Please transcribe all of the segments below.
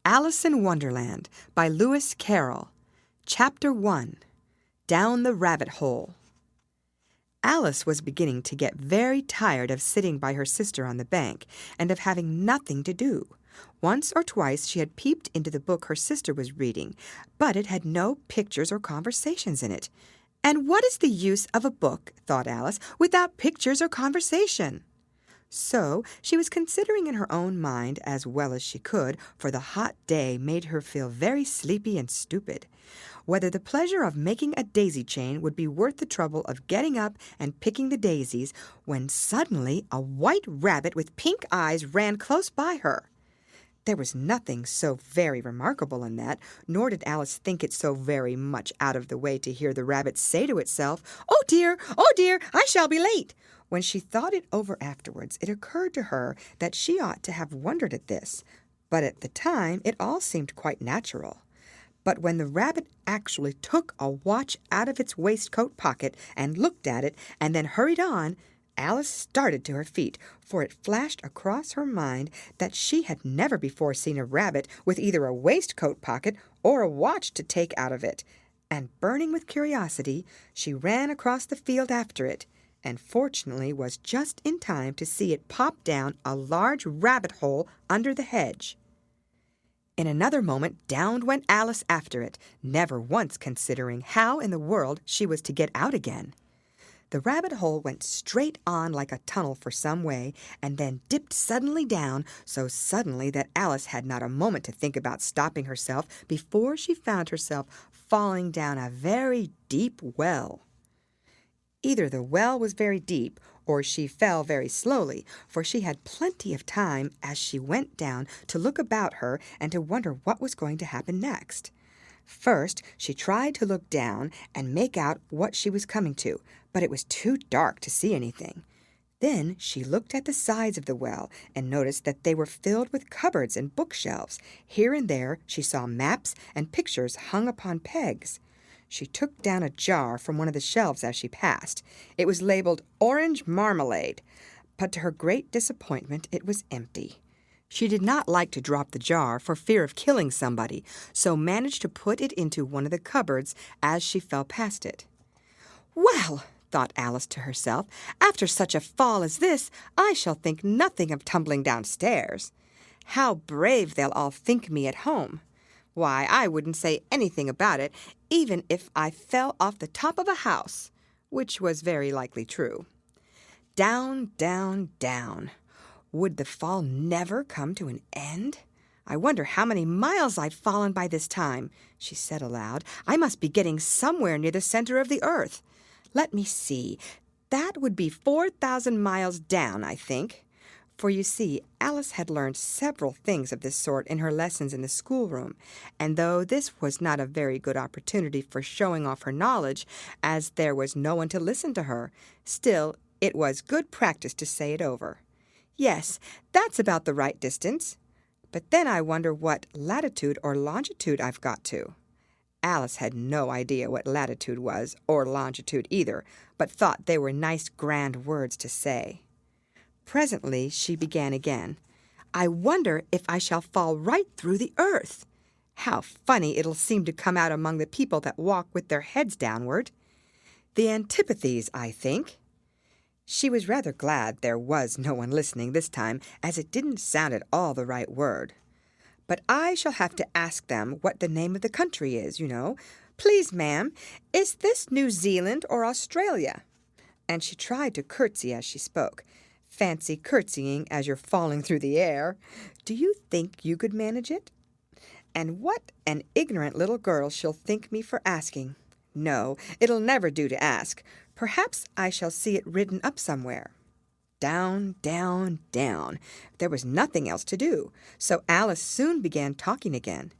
Alice in Wonderland by Lewis Carroll. Chapter 1. Down the Rabbit Hole. Alice was beginning to get very tired of sitting by her sister on the bank and of having nothing to do. Once or twice she had peeped into the book her sister was reading, but it had no pictures or conversations in it. And what is the use of a book, thought Alice, without pictures or conversation? So she was considering in her own mind as well as she could, for the hot day made her feel very sleepy and stupid, whether the pleasure of making a daisy chain would be worth the trouble of getting up and picking the daisies, when suddenly a white rabbit with pink eyes ran close by her. There was nothing so very remarkable in that, nor did Alice think it so very much out of the way to hear the rabbit say to itself, "Oh dear, I shall be late." When she thought it over afterwards, it occurred to her that she ought to have wondered at this, but at the time it all seemed quite natural. But when the rabbit actually took a watch out of its waistcoat pocket and looked at it and then hurried on, Alice started to her feet, for it flashed across her mind that she had never before seen a rabbit with either a waistcoat pocket or a watch to take out of it, and burning with curiosity, she ran across the field after it, and fortunately was just in time to see it pop down a large rabbit hole under the hedge. In another moment down went Alice after it, never once considering how in the world she was to get out again. The rabbit hole went straight on like a tunnel for some way, and then dipped suddenly down, so suddenly that Alice had not a moment to think about stopping herself before she found herself falling down a very deep well. Either the well was very deep, or she fell very slowly, for she had plenty of time as she went down to look about her and to wonder what was going to happen next. First, she tried to look down and make out what she was coming to, but it was too dark to see anything. Then she looked at the sides of the well and noticed that they were filled with cupboards and bookshelves. Here and there she saw maps and pictures hung upon pegs. She took down a jar from one of the shelves as she passed. It was labeled Orange Marmalade, but to her great disappointment it was empty. She did not like to drop the jar for fear of killing somebody, so managed to put it into one of the cupboards as she fell past it. "Well," thought Alice to herself, "after such a fall as this, I shall think nothing of tumbling downstairs. How brave they'll all think me at home. Why, I wouldn't say anything about it, even if I fell off the top of a house," which was very likely true. Down, down, down. Would the fall never come to an end? "I wonder how many miles I've fallen by this time," she said aloud. "I must be getting somewhere near the center of the earth. Let me see. That would be 4,000 miles down, I think." For you see, Alice had learned several things of this sort in her lessons in the schoolroom, and though this was not a very good opportunity for showing off her knowledge, as there was no one to listen to her, still it was good practice to say it over. "Yes, that's about the right distance. But then I wonder what latitude or longitude I've got to." Alice had no idea what latitude was, or longitude either, but thought they were nice grand words to say. Presently she began again. "I wonder if I shall fall right through the earth. How funny it'll seem to come out among the people that walk with their heads downward. The antipathies, I think." She was rather glad there was no one listening this time, as it didn't sound at all the right word. "But I shall have to ask them what the name of the country is, you know. Please, ma'am, is this New Zealand or Australia?" And she tried to curtsy as she spoke. Fancy curtsying as you're falling through the air. Do you think you could manage it? And what an ignorant little girl she'll think me for asking. No, it'll never do to ask. Perhaps I shall see it written up somewhere. Down, down, down. There was nothing else to do, so Alice soon began talking again.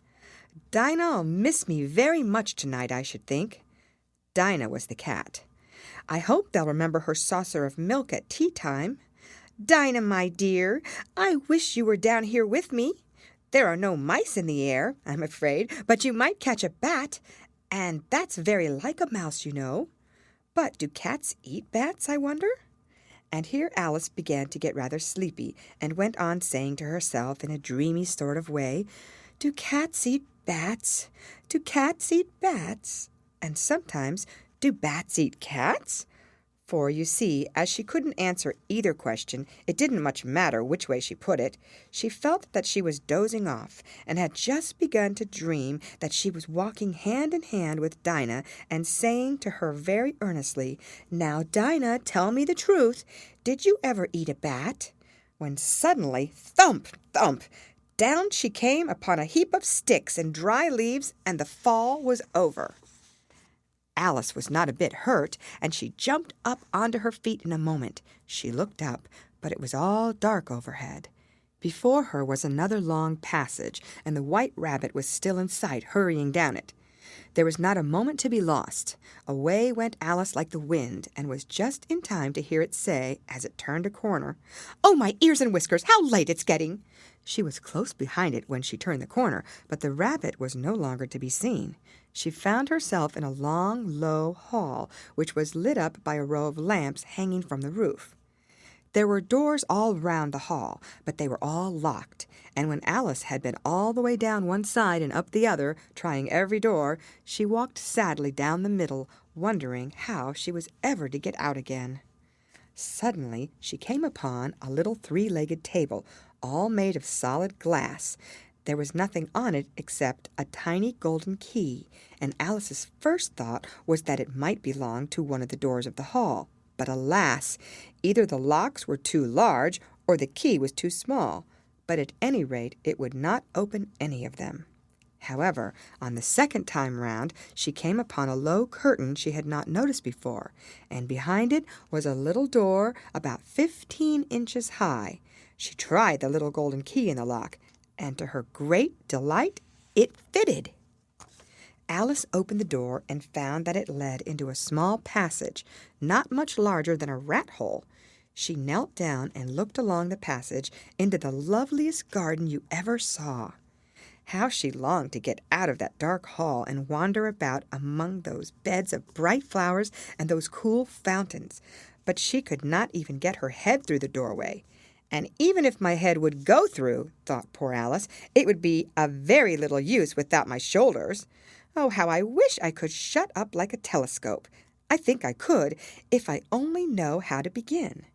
"Dinah'll miss me very much tonight, I should think." Dinah was the cat. "I hope they'll remember her saucer of milk at tea time. Dinah, my dear, I wish you were down here with me. There are no mice in the air, I'm afraid, but you might catch a bat, and that's very like a mouse, you know. But do cats eat bats, I wonder?" And here Alice began to get rather sleepy, and went on saying to herself in a dreamy sort of way, Do cats eat bats? Do cats eat bats? And sometimes, do bats eat cats? For, you see, as she couldn't answer either question, it didn't much matter which way she put it. She felt that she was dozing off, and had just begun to dream that she was walking hand in hand with Dinah and saying to her very earnestly, "Now, Dinah, tell me the truth. Did you ever eat a bat?" When suddenly, thump, thump, down she came upon a heap of sticks and dry leaves, and the fall was over. Alice was not a bit hurt, and she jumped up onto her feet in a moment. She looked up, but it was all dark overhead. Before her was another long passage, and the White Rabbit was still in sight, hurrying down it. There was not a moment to be lost. Away went Alice like the wind, and was just in time to hear it say, as it turned a corner, "Oh, my ears and whiskers, how late it's getting!" She was close behind it when she turned the corner, but the rabbit was no longer to be seen. She found herself in a long, low hall, which was lit up by a row of lamps hanging from the roof. There were doors all round the hall, but they were all locked, and when Alice had been all the way down one side and up the other, trying every door, she walked sadly down the middle, wondering how she was ever to get out again. Suddenly she came upon a little three-legged table, all made of solid glass. There was nothing on it except a tiny golden key, and Alice's first thought was that it might belong to one of the doors of the hall. But alas, either the locks were too large or the key was too small, but at any rate it would not open any of them. However, on the second time round she came upon a low curtain she had not noticed before, and behind it was a little door about 15 inches high. She tried the little golden key in the lock, and to her great delight it fitted. Alice opened the door and found that it led into a small passage, not much larger than a rat-hole. She knelt down and looked along the passage into the loveliest garden you ever saw. How she longed to get out of that dark hall and wander about among those beds of bright flowers and those cool fountains. But she could not even get her head through the doorway. And even if my head would go through, thought poor Alice, it would be of very little use without my shoulders. Oh, how I wish I could shut up like a telescope. I think I could, if I only know how to begin.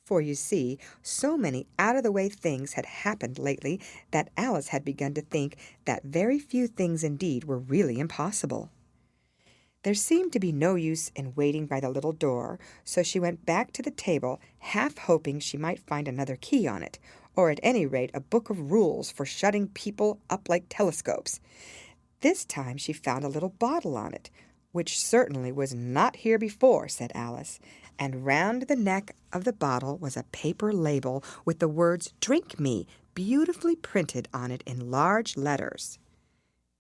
For, you see, so many out-of-the-way things had happened lately that Alice had begun to think that very few things indeed were really impossible. There seemed to be no use in waiting by the little door, so she went back to the table, half hoping she might find another key on it, or at any rate a book of rules for shutting people up like telescopes. This time she found a little bottle on it, which certainly was not here before, said Alice, and round the neck of the bottle was a paper label with the words "Drink Me" beautifully printed on it in large letters.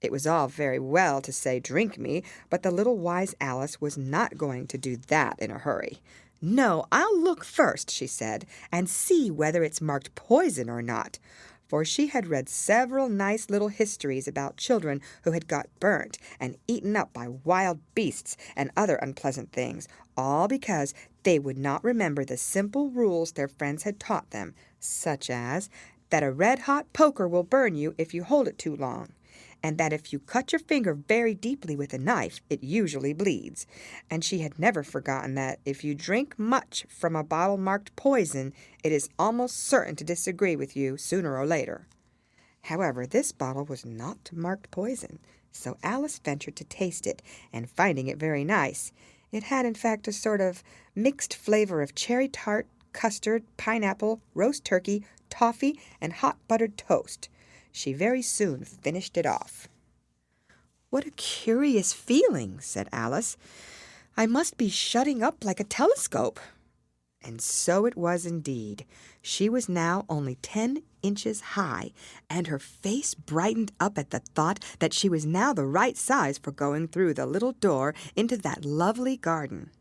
It was all very well to say "Drink me," but the little wise Alice was not going to do that in a hurry. "No, I'll look first," she said, "and see whether it's marked poison or not." For she had read several nice little histories about children who had got burnt and eaten up by wild beasts and other unpleasant things, all because they would not remember the simple rules their friends had taught them, such as that a red-hot poker will burn you if you hold it too long, and that if you cut your finger very deeply with a knife, it usually bleeds. And she had never forgotten that if you drink much from a bottle marked poison, it is almost certain to disagree with you sooner or later. However, this bottle was not marked poison, so Alice ventured to taste it, and finding it very nice, it had in fact a sort of mixed flavor of cherry tart, custard, pineapple, roast turkey, toffee, and hot buttered toast. She very soon finished it off. "What a curious feeling," said Alice. "I must be shutting up like a telescope." And so it was indeed. She was now only 10 inches high, and her face brightened up at the thought that she was now the right size for going through the little door into that lovely garden.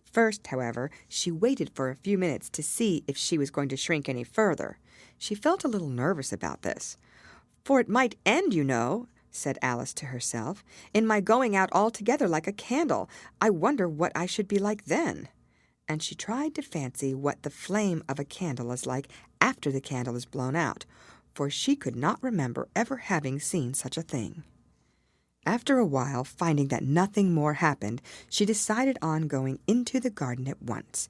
First, however, she waited for a few minutes to see if she was going to shrink any further. She felt a little nervous about this. "For it might end, you know," said Alice to herself, "in my going out altogether like a candle. I wonder what I should be like then." And she tried to fancy what the flame of a candle is like after the candle is blown out. for she could not remember ever having seen such a thing. After a while, finding that nothing more happened, she decided on going into the garden at once.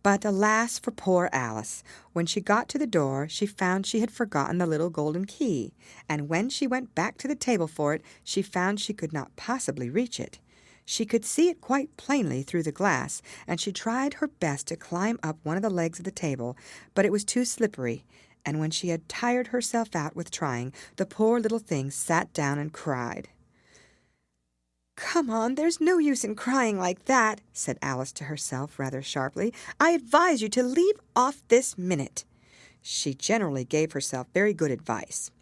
But alas for poor Alice! When she got to the door, she found she had forgotten the little golden key, and when she went back to the table for it, she found she could not possibly reach it. She could see it quite plainly through the glass, and she tried her best to climb up one of the legs of the table, but it was too slippery, and when she had tired herself out with trying, the poor little thing sat down and cried. "Come on, there's no use in crying like that," said Alice to herself rather sharply. "I advise you to leave off this minute." She generally gave herself very good advice,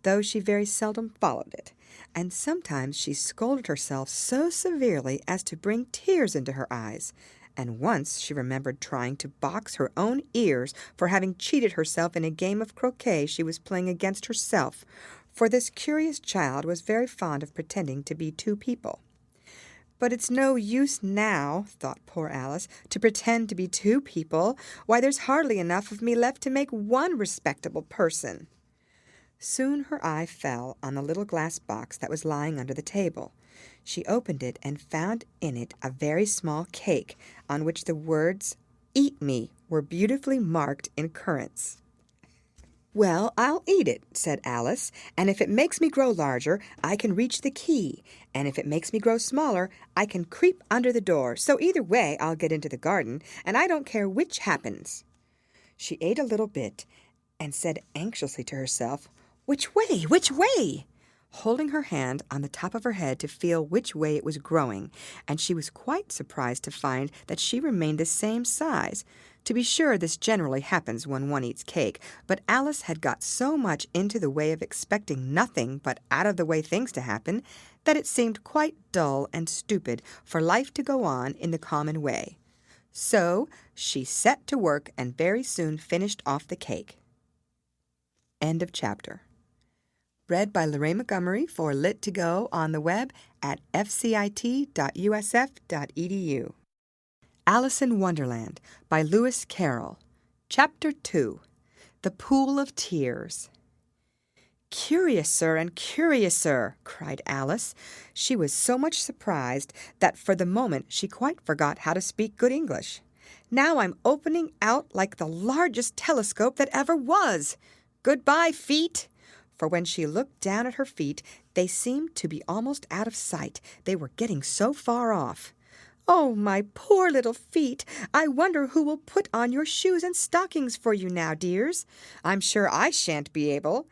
though she very seldom followed it, and sometimes she scolded herself so severely as to bring tears into her eyes, and once she remembered trying to box her own ears for having cheated herself in a game of croquet she was playing against herself, for this curious child was very fond of pretending to be two people. "But it's no use now," thought poor Alice, "to pretend to be two people. Why, there's hardly enough of me left to make one respectable person." Soon her eye fell on the little glass box that was lying under the table. She opened it and found in it a very small cake, on which the words, "Eat me," were beautifully marked in currants. "Well, I'll eat it," said Alice, "and if it makes me grow larger, I can reach the key, and if it makes me grow smaller, I can creep under the door, so either way I'll get into the garden, and I don't care which happens." She ate a little bit, and said anxiously to herself, "Which way? Which way?" holding her hand on the top of her head to feel which way it was growing, and she was quite surprised to find that she remained the same size. To be sure, this generally happens when one eats cake, but Alice had got so much into the way of expecting nothing but out-of-the-way things to happen that it seemed quite dull and stupid for life to go on in the common way. So she set to work and very soon finished off the cake. End of chapter. Read by Lorraine Montgomery for Lit to Go on the web at fcit.usf.edu. Alice in Wonderland by Lewis Carroll. Chapter 2. The Pool of Tears. "Curiouser and curiouser," cried Alice. She was so much surprised that for the moment she quite forgot how to speak good English. "Now I'm opening out like the largest telescope that ever was. Goodbye, feet." For when she looked down at her feet, they seemed to be almost out of sight. They were getting so far off. "Oh, my poor little feet! I wonder who will put on your shoes and stockings for you now, dears. I'm sure I shan't be able.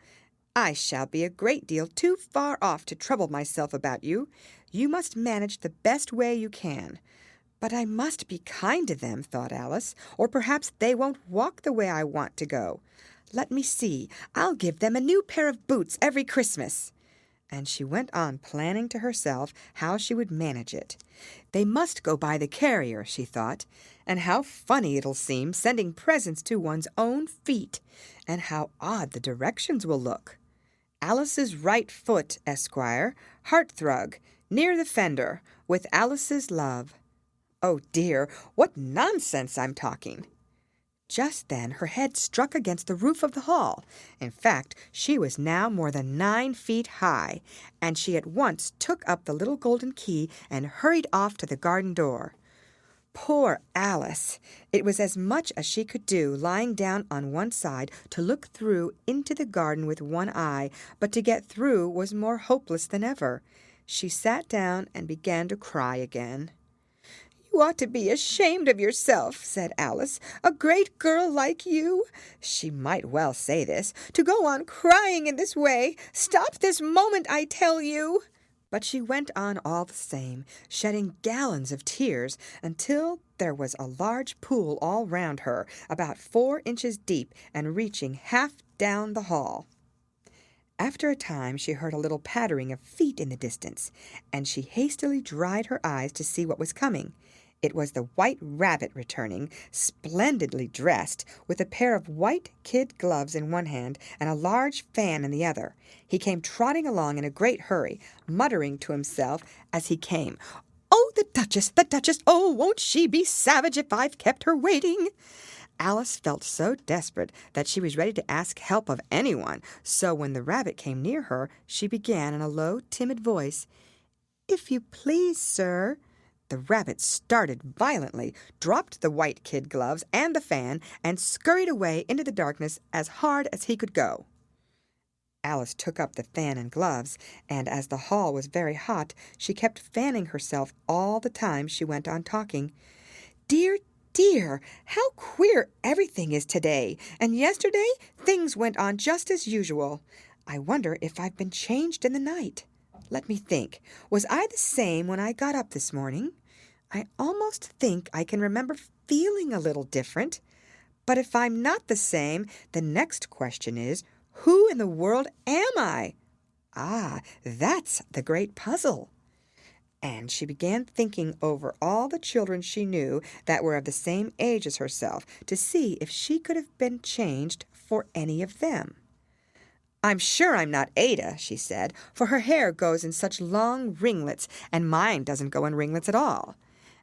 I shall be a great deal too far off to trouble myself about you. You must manage the best way you can." "But I must be kind to them," thought Alice, "or perhaps they won't walk the way I want to go. Let me see, I'll give them a new pair of boots every Christmas." And she went on planning to herself how she would manage it. They must go by the carrier, she thought, and how funny it'll seem sending presents to one's own feet, and how odd the directions will look. "Alice's right foot, Esquire, hearthrug, near the fender, with Alice's love." Oh dear, what nonsense I'm talking! Just then her head struck against the roof of the hall. In fact, she was now more than 9 feet high, and she at once took up the little golden key and hurried off to the garden door. Poor Alice! It was as much as she could do, lying down on one side, to look through into the garden with one eye, but to get through was more hopeless than ever. She sat down and began to cry again. "You ought to be ashamed of yourself," said Alice. "A great girl like you," she might well say this, "to go on crying in this way. Stop this moment, I tell you." But she went on all the same, shedding gallons of tears, until there was a large pool all round her, about 4 inches deep and reaching half down the hall. After a time she heard a little pattering of feet in the distance, and she hastily dried her eyes to see what was coming. It was the White Rabbit returning, splendidly dressed, with a pair of white kid gloves in one hand and a large fan in the other. He came trotting along in a great hurry, muttering to himself as he came, "Oh, the Duchess, oh, won't she be savage if I've kept her waiting?" Alice felt so desperate that she was ready to ask help of anyone, so when the rabbit came near her, she began in a low, timid voice, "If you please, sir." The rabbit started violently, dropped the white kid gloves and the fan, and scurried away into the darkness as hard as he could go. Alice took up the fan and gloves, and as the hall was very hot, she kept fanning herself all the time she went on talking. "Dear, dear, how queer everything is today, and yesterday things went on just as usual. I wonder if I've been changed in the night. Let me think. Was I the same when I got up this morning? I almost think I can remember feeling a little different. But if I'm not the same, the next question is, who in the world am I? Ah, that's the great puzzle." And she began thinking over all the children she knew that were of the same age as herself to see if she could have been changed for any of them. "I'm sure I'm not Ada," she said, "for her hair goes in such long ringlets, and mine doesn't go in ringlets at all.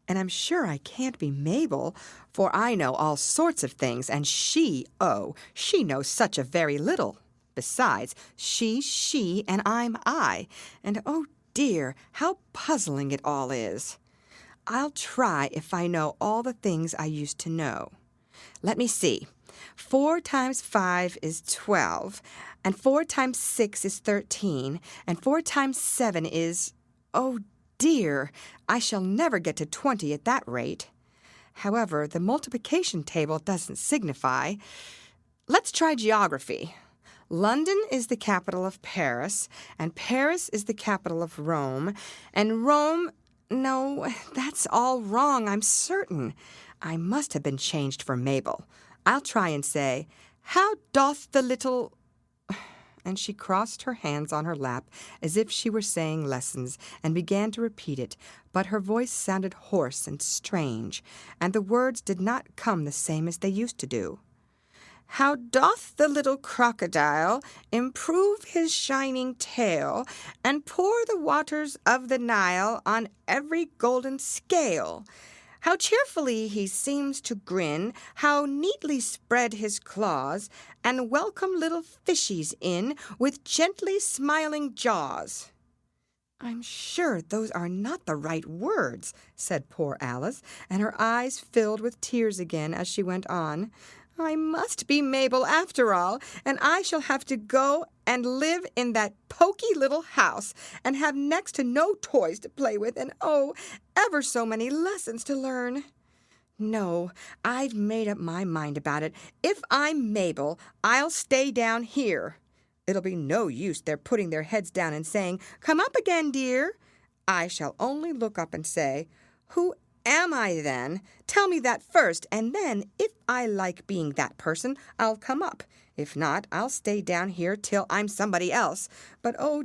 And I'm sure I can't be Mabel, for I know all sorts of things, and she knows such a very little. Besides, she's she, and I'm I, and oh dear, how puzzling it all is. I'll try if I know all the things I used to know. Let me see. 4 times 5 is 12, and 4 times 6 is 13, and 4 times 7 is, oh dear, I shall never get to 20 at that rate. However, the multiplication table doesn't signify. Let's try geography. London is the capital of Paris, and Paris is the capital of Rome, and Rome, no, that's all wrong, I'm certain. I must have been changed for Mabel. I'll try and say, how doth the little... And she crossed her hands on her lap as if she were saying lessons and began to repeat it, but her voice sounded hoarse and strange, and the words did not come the same as they used to do. How doth the little crocodile improve his shining tail and pour the waters of the Nile on every golden scale? How cheerfully he seems to grin, how neatly spread his claws, and welcome little fishies in with gently smiling jaws." "I'm sure those are not the right words," said poor Alice, and her eyes filled with tears again as she went on. "I must be Mabel after all, and I shall have to go and live in that poky little house, and have next to no toys to play with, and oh, ever so many lessons to learn. No, I've made up my mind about it. If I'm Mabel, I'll stay down here. It'll be no use their putting their heads down and saying, 'Come up again, dear.' I shall only look up and say, 'Who am I then? Tell me that first, and then, if I like being that person, I'll come up. If not, I'll stay down here till I'm somebody else. But oh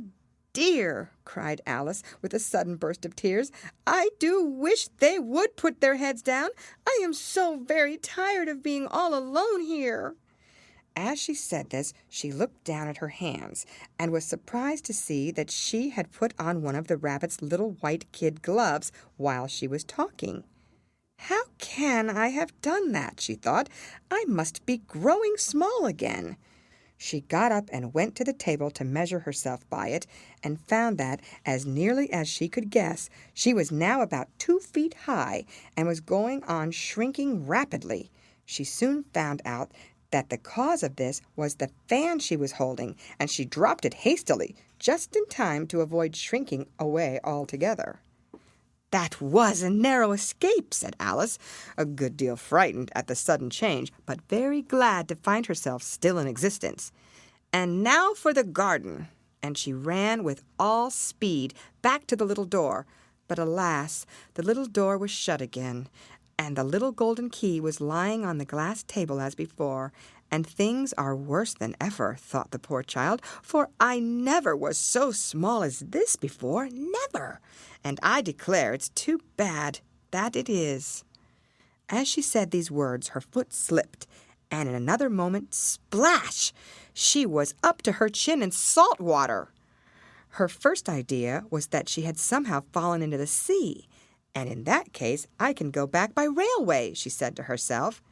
dear," cried Alice, with a sudden burst of tears, "I do wish they would put their heads down. I am so very tired of being all alone here." As she said this, she looked down at her hands, and was surprised to see that she had put on one of the rabbit's little white kid gloves while she was talking. "How can I have done that?" she thought. "I must be growing small again." She got up and went to the table to measure herself by it, and found that, as nearly as she could guess, she was now about 2 feet high, and was going on shrinking rapidly. She soon found out that the cause of this was the fan she was holding, and she dropped it hastily, just in time to avoid shrinking away altogether. "That was a narrow escape," said Alice, a good deal frightened at the sudden change, but very glad to find herself still in existence. "And now for the garden." And she ran with all speed back to the little door. But alas, the little door was shut again, and the little golden key was lying on the glass table as before. And things are worse than ever, thought the poor child, for I never was so small as this before, never. And I declare it's too bad, that it is. As she said these words, her foot slipped, and in another moment, splash! She was up to her chin in salt water. Her first idea was that she had somehow fallen into the sea, and in that case I can go back by railway, she said to herself.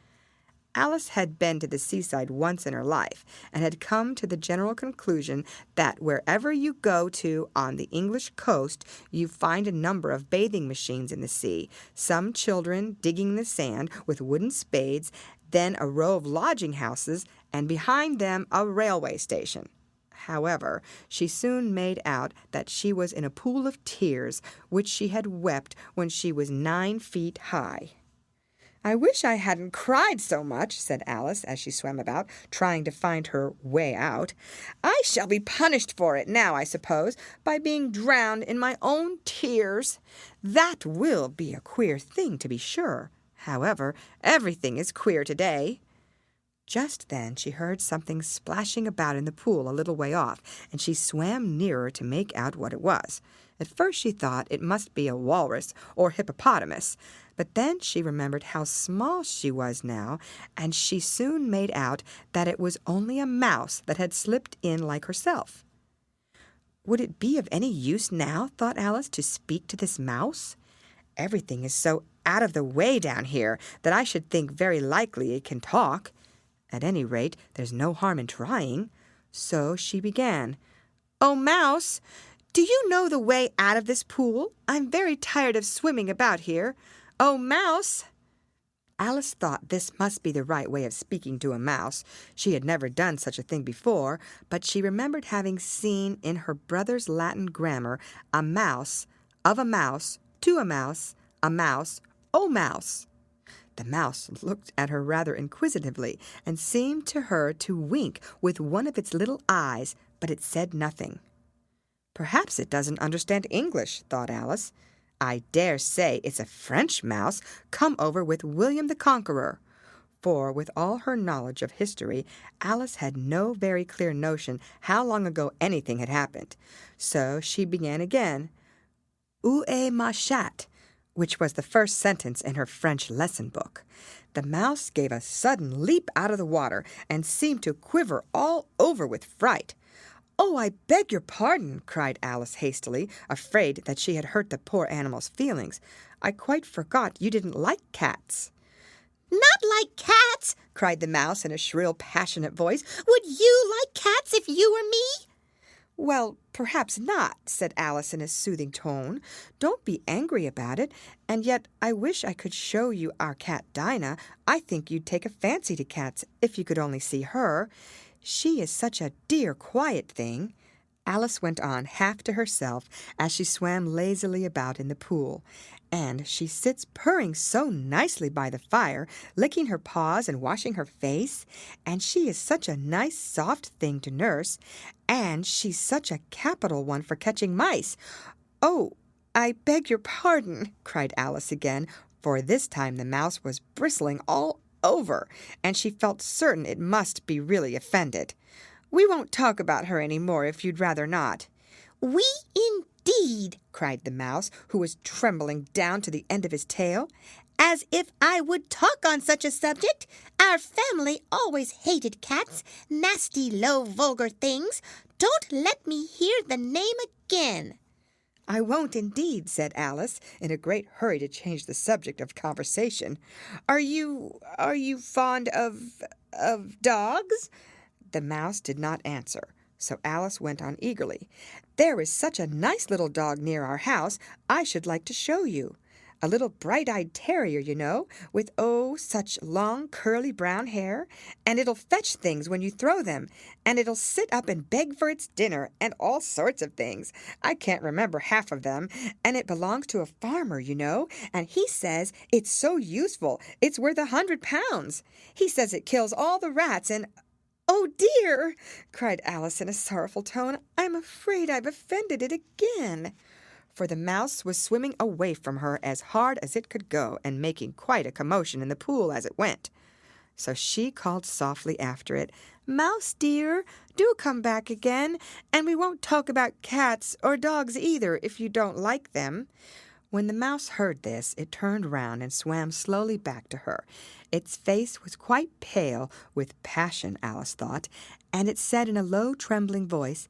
Alice had been to the seaside once in her life and had come to the general conclusion that wherever you go to on the English coast, you find a number of bathing machines in the sea, some children digging the sand with wooden spades, then a row of lodging houses, and behind them a railway station. However, she soon made out that she was in a pool of tears, which she had wept when she was 9 feet high. "I wish I hadn't cried so much," said Alice as she swam about, trying to find her way out. "I shall be punished for it now, I suppose, by being drowned in my own tears. That will be a queer thing, to be sure. However, everything is queer today." Just then she heard something splashing about in the pool a little way off, and she swam nearer to make out what it was. At first she thought it must be a walrus or hippopotamus, but then she remembered how small she was now, and she soon made out that it was only a mouse that had slipped in like herself. Would it be of any use now, thought Alice, to speak to this mouse? Everything is so out of the way down here that I should think very likely it can talk. At any rate, there's no harm in trying. So she began. "Oh, Mouse, do you know the way out of this pool? I'm very tired of swimming about here. Oh, Mouse!" Alice thought this must be the right way of speaking to a mouse. She had never done such a thing before, but she remembered having seen in her brother's Latin grammar a mouse, of a mouse, to a mouse, oh mouse. The mouse looked at her rather inquisitively and seemed to her to wink with one of its little eyes, but it said nothing. "Perhaps it doesn't understand English," thought Alice. "I dare say it's a French mouse come over with William the Conqueror." For, with all her knowledge of history, Alice had no very clear notion how long ago anything had happened. So she began again, "Où est ma chatte?" which was the first sentence in her French lesson book. The mouse gave a sudden leap out of the water and seemed to quiver all over with fright. "Oh, I beg your pardon," cried Alice hastily, afraid that she had hurt the poor animal's feelings. "I quite forgot you didn't like cats." "Not like cats!" cried the mouse in a shrill, passionate voice. "Would you like cats if you were me?" "Well, perhaps not," said Alice in a soothing tone. "Don't be angry about it. And yet I wish I could show you our cat Dinah. I think you'd take a fancy to cats if you could only see her. She is such a dear, quiet thing." Alice went on, half to herself, as she swam lazily about in the pool. "And she sits purring so nicely by the fire, licking her paws and washing her face. And she is such a nice, soft thing to nurse. And she's such a capital one for catching mice. Oh, I beg your pardon," cried Alice again, for this time the mouse was bristling all over, and she felt certain it must be really offended. "We won't talk about her any more if you'd rather not." "We indeed!" cried the mouse, who was trembling down to the end of his tail. "As if I would talk on such a subject! Our family always hated cats, nasty, low, vulgar things. Don't let me hear the name again." "I won't indeed," said Alice, in a great hurry to change the subject of conversation. Are you fond of dogs?" The mouse did not answer, so Alice went on eagerly. "There is such a nice little dog near our house, I should like to show you. A little bright-eyed terrier, you know, with, oh, such long, curly brown hair, and it'll fetch things when you throw them, and it'll sit up and beg for its dinner, and all sorts of things. I can't remember half of them, and it belongs to a farmer, you know, and he says it's so useful, it's worth 100 pounds. He says it kills all the rats, and—" "Oh, dear!" cried Alice in a sorrowful tone. "I'm afraid I've offended it again." For the mouse was swimming away from her as hard as it could go and making quite a commotion in the pool as it went. So she called softly after it, "Mouse dear, do come back again, and we won't talk about cats or dogs either if you don't like them." When the mouse heard this, it turned round and swam slowly back to her. Its face was quite pale with passion, Alice thought, and it said in a low, trembling voice,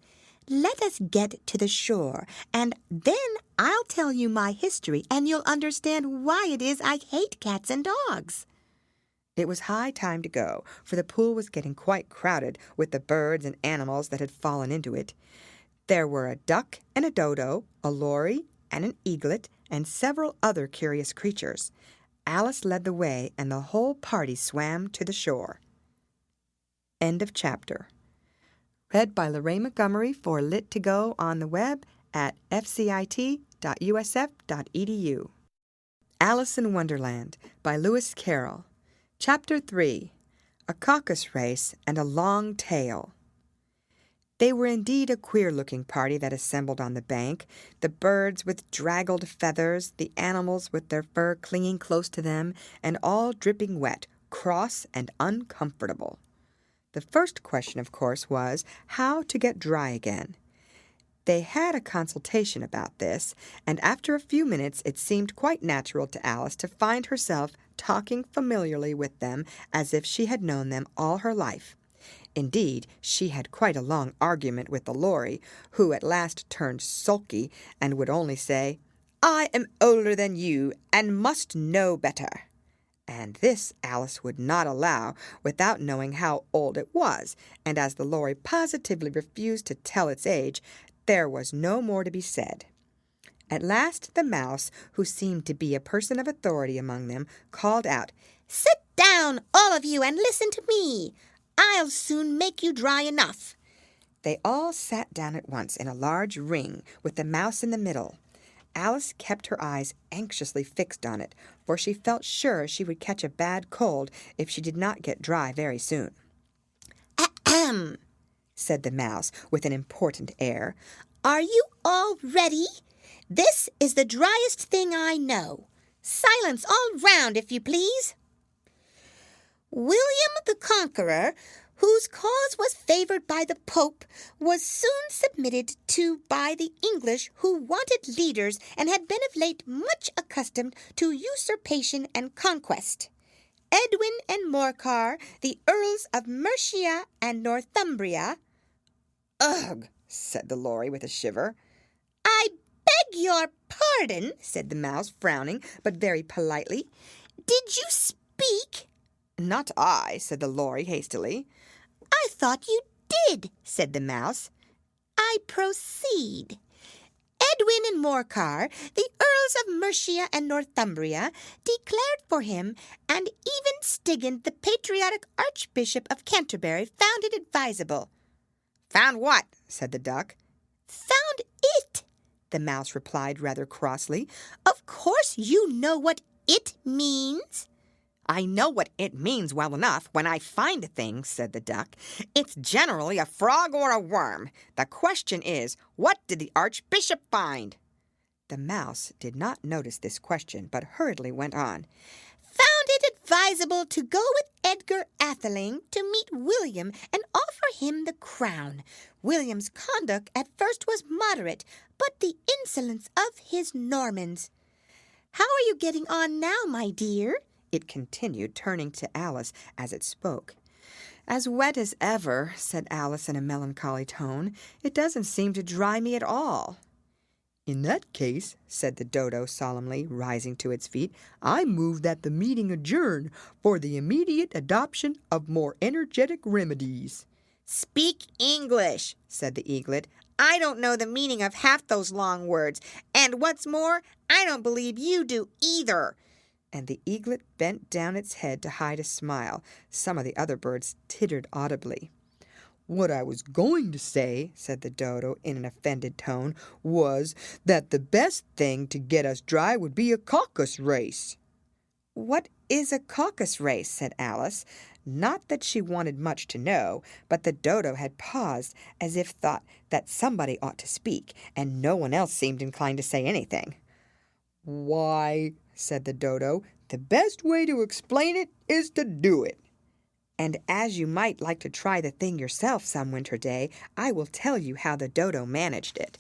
"Let us get to the shore, and then I'll tell you my history, and you'll understand why it is I hate cats and dogs." It was high time to go, for the pool was getting quite crowded with the birds and animals that had fallen into it. There were a duck and a dodo, a lory and an eaglet, and several other curious creatures. Alice led the way, and the whole party swam to the shore. End of chapter. Read by Lorraine Montgomery for Lit2Go on the web at fcit.usf.edu. Alice in Wonderland by Lewis Carroll. Chapter 3. A Caucus Race and a Long Tail. They were indeed a queer-looking party that assembled on the bank, the birds with draggled feathers, the animals with their fur clinging close to them, and all dripping wet, cross, and uncomfortable. The first question, of course, was how to get dry again. They had a consultation about this, and after a few minutes it seemed quite natural to Alice to find herself talking familiarly with them as if she had known them all her life. Indeed, she had quite a long argument with the lory, who at last turned sulky and would only say, "I am older than you and must know better." And this Alice would not allow without knowing how old it was, and as the lory positively refused to tell its age, there was no more to be said. At last the mouse, who seemed to be a person of authority among them, called out, "Sit down, all of you, and listen to me. I'll soon make you dry enough." They all sat down at once in a large ring, with the mouse in the middle. Alice kept her eyes anxiously fixed on it, for she felt sure she would catch a bad cold if she did not get dry very soon. "Ahem," said the mouse with an important air. "Are you all ready? This is the driest thing I know. Silence all round, if you please." William the Conqueror, whose cause was favored by the Pope, was soon submitted to by the English, who wanted leaders and had been of late much accustomed to usurpation and conquest. Edwin and Morcar, the Earls of Mercia and Northumbria— "Ugh!" said the lory with a shiver. "I beg your pardon," said the mouse, frowning, but very politely. "Did you speak?" "Not I," said the lory hastily. "I thought you did," said the mouse. "I proceed. Edwin and Morcar, the Earls of Mercia and Northumbria, declared for him, and even Stigand, the patriotic Archbishop of Canterbury, found it advisable." "Found what?" said the duck. "Found it," the mouse replied rather crossly. "Of course you know what it means." "I know what it means well enough when I find a thing," said the duck. "It's generally a frog or a worm. The question is, what did the Archbishop find?" The mouse did not notice this question, but hurriedly went on. "Found it advisable to go with Edgar Atheling to meet William and offer him the crown. William's conduct at first was moderate, but the insolence of his Normans. How are you getting on now, my dear?" it continued, turning to Alice as it spoke. "As wet as ever," said Alice in a melancholy tone. "It doesn't seem to dry me at all." "In that case," said the dodo solemnly, rising to its feet, "I move that the meeting adjourn for the immediate adoption of more energetic remedies." "Speak English," said the eaglet. "I don't know the meaning of half those long words, and what's more, I don't believe you do either." And the eaglet bent down its head to hide a smile. Some of the other birds tittered audibly. "What I was going to say," said the dodo in an offended tone, "was that the best thing to get us dry would be a caucus race." "What is a caucus race?" said Alice. Not that she wanted much to know, but the dodo had paused as if thought that somebody ought to speak, and no one else seemed inclined to say anything. "Why," said the dodo, "the best way to explain it is to do it. And as you might like to try the thing yourself some winter day, I will tell you how the dodo managed it.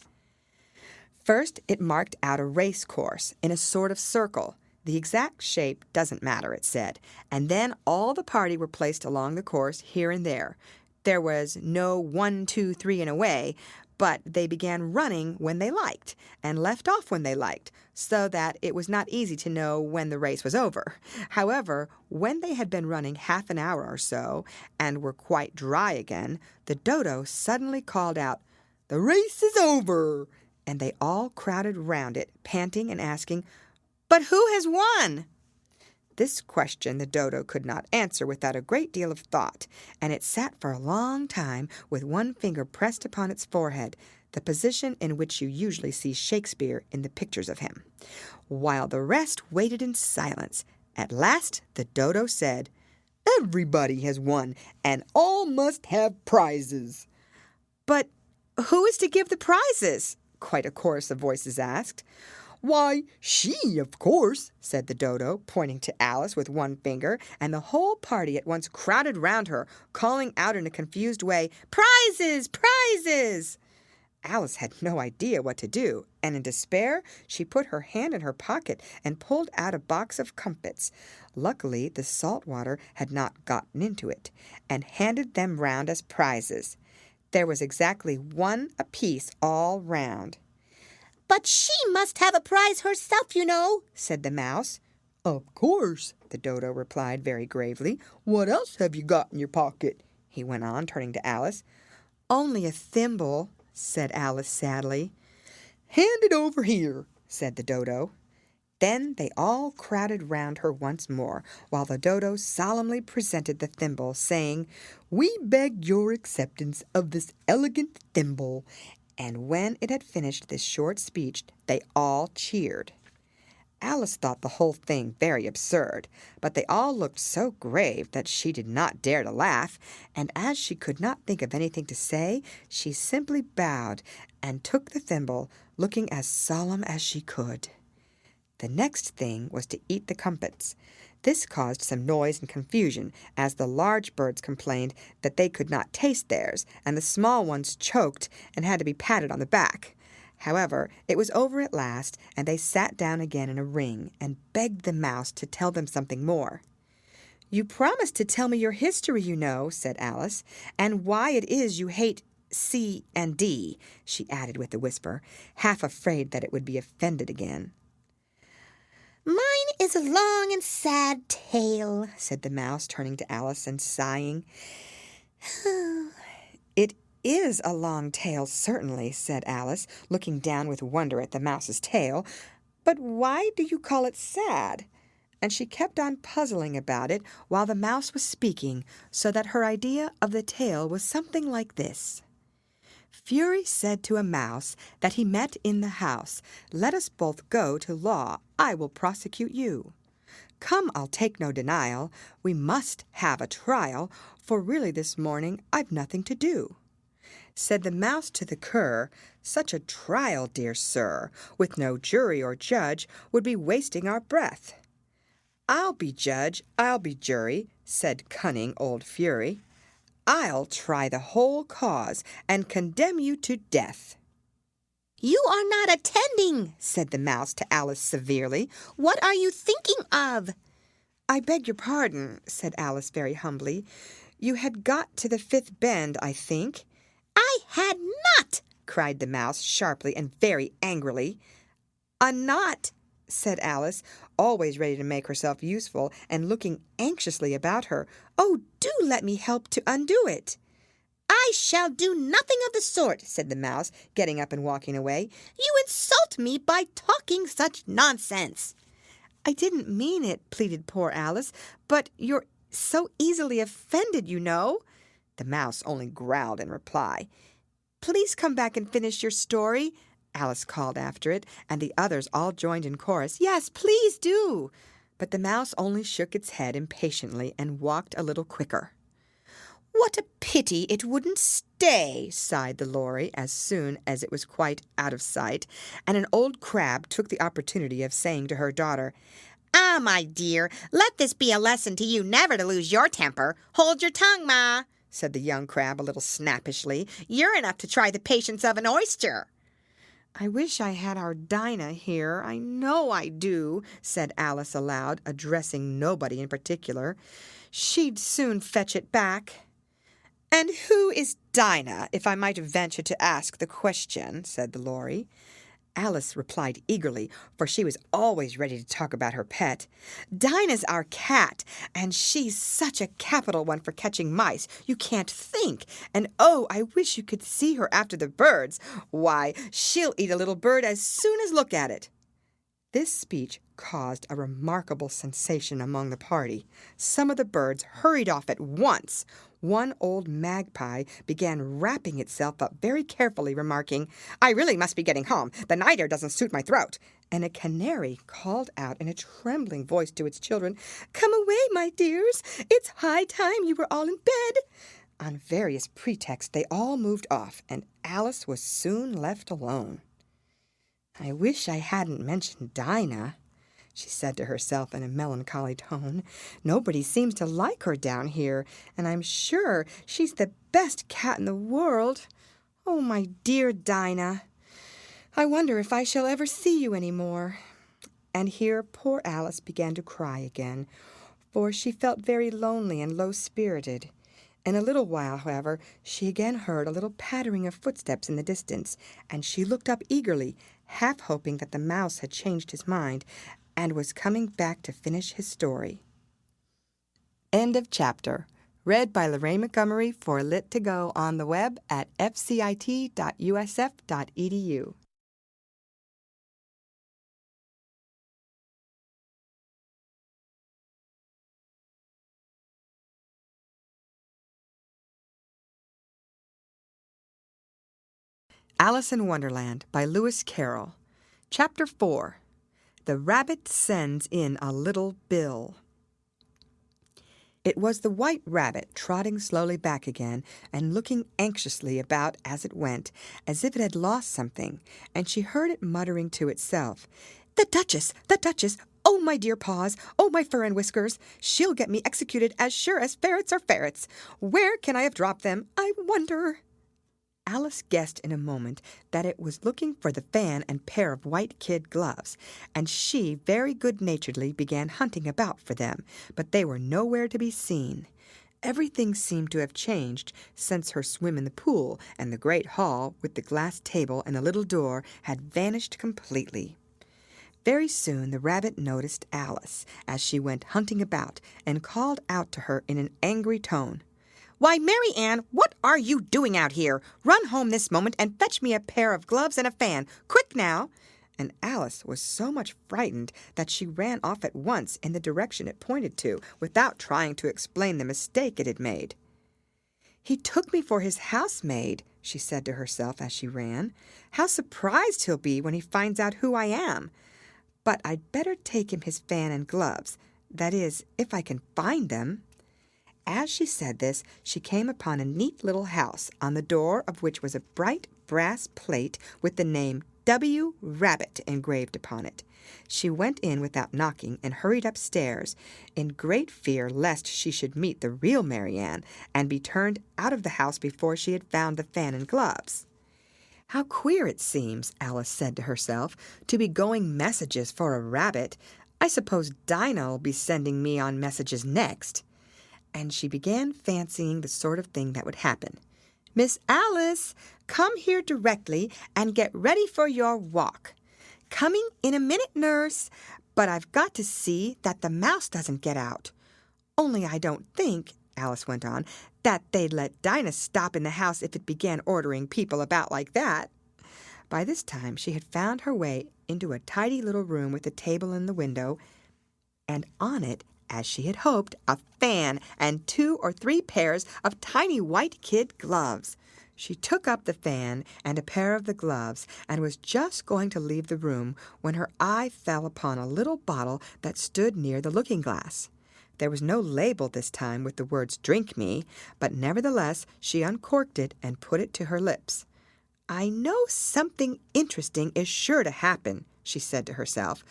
First, it marked out a race course in a sort of circle. The exact shape doesn't matter, it said, and then all the party were placed along the course here and there. There was no 1, 2, 3 and away, but they began running when they liked and left off when they liked, so that it was not easy to know when the race was over. However, when they had been running half an hour or so and were quite dry again, the dodo suddenly called out, "The race is over!" And they all crowded round it, panting and asking, "But who has won?" This question the dodo could not answer without a great deal of thought, and it sat for a long time with one finger pressed upon its forehead, the position in which you usually see Shakespeare in the pictures of him, while the rest waited in silence. At last the dodo said, "Everybody has won, and all must have prizes." "But who is to give the prizes?" quite a chorus of voices asked. "Why, she, of course," said the dodo, pointing to Alice with one finger, and the whole party at once crowded round her, calling out in a confused way, "Prizes! Prizes!" Alice had no idea what to do, and in despair she put her hand in her pocket and pulled out a box of comfits. Luckily, the salt water had not gotten into it, and handed them round as prizes. There was exactly one apiece all round. "But she must have a prize herself, you know," said the mouse. "Of course," the dodo replied very gravely. "What else have you got in your pocket?" he went on, turning to Alice. "Only a thimble," said Alice sadly. "Hand it over here," said the dodo. Then they all crowded round her once more, while the dodo solemnly presented the thimble, saying, "We beg your acceptance of this elegant thimble." And when it had finished this short speech, they all cheered. Alice thought the whole thing very absurd, but they all looked so grave that she did not dare to laugh, and as she could not think of anything to say, she simply bowed and took the thimble, looking as solemn as she could. The next thing was to eat the comfits. This caused some noise and confusion, as the large birds complained that they could not taste theirs, and the small ones choked and had to be patted on the back. However, it was over at last, and they sat down again in a ring and begged the mouse to tell them something more. "You promised to tell me your history, you know," said Alice, "and why it is you hate C and D," she added with a whisper, half afraid that it would be offended again. "Mine is a long and sad tale," said the mouse, turning to Alice and sighing. "It is a long tale, certainly," said Alice, looking down with wonder at the mouse's tail. "But why do you call it sad?" And she kept on puzzling about it while the mouse was speaking, so that her idea of the tale was something like this. Fury said to a mouse that he met in the house, "Let us both go to law, I will prosecute you." "Come, I'll take no denial, we must have a trial, for really this morning I've nothing to do." Said the mouse to the cur, "Such a trial, dear sir, with no jury or judge, would be wasting our breath." "I'll be judge, I'll be jury," said cunning old Fury. "I'll try the whole cause and condemn you to death." "You are not attending," said the mouse to Alice severely. "What are you thinking of?" "I beg your pardon," said Alice very humbly. "You had got to the fifth bend, I think." "I had not," cried the mouse sharply and very angrily. "A knot," said Alice, always ready to make herself useful and looking anxiously about her. "Oh, do let me help to undo it." "I shall do nothing of the sort," said the mouse, getting up and walking away. "You insult me by talking such nonsense." "I didn't mean it," pleaded poor Alice, "but you're so easily offended, you know." The mouse only growled in reply. "Please come back and finish your story," Alice called after it, and the others all joined in chorus. "Yes, please do." But the mouse only shook its head impatiently and walked a little quicker. "What a pity it wouldn't stay," sighed the lory as soon as it was quite out of sight, and an old crab took the opportunity of saying to her daughter, "Ah, my dear, let this be a lesson to you never to lose your temper. Hold your tongue, Ma," said the young crab a little snappishly. "You're enough to try the patience of an oyster." "I wish I had our Dinah here, I know I do," said Alice aloud, addressing nobody in particular. "She'd soon fetch it back." "And who is Dinah, if I might venture to ask the question?" said the Lory. Alice replied eagerly, for she was always ready to talk about her pet. "Dinah's our cat, and she's such a capital one for catching mice, you can't think. And oh, I wish you could see her after the birds. Why, she'll eat a little bird as soon as look at it." This speech caused a remarkable sensation among the party. Some of the birds hurried off at once. One old magpie began wrapping itself up very carefully, remarking, "I really must be getting home. The night air doesn't suit my throat." And a canary called out in a trembling voice to its children, "Come away, my dears. It's high time you were all in bed." On various pretexts, they all moved off, and Alice was soon left alone. "I wish I hadn't mentioned Dinah," she said to herself in a melancholy tone. "Nobody seems to like her down here, and I'm sure she's the best cat in the world. Oh, my dear Dinah, I wonder if I shall ever see you any more." And here poor Alice began to cry again, for she felt very lonely and low-spirited. In a little while, however, she again heard a little pattering of footsteps in the distance, and she looked up eagerly, half hoping that the mouse had changed his mind and was coming back to finish his story. End of chapter. Read by Lorraine Montgomery for Lit to Go on the web at fcit.usf.edu. Alice in Wonderland by Lewis Carroll. Chapter 4. The Rabbit Sends in a Little Bill. It was the White Rabbit trotting slowly back again and looking anxiously about as it went, as if it had lost something, and she heard it muttering to itself, "The Duchess! The Duchess! Oh, my dear paws! Oh, my fur and whiskers! She'll get me executed as sure as ferrets are ferrets! Where can I have dropped them, I wonder?" Alice guessed in a moment that it was looking for the fan and pair of white kid gloves, and she very good-naturedly began hunting about for them, but they were nowhere to be seen. Everything seemed to have changed since her swim in the pool, and the great hall, with the glass table and the little door, had vanished completely. Very soon the rabbit noticed Alice as she went hunting about, and called out to her in an angry tone, "Why, Mary Ann, what are you doing out here? Run home this moment and fetch me a pair of gloves and a fan. Quick now!" And Alice was so much frightened that she ran off at once in the direction it pointed to, without trying to explain the mistake it had made. "He took me for his housemaid," she said to herself as she ran. "How surprised he'll be when he finds out who I am. But I'd better take him his fan and gloves. That is, if I can find them." As she said this, she came upon a neat little house, on the door of which was a bright brass plate with the name W. Rabbit engraved upon it. She went in without knocking and hurried upstairs, in great fear lest she should meet the real Mary Ann and be turned out of the house before she had found the fan and gloves. "How queer it seems," Alice said to herself, "to be going messages for a rabbit. I suppose Dinah'll be sending me on messages next." And she began fancying the sort of thing that would happen. "Miss Alice, come here directly and get ready for your walk." "Coming in a minute, nurse, but I've got to see that the mouse doesn't get out. Only I don't think," Alice went on, "that they'd let Dinah stop in the house if it began ordering people about like that." By this time she had found her way into a tidy little room with a table in the window, and on it, as she had hoped, a fan and 2 or 3 pairs of tiny white kid gloves. She took up the fan and a pair of the gloves and was just going to leave the room when her eye fell upon a little bottle that stood near the looking-glass. There was no label this time with the words "Drink me," but nevertheless she uncorked it and put it to her lips. "I know something interesting is sure to happen," she said to herself,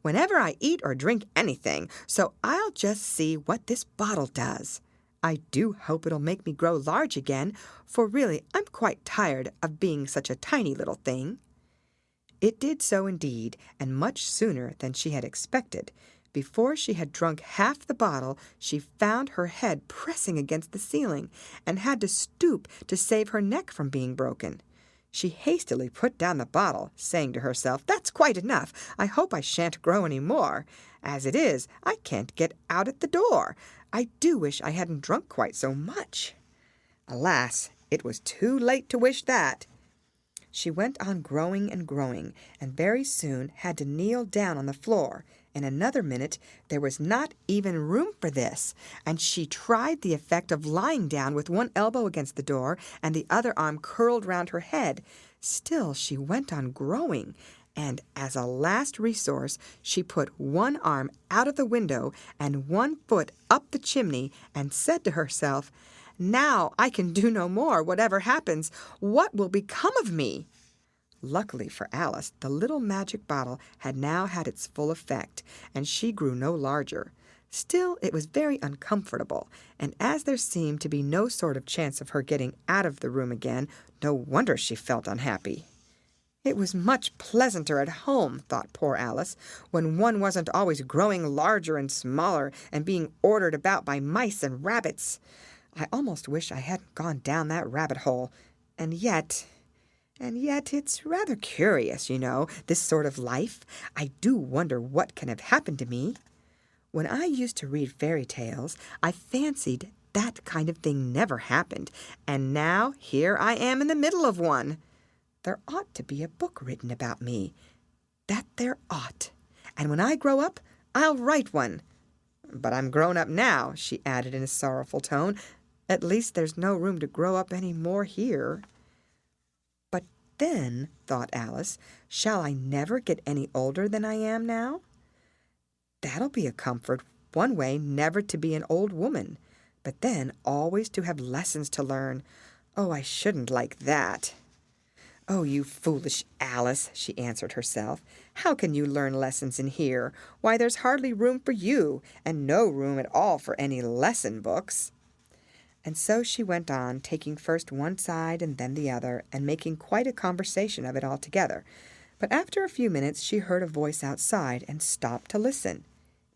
"whenever I eat or drink anything, so I'll just see what this bottle does. I do hope it'll make me grow large again, for really I'm quite tired of being such a tiny little thing." It did so indeed, and much sooner than she had expected, Before she had drunk half the bottle, she found her head pressing against the ceiling and had to stoop to save her neck from being broken. She hastily put down the bottle, saying to herself, "That's quite enough. I hope I shan't grow any more. As it is, I can't get out at the door. I do wish I hadn't drunk quite so much." Alas, it was too late to wish that. She went on growing and growing, and very soon had to kneel down on the floor. In another minute there was not even room for this, and she tried the effect of lying down with one elbow against the door and the other arm curled round her head. Still she went on growing, and as a last resource she put one arm out of the window and one foot up the chimney and said to herself, "Now I can do no more, whatever happens. What will become of me?" Luckily for Alice, the little magic bottle had now had its full effect, and she grew no larger. Still, it was very uncomfortable, and as there seemed to be no sort of chance of her getting out of the room again, no wonder she felt unhappy. It was much pleasanter at home, thought poor Alice, when one wasn't always growing larger and smaller and being ordered about by mice and rabbits. I almost wish I hadn't gone down that rabbit hole. And yet, it's rather curious, you know, this sort of life. I do wonder what can have happened to me. When I used to read fairy tales, I fancied that kind of thing never happened, and now here I am in the middle of one. There ought to be a book written about me. That there ought. And when I grow up, I'll write one. But I'm grown up now, she added in a sorrowful tone. At least there's no room to grow up any more here. But then, thought Alice, shall I never get any older than I am now? That'll be a comfort, one way never to be an old woman, but then always to have lessons to learn. Oh, I shouldn't like that. "Oh, you foolish Alice," she answered herself. "How can you learn lessons in here? Why, there's hardly room for you, and no room at all for any lesson books." And so she went on, taking first one side and then the other, and making quite a conversation of it altogether. But after a few minutes she heard a voice outside and stopped to listen.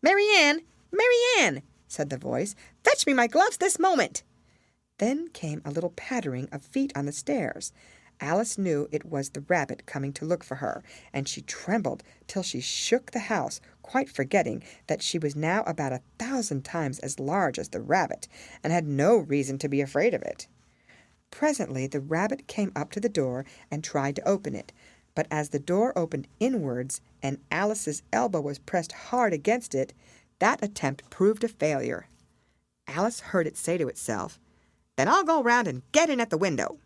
"Mary Ann! Mary Ann!" said the voice. "Fetch me my gloves this moment!" Then came a little pattering of feet on the stairs. Alice knew it was the rabbit coming to look for her, and she trembled till she shook the house, quite forgetting that she was now about 1,000 times as large as the rabbit, and had no reason to be afraid of it. Presently the rabbit came up to the door and tried to open it, but as the door opened inwards and Alice's elbow was pressed hard against it, that attempt proved a failure. Alice heard it say to itself, "Then I'll go round and get in at the window."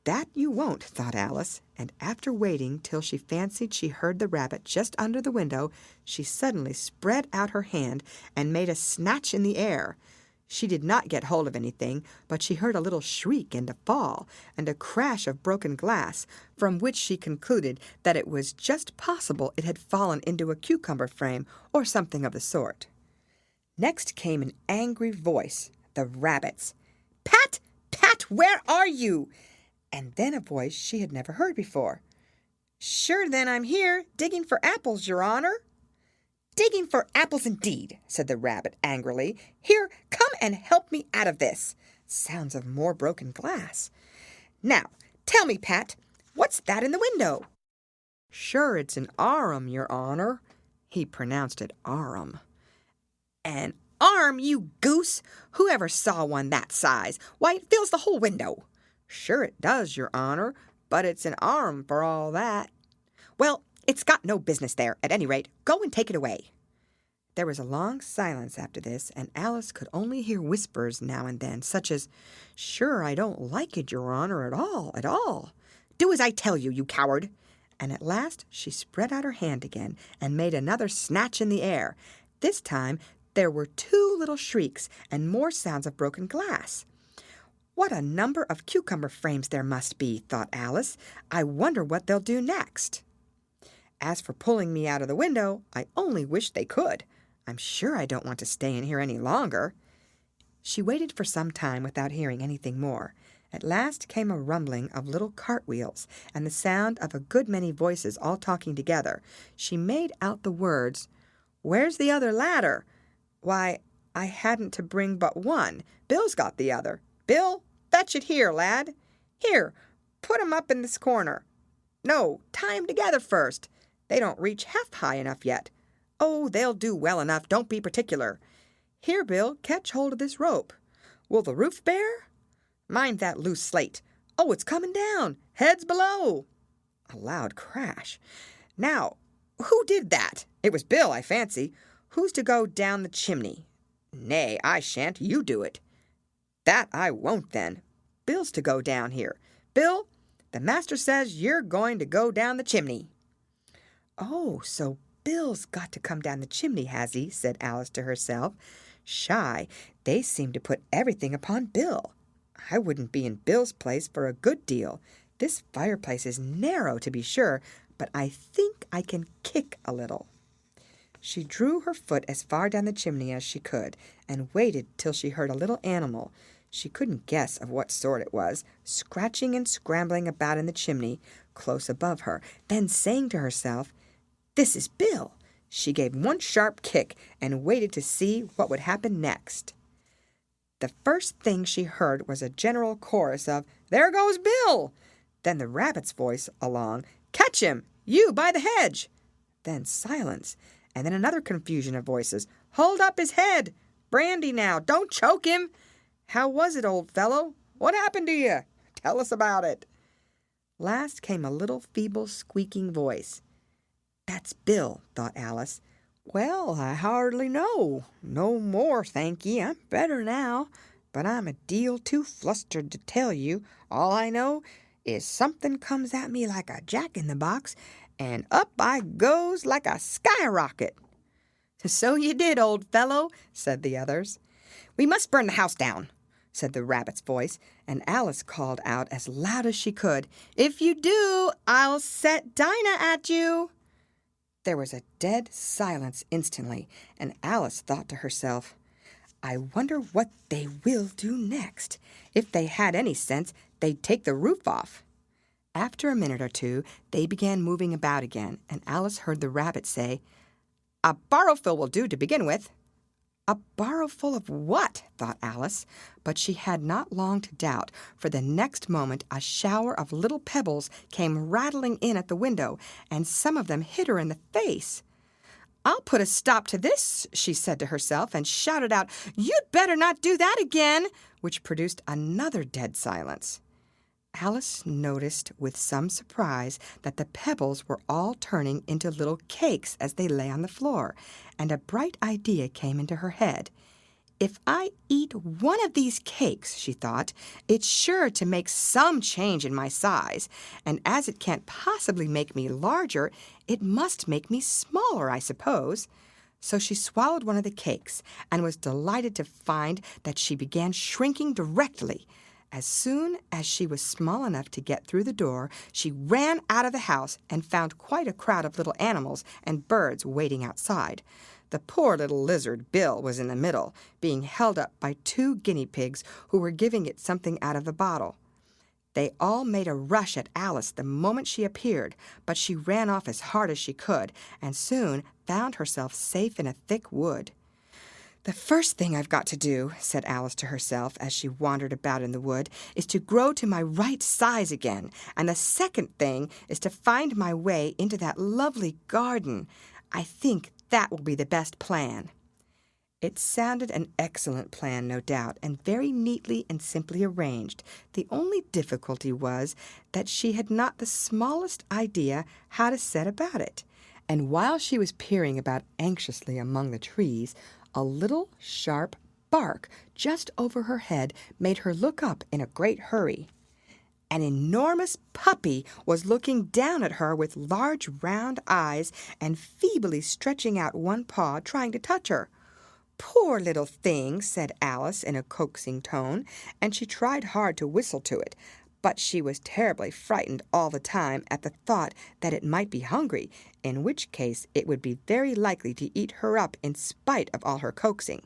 That you won't, thought Alice, and after waiting till she fancied she heard the rabbit just under the window, she suddenly spread out her hand and made a snatch in the air. She did not get hold of anything, but she heard a little shriek and a fall, and a crash of broken glass, from which she concluded that it was just possible it had fallen into a cucumber frame or something of the sort. Next came an angry voice, the rabbit's. "Pat! Pat, where are you?" And then a voice she had never heard before. "Sure then I'm here, digging for apples, your honor." "Digging for apples indeed," said the rabbit angrily. "Here, come and help me out of this." Sounds of more broken glass. "Now, tell me, Pat, what's that in the window?" "Sure, it's an arum, your honor." He pronounced it arum. "An arm, you goose! Who ever saw one that size? Why, it fills the whole window." "Sure it does, your honor, but it's an arm for all that." "Well, it's got no business there. At any rate, go and take it away." There was a long silence after this, and Alice could only hear whispers now and then, such as, "Sure, I don't like it, your honor, at all, at all." "Do as I tell you, you coward." And at last she spread out her hand again and made another snatch in the air. This time there were 2 little shrieks and more sounds of broken glass. "What a number of cucumber frames there must be," thought Alice. "I wonder what they'll do next. As for pulling me out of the window, I only wish they could. I'm sure I don't want to stay in here any longer." She waited for some time without hearing anything more. At last came a rumbling of little cartwheels and the sound of a good many voices all talking together. She made out the words, Where's the other ladder? Why, I hadn't to bring but one. Bill's got the other. Bill, fetch it here, lad. Here, put 'em up in this corner. No, tie 'em together first. They don't reach half high enough yet. Oh, they'll do well enough, don't be particular. Here, Bill, catch hold of this rope. Will the roof bear? Mind that loose slate. Oh, it's coming down. Heads below. A loud crash. Now, who did that? It was Bill, I fancy. Who's to go down the chimney? Nay, I shan't. You do it. That I won't, then. Bill's to go down here. Bill, the master says you're going to go down the chimney. Oh, so Bill's got to come down the chimney, has he? Said Alice to herself. Shy, they seem to put everything upon Bill. I wouldn't be in Bill's place for a good deal. This fireplace is narrow, to be sure, but I think I can kick a little. She drew her foot as far down the chimney as she could, and waited till she heard a little animal, she couldn't guess of what sort it was, scratching and scrambling about in the chimney, close above her. Then saying to herself, "This is Bill," she gave one sharp kick, and waited to see what would happen next. The first thing she heard was a general chorus of, "There goes Bill!" Then the rabbit's voice along, "Catch him, you by the hedge!" Then silence, and then another confusion of voices, "Hold up his head! Brandy now, don't choke him! How was it, old fellow? What happened to you? Tell us about it." Last came a little feeble squeaking voice. "That's Bill," thought Alice. "Well, I hardly know. No more, thank ye. I'm better now. But I'm a deal too flustered to tell you. All I know is something comes at me like a jack-in-the-box, and up I goes like a skyrocket." "So you did, old fellow," said the others. "We must burn the house down," said the rabbit's voice, and Alice called out as loud as she could, "If you do, I'll set Dinah at you." There was a dead silence instantly, and Alice thought to herself, "I wonder what they will do next. If they had any sense, they'd take the roof off." After a minute or two, they began moving about again, and Alice heard the rabbit say, "A barrowful will do to begin with." A barrowful of what? Thought Alice, but she had not long to doubt, for the next moment a shower of little pebbles came rattling in at the window, and some of them hit her in the face. "I'll put a stop to this," she said to herself, and shouted out, "You'd better not do that again," which produced another dead silence. Alice noticed with some surprise that the pebbles were all turning into little cakes as they lay on the floor, and a bright idea came into her head. "If I eat one of these cakes," she thought, "it's sure to make some change in my size, and as it can't possibly make me larger, it must make me smaller, I suppose." So she swallowed one of the cakes, and was delighted to find that she began shrinking directly. As soon as she was small enough to get through the door, she ran out of the house and found quite a crowd of little animals and birds waiting outside. The poor little lizard, Bill, was in the middle, being held up by 2 guinea pigs who were giving it something out of the bottle. They all made a rush at Alice the moment she appeared, but she ran off as hard as she could, and soon found herself safe in a thick wood. "The first thing I've got to do," said Alice to herself as she wandered about in the wood, "is to grow to my right size again, and the second thing is to find my way into that lovely garden. I think that will be the best plan." It sounded an excellent plan, no doubt, and very neatly and simply arranged. The only difficulty was that she had not the smallest idea how to set about it. And while she was peering about anxiously among the trees, a little sharp bark just over her head made her look up in a great hurry. An enormous puppy was looking down at her with large round eyes and feebly stretching out one paw, trying to touch her. "Poor little thing," said Alice in a coaxing tone, and she tried hard to whistle to it, but she was terribly frightened all the time at the thought that it might be hungry, in which case it would be very likely to eat her up in spite of all her coaxing.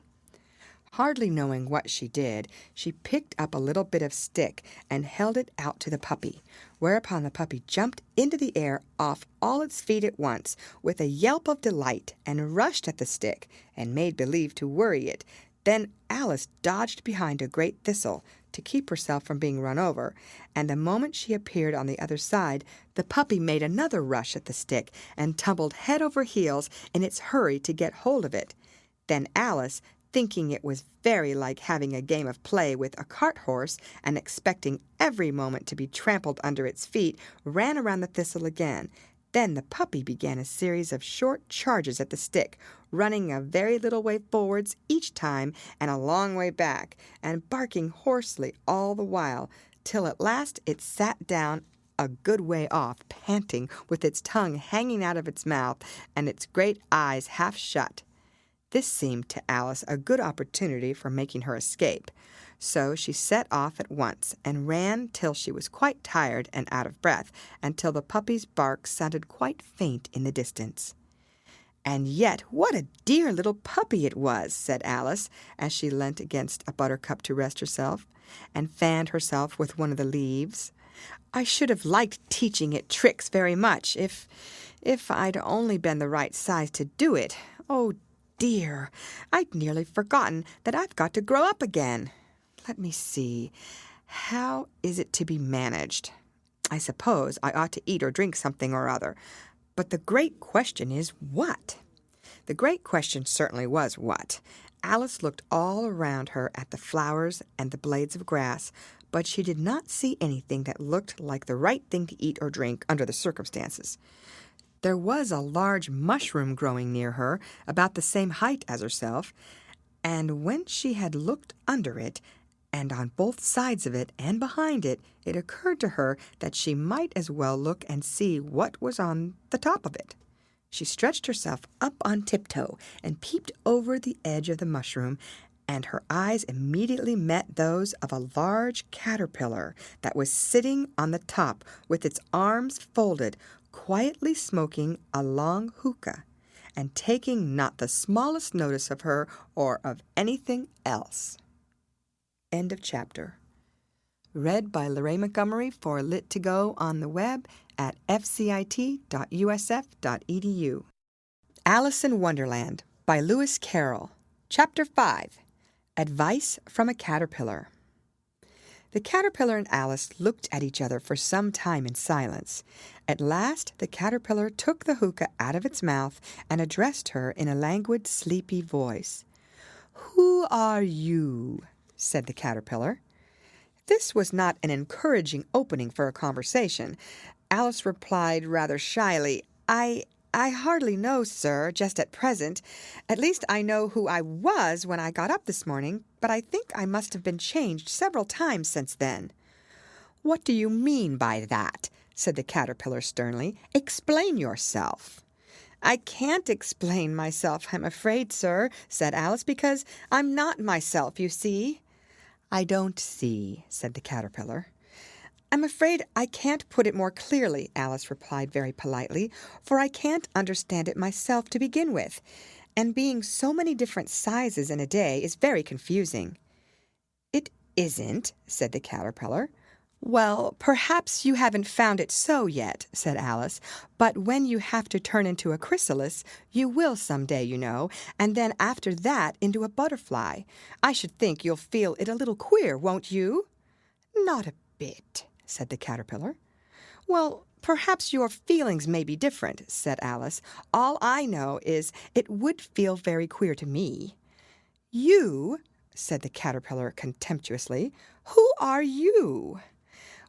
Hardly knowing what she did, she picked up a little bit of stick and held it out to the puppy, whereupon the puppy jumped into the air off all its feet at once with a yelp of delight and rushed at the stick and made believe to worry it. Then Alice dodged behind a great thistle to keep herself from being run over, and the moment she appeared on the other side, the puppy made another rush at the stick and tumbled head over heels in its hurry to get hold of it. Then Alice, thinking it was very like having a game of play with a cart horse and expecting every moment to be trampled under its feet, ran around the thistle again. Then the puppy began a series of short charges at the stick, running a very little way forwards each time and a long way back, and barking hoarsely all the while, till at last it sat down a good way off, panting, with its tongue hanging out of its mouth and its great eyes half shut. This seemed to Alice a good opportunity for making her escape, so she set off at once and ran till she was quite tired and out of breath, until the puppy's bark sounded quite faint in the distance. "And yet what a dear little puppy it was," said Alice, as she leant against a buttercup to rest herself, and fanned herself with one of the leaves. "I should have liked teaching it tricks very much, if I'd only been the right size to do it. Oh, dear, I'd nearly forgotten that I've got to grow up again. Let me see. How is it to be managed? I suppose I ought to eat or drink something or other. But the great question is what?" The great question certainly was what. Alice looked all around her at the flowers and the blades of grass, but she did not see anything that looked like the right thing to eat or drink under the circumstances. There was a large mushroom growing near her, about the same height as herself, and when she had looked under it, and on both sides of it and behind it, it occurred to her that she might as well look and see what was on the top of it. She stretched herself up on tiptoe and peeped over the edge of the mushroom, and her eyes immediately met those of a large caterpillar that was sitting on the top with its arms folded, quietly smoking a long hookah, and taking not the smallest notice of her or of anything else. End of chapter. Read by Lorraine Montgomery for Lit2Go on the web at fcit.usf.edu. Alice in Wonderland by Lewis Carroll. Chapter 5. Advice from a Caterpillar. The caterpillar and Alice looked at each other for some time in silence. At last the caterpillar took the hookah out of its mouth and addressed her in a languid, sleepy voice. "Who are you?" said the caterpillar. This was not an encouraging opening for a conversation. Alice replied rather shyly, I hardly know, sir, just at present. At least I know who I was when I got up this morning, but I think I must have been changed several times since then." "What do you mean by that?" said the caterpillar sternly. "Explain yourself." "I can't explain myself, I'm afraid, sir," said Alice, "because I'm not myself, you see." "I don't see," said the caterpillar. "I'm afraid I can't put it more clearly," Alice replied very politely, "for I can't understand it myself to begin with, and being so many different sizes in a day is very confusing." "It isn't," said the caterpillar. "Well, perhaps you haven't found it so yet," said Alice, "but when you have to turn into a chrysalis, you will some day, you know, and then after that into a butterfly. I should think you'll feel it a little queer, won't you?" "Not a bit," said the caterpillar. "Well, perhaps your feelings may be different," said Alice. "All I know is it would feel very queer to me." "You?" said the caterpillar contemptuously. "Who are you?"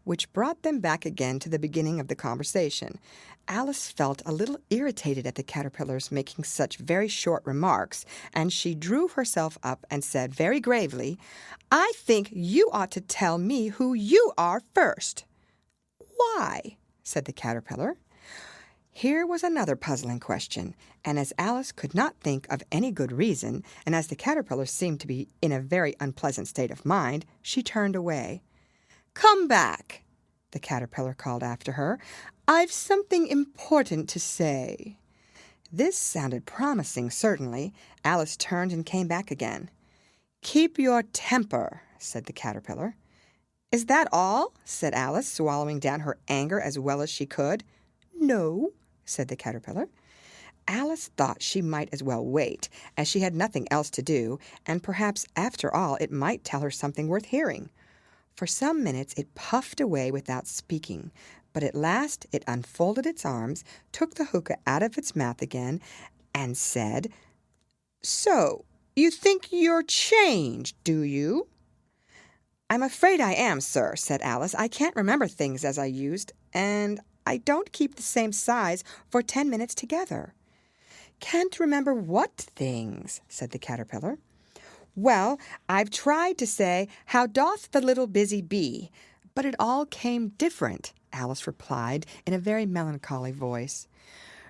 Which brought them back again to the beginning of the conversation. Alice felt a little irritated at the caterpillar's making such very short remarks, and she drew herself up and said very gravely, "I think you ought to tell me who you are first." "Why?" said the caterpillar. Here was another puzzling question, and as Alice could not think of any good reason, and as the caterpillar seemed to be in a very unpleasant state of mind, she turned away. "Come back," the caterpillar called after her. "I've something important to say." This sounded promising, certainly. Alice turned and came back again. "Keep your temper," said the caterpillar. "Is that all?" said Alice, swallowing down her anger as well as she could. "No," said the caterpillar. Alice thought she might as well wait, as she had nothing else to do, and perhaps, after all, it might tell her something worth hearing. For some minutes it puffed away without speaking, but at last it unfolded its arms, took the hookah out of its mouth again, and said, "So, you think you're changed, do you?" "I'm afraid I am, sir," said Alice. "I can't remember things as I used, and I don't keep the same size for 10 minutes together." "Can't remember what things?" said the caterpillar. "Well, I've tried to say, 'How doth the little busy bee?' but it all came different," Alice replied in a very melancholy voice.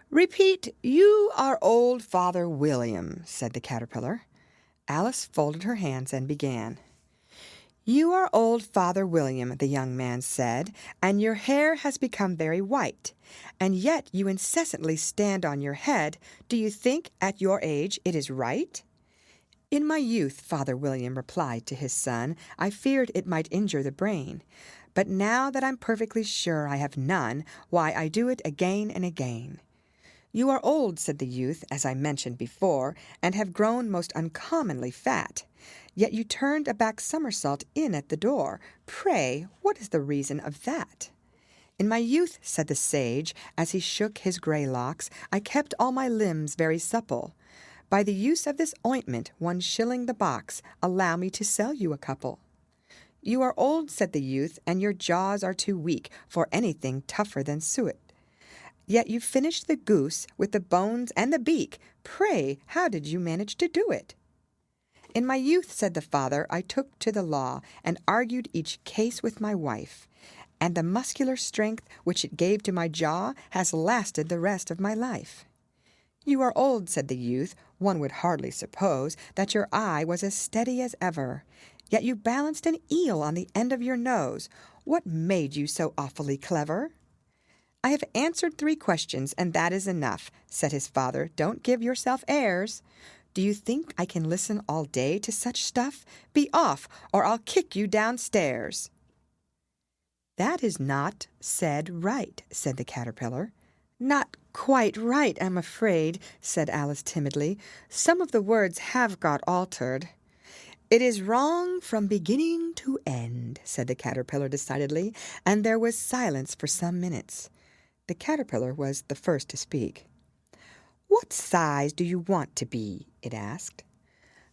"Repeat, 'You are old Father William,'" said the caterpillar. Alice folded her hands and began. "You are old Father William," the young man said, "and your hair has become very white, and yet you incessantly stand on your head. Do you think, at your age, it is right?" "In my youth," Father William replied to his son, "I feared it might injure the brain. But now that I'm perfectly sure I have none, why, I do it again and again." "You are old," said the youth, "as I mentioned before, and have grown most uncommonly fat. Yet you turned a back somersault in at the door. Pray, what is the reason of that?" "In my youth," said the sage, as he shook his gray locks, "I kept all my limbs very supple. By the use of this ointment, 1 shilling the box, allow me to sell you a couple." "You are old," said the youth, "and your jaws are too weak for anything tougher than suet. Yet you finished the goose with the bones and the beak. Pray, how did you manage to do it?" "In my youth," said the father, "I took to the law, and argued each case with my wife, and the muscular strength which it gave to my jaw has lasted the rest of my life." "You are old," said the youth. "One would hardly suppose that your eye was as steady as ever. Yet you balanced an eel on the end of your nose. What made you so awfully clever?" "I have answered 3 questions, and that is enough," said his father. "Don't give yourself airs. Do you think I can listen all day to such stuff? Be off, or I'll kick you downstairs." "That is not said right," said the caterpillar. "Not quite right, I'm afraid," said Alice timidly. "Some of the words have got altered." "It is wrong from beginning to end," said the caterpillar decidedly, and there was silence for some minutes. The caterpillar was the first to speak. "What size do you want to be?" it asked.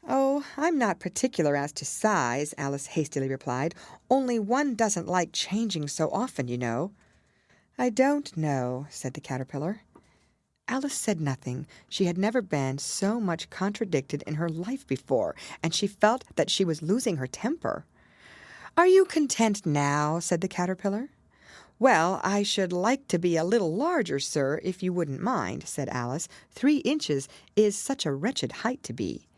"Oh, I'm not particular as to size," Alice hastily replied. "Only one doesn't like changing so often, you know." "I don't know," said the caterpillar. Alice said nothing. She had never been so much contradicted in her life before, and she felt that she was losing her temper. "Are you content now?" said the caterpillar. "Well, I should like to be a little larger, sir, if you wouldn't mind," said Alice. 3 inches is such a wretched height to be."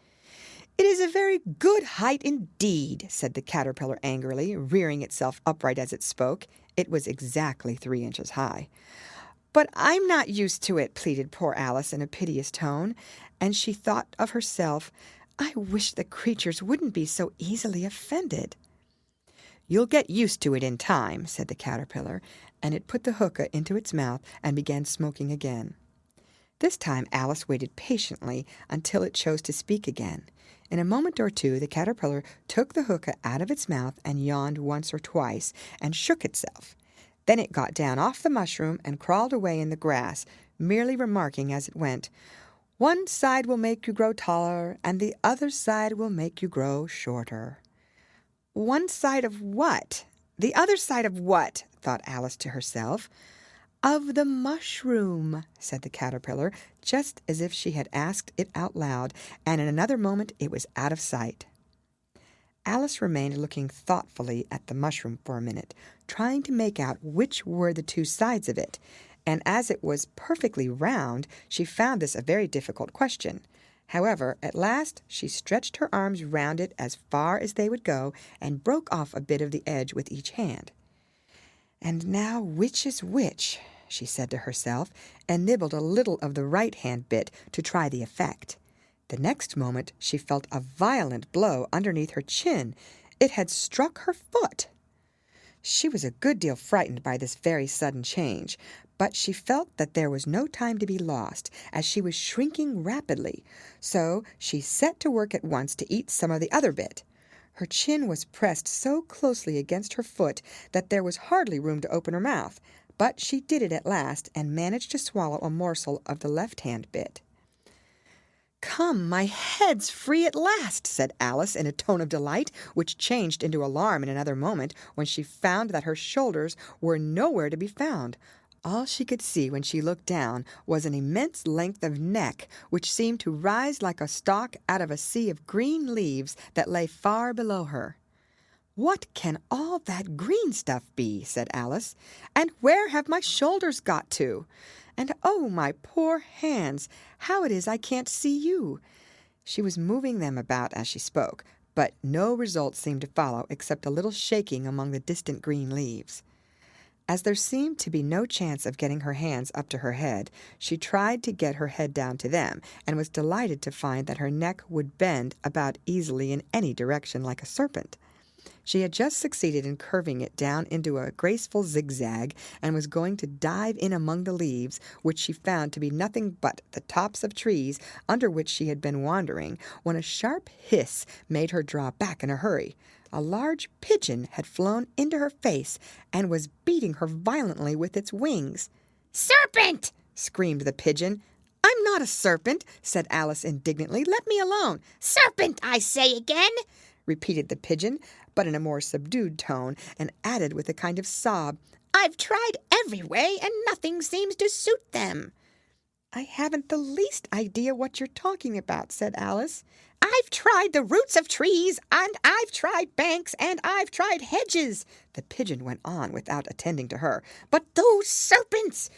"It is a very good height indeed," said the caterpillar angrily, rearing itself upright as it spoke. It was exactly 3 inches high. "But I'm not used to it," pleaded poor Alice in a piteous tone, and she thought of herself, "I wish the creatures wouldn't be so easily offended." "You'll get used to it in time," said the caterpillar, and it put the hookah into its mouth and began smoking again. This time Alice waited patiently until it chose to speak again. In a moment or two the caterpillar took the hookah out of its mouth and yawned once or twice and shook itself. Then it got down off the mushroom and crawled away in the grass, merely remarking as it went, "One side will make you grow taller, and the other side will make you grow shorter." "One side of what? The other side of what?" thought Alice to herself. "Of the mushroom," said the caterpillar, just as if she had asked it out loud, and in another moment it was out of sight. Alice remained looking thoughtfully at the mushroom for a minute, trying to make out which were the 2 sides of it, and as it was perfectly round, she found this a very difficult question. However, at last she stretched her arms round it as far as they would go and broke off a bit of the edge with each hand. "And now which is which?" she said to herself, and nibbled a little of the right-hand bit to try the effect. The next moment she felt a violent blow underneath her chin. It had struck her foot. She was a good deal frightened by this very sudden change, but she felt that there was no time to be lost, as she was shrinking rapidly, so she set to work at once to eat some of the other bit. Her chin was pressed so closely against her foot that there was hardly room to open her mouth, but she did it at last and managed to swallow a morsel of the left-hand bit. "Come, my head's free at last," said Alice in a tone of delight, which changed into alarm in another moment when she found that her shoulders were nowhere to be found. All she could see when she looked down was an immense length of neck, which seemed to rise like a stalk out of a sea of green leaves that lay far below her. "What can all that green stuff be?" said Alice. "And where have my shoulders got to? And oh, my poor hands, how it is I can't see you!" She was moving them about as she spoke, but no result seemed to follow except a little shaking among the distant green leaves. As there seemed to be no chance of getting her hands up to her head, she tried to get her head down to them, and was delighted to find that her neck would bend about easily in any direction like a serpent. She had just succeeded in curving it down into a graceful zigzag, and was going to dive in among the leaves, which she found to be nothing but the tops of trees under which she had been wandering, when a sharp hiss made her draw back in a hurry. A large pigeon had flown into her face and was beating her violently with its wings. "Serpent!" screamed the pigeon. "I'm not a serpent," said Alice indignantly. "Let me alone." "Serpent, I say again!" repeated the pigeon, but in a more subdued tone, and added with a kind of sob, "I've tried every way, and nothing seems to suit them." "I haven't the least idea what you're talking about," said Alice. "I've tried the roots of trees, and I've tried banks, and I've tried hedges," the pigeon went on without attending to her. "but those serpents,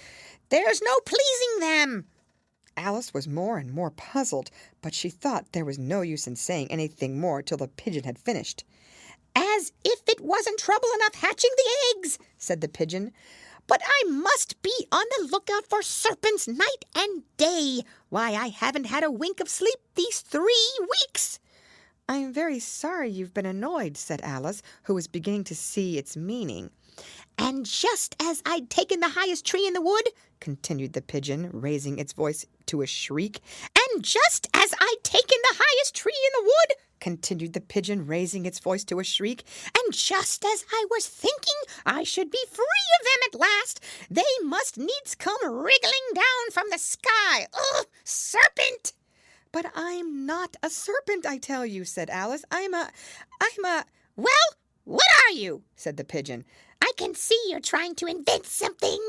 there's no pleasing them." Alice was more and more puzzled, but she thought there was no use in saying anything more till the pigeon had finished. "As if it wasn't trouble enough hatching the eggs," said the pigeon. "But I must be on the lookout for serpents night and day. Why, I haven't had a wink of sleep these 3 weeks." "I'm very sorry you've been annoyed," said Alice, who was beginning to see its meaning. "And just as I'd taken the highest tree in the wood," continued the pigeon, raising its voice to a shriek. "And just as I'd taken the highest tree in the wood," continued the pigeon, raising its voice to a shriek. "and just as I was thinking I should be free of them at last, they must needs come wriggling down from the sky. Ugh, serpent!" "But I'm not a serpent, I tell you," said Alice. I'm a... "Well, what are you?" said the pigeon. "I can see you're trying to invent something."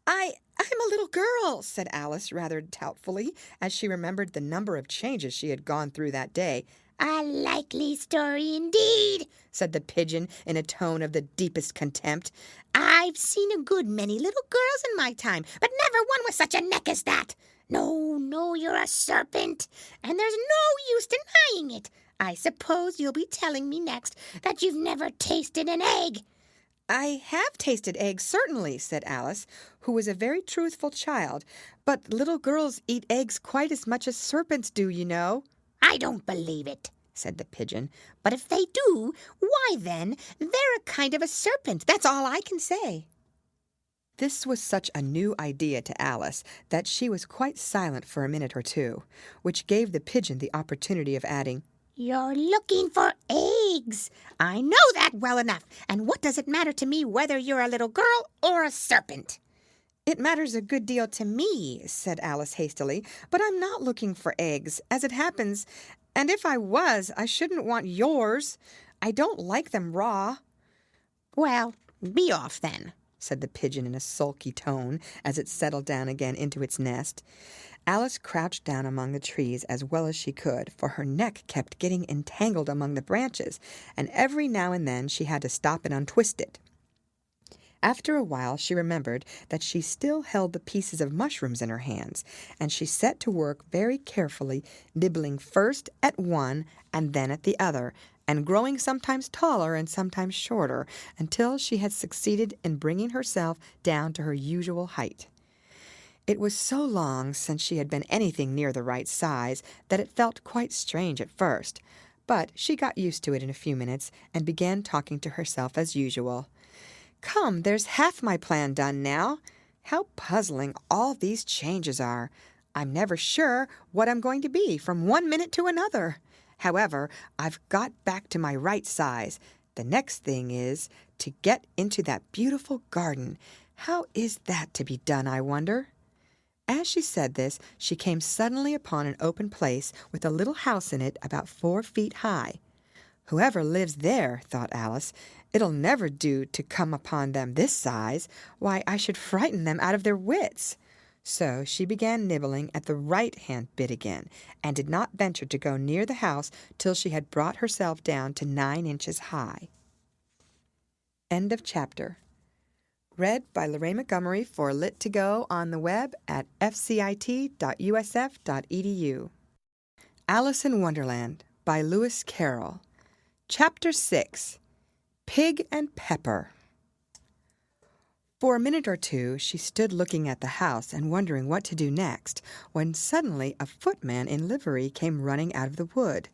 I'm a little girl," said Alice rather doubtfully, as she remembered the number of changes she had gone through that day. "A likely story indeed," said the pigeon in a tone of the deepest contempt. "I've seen a good many little girls in my time, but never one with such a neck as that. No, you're a serpent, and there's no use denying it. I suppose you'll be telling me next that you've never tasted an egg." "I have tasted eggs, certainly," said Alice, who was a very truthful child. "But little girls eat eggs quite as much as serpents do, you know." "I don't believe it," said the pigeon. "But if they do, why then, they're a kind of a serpent. That's all I can say." This was such a new idea to Alice that she was quite silent for a minute or two, which gave the pigeon the opportunity of adding, "You're looking for eggs. I know that well enough. And what does it matter to me whether you're a little girl or a serpent?" "It matters a good deal to me," said Alice hastily, "but I'm not looking for eggs, as it happens, and if I was, I shouldn't want yours. I don't like them raw." "Well, be off then," said the pigeon in a sulky tone as it settled down again into its nest. Alice crouched down among the trees as well as she could, for her neck kept getting entangled among the branches, and every now and then she had to stop and untwist it. After a while she remembered that she still held the pieces of mushrooms in her hands, and she set to work very carefully, nibbling first at one and then at the other, and growing sometimes taller and sometimes shorter, until she had succeeded in bringing herself down to her usual height. It was so long since she had been anything near the right size that it felt quite strange at first, but she got used to it in a few minutes and began talking to herself as usual. "Come, there's half my plan done now. How puzzling all these changes are. I'm never sure what I'm going to be from one minute to another. However, I've got back to my right size. The next thing is to get into that beautiful garden. How is that to be done, I wonder?" As she said this, she came suddenly upon an open place with a little house in it about 4 feet high. "Whoever lives there," thought Alice, "it'll never do to come upon them this size. Why, I should frighten them out of their wits." So she began nibbling at the right-hand bit again, and did not venture to go near the house till she had brought herself down to 9 inches high. End of chapter. Read by Lorraine Montgomery for Lit2Go on the web at fcit.usf.edu. Alice in Wonderland by Lewis Carroll. Chapter 6. Pig and Pepper. For a minute or two she stood looking at the house and wondering what to do next, when suddenly a footman in livery came running out of the wood.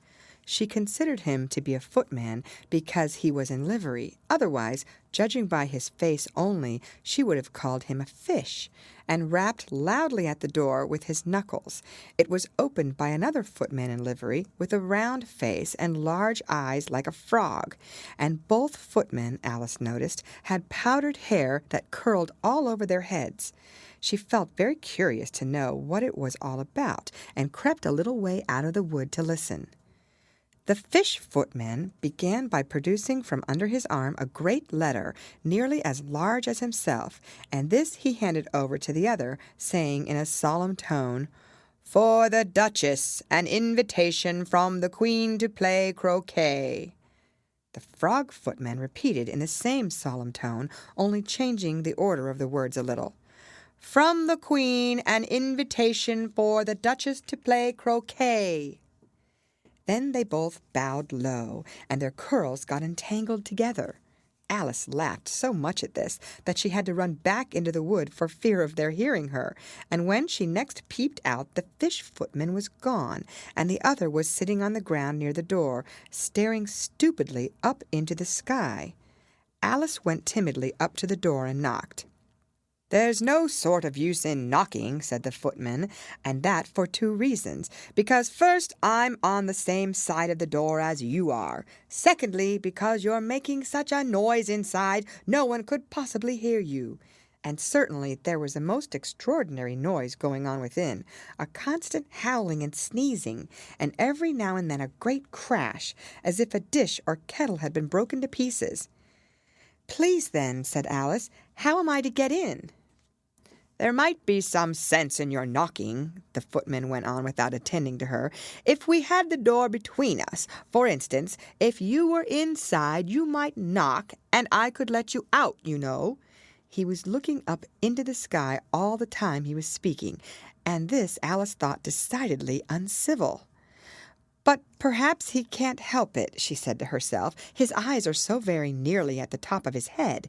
She considered him to be a footman because he was in livery. Otherwise, judging by his face only, she would have called him a fish, and rapped loudly at the door with his knuckles. It was opened by another footman in livery, with a round face and large eyes like a frog, and both footmen, Alice noticed, had powdered hair that curled all over their heads. She felt very curious to know what it was all about, and crept a little way out of the wood to listen. The fish footman began by producing from under his arm a great letter nearly as large as himself, and this he handed over to the other, saying in a solemn tone, "For the Duchess, an invitation from the Queen to play croquet." The frog footman repeated in the same solemn tone, only changing the order of the words a little. "From the Queen, an invitation for the Duchess to play croquet." Then they both bowed low, and their curls got entangled together. Alice laughed so much at this that she had to run back into the wood for fear of their hearing her, and when she next peeped out, the fish footman was gone, and the other was sitting on the ground near the door, staring stupidly up into the sky. Alice went timidly up to the door and knocked. "There's no sort of use in knocking," said the footman, "and that for 2 reasons. Because first, I'm on the same side of the door as you are. Secondly, because you're making such a noise inside, no one could possibly hear you." And certainly there was a most extraordinary noise going on within, a constant howling and sneezing, and every now and then a great crash, as if a dish or kettle had been broken to pieces. "Please, then," said Alice, "how am I to get in?" "There might be some sense in your knocking," the footman went on without attending to her, "if we had the door between us. For instance, if you were inside, you might knock, and I could let you out, you know." He was looking up into the sky all the time he was speaking, and this Alice thought decidedly uncivil. "But perhaps he can't help it," she said to herself. "His eyes are so very nearly at the top of his head.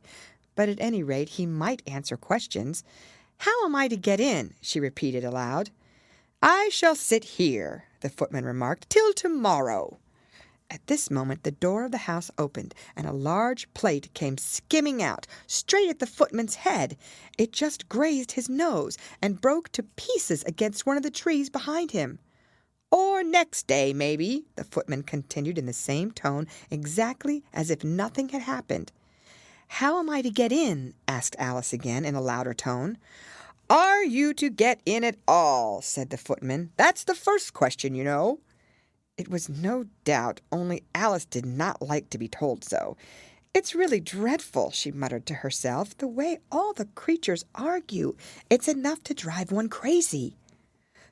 But at any rate he might answer questions. How am I to get in?" she repeated aloud. "I shall sit here," the footman remarked, "till tomorrow." At this moment the door of the house opened, and a large plate came skimming out, straight at the footman's head. It just grazed his nose, and broke to pieces against one of the trees behind him. "Or next day, maybe," the footman continued in the same tone, exactly as if nothing had happened. "How am I to get in?" asked Alice again in a louder tone. "Are you to get in at all?" said the footman. "That's the first question, you know." It was no doubt, only Alice did not like to be told so. "It's really dreadful," she muttered to herself, "the way all the creatures argue. It's enough to drive one crazy."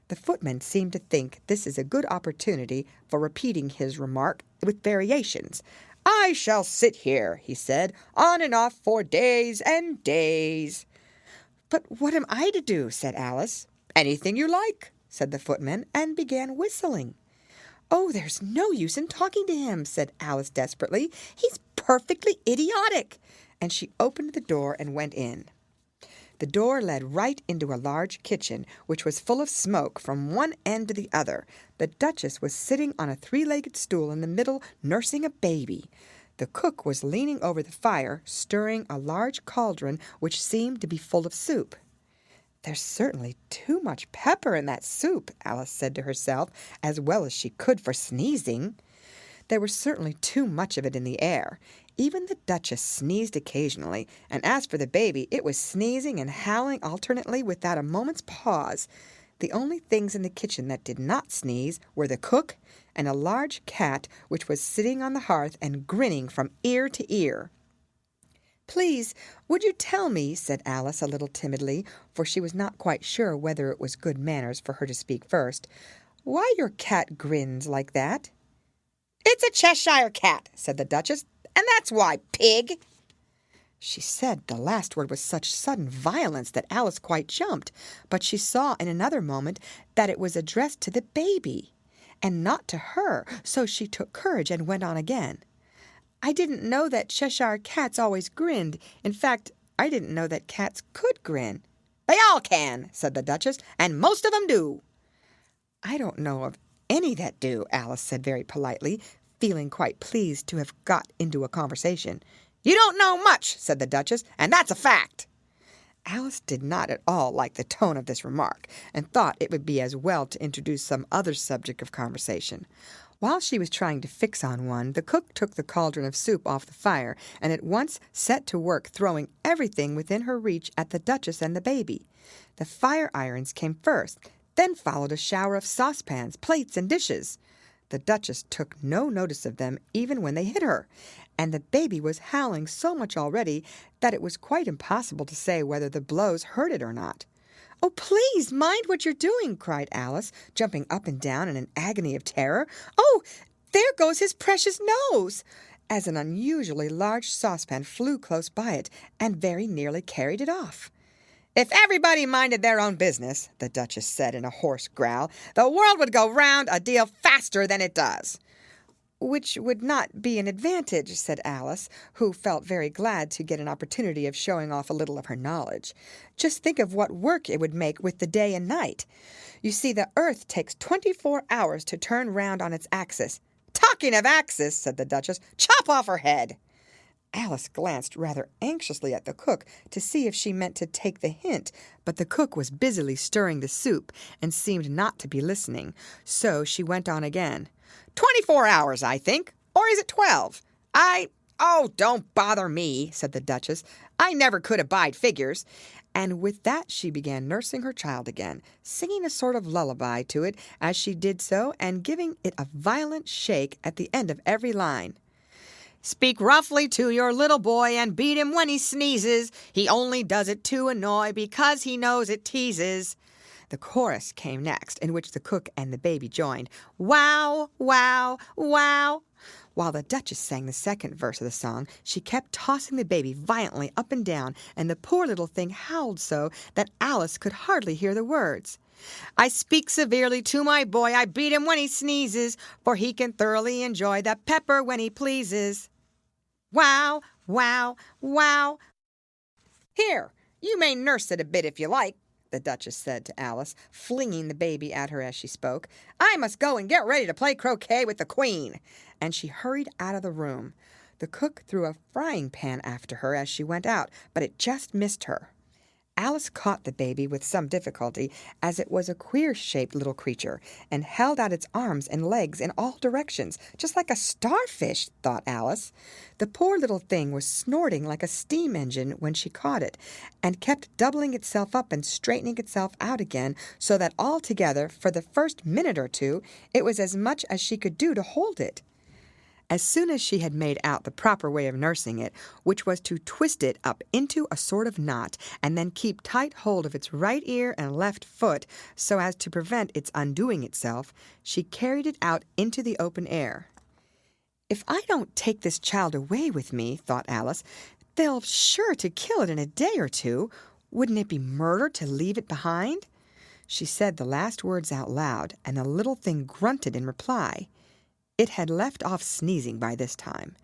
The footman seemed to think this is a good opportunity for repeating his remark with variations. "I shall sit here," he said, "on and off for days and days." "But what am I to do?" said Alice. "Anything you like," said the footman, and began whistling. "Oh, there's no use in talking to him," said Alice desperately. "He's perfectly idiotic." And she opened the door and went in. The door led right into a large kitchen, which was full of smoke from one end to the other. The Duchess was sitting on a three-legged stool in the middle, nursing a baby. The cook was leaning over the fire, stirring a large cauldron which seemed to be full of soup. "There's certainly too much pepper in that soup," Alice said to herself, as well as she could for sneezing. There was certainly too much of it in the air. Even the Duchess sneezed occasionally, and as for the baby, it was sneezing and howling alternately without a moment's pause. The only things in the kitchen that did not sneeze were the cook and a large cat which was sitting on the hearth and grinning from ear to ear. "Please, would you tell me," said Alice a little timidly, for she was not quite sure whether it was good manners for her to speak first, "why your cat grins like that?" "It's a Cheshire cat," said the Duchess, "and that's why, pig." She said the last word with such sudden violence that Alice quite jumped, but she saw in another moment that it was addressed to the baby, and not to her, so she took courage and went on again. "I didn't know that Cheshire cats always grinned. In fact, I didn't know that cats could grin." "They all can," said the Duchess, "and most of them do." "I don't know of any that do," Alice said very politely, feeling quite pleased to have got into a conversation. "You don't know much," said the Duchess, "and that's a fact." Alice did not at all like the tone of this remark, and thought it would be as well to introduce some other subject of conversation. While she was trying to fix on one, the cook took the cauldron of soup off the fire and at once set to work throwing everything within her reach at the Duchess and the baby. The fire irons came first, then followed a shower of saucepans, plates, and dishes. The Duchess took no notice of them even when they hit her, and the baby was howling so much already that it was quite impossible to say whether the blows hurt it or not. "Oh, please, mind what you're doing," cried Alice, jumping up and down in an agony of terror. "Oh, there goes his precious nose!" as an unusually large saucepan flew close by it and very nearly carried it off. "If everybody minded their own business," the Duchess said in a hoarse growl, "the world would go round a deal faster than it does." "Which would not be an advantage," said Alice, who felt very glad to get an opportunity of showing off a little of her knowledge. "Just think of what work it would make with the day and night. You see, the earth takes 24 hours to turn round on its axis." "Talking of axis," said the Duchess, "chop off her head." Alice glanced rather anxiously at the cook to see if she meant to take the hint, but the cook was busily stirring the soup and seemed not to be listening, so she went on again. 24 hours, I think. Or is it 12? Oh, don't bother me," said the Duchess. "I never could abide figures." And with that she began nursing her child again, singing a sort of lullaby to it as she did so and giving it a violent shake at the end of every line. "Speak roughly to your little boy and beat him when he sneezes. He only does it to annoy because he knows it teases." The chorus came next, in which the cook and the baby joined. "Wow, wow, wow." While the Duchess sang the second verse of the song, she kept tossing the baby violently up and down, and the poor little thing howled so that Alice could hardly hear the words. "I speak severely to my boy, I beat him when he sneezes, for he can thoroughly enjoy the pepper when he pleases." Wow, wow, wow. "Here, you may nurse it a bit if you like," the Duchess said to Alice, flinging the baby at her as she spoke. "I must go and get ready to play croquet with the Queen." And she hurried out of the room. The cook threw a frying pan after her as she went out, but it just missed her. Alice caught the baby with some difficulty, as it was a queer-shaped little creature, and held out its arms and legs in all directions, just like a starfish, thought Alice. The poor little thing was snorting like a steam engine when she caught it, and kept doubling itself up and straightening itself out again, so that altogether, for the first minute or two, it was as much as she could do to hold it. As soon as she had made out the proper way of nursing it, which was to twist it up into a sort of knot, and then keep tight hold of its right ear and left foot, so as to prevent its undoing itself, she carried it out into the open air. "If I don't take this child away with me," thought Alice, "they'll sure to kill it in a day or two. Wouldn't it be murder to leave it behind?" She said the last words out loud, and the little thing grunted in reply. It had left off sneezing by this time.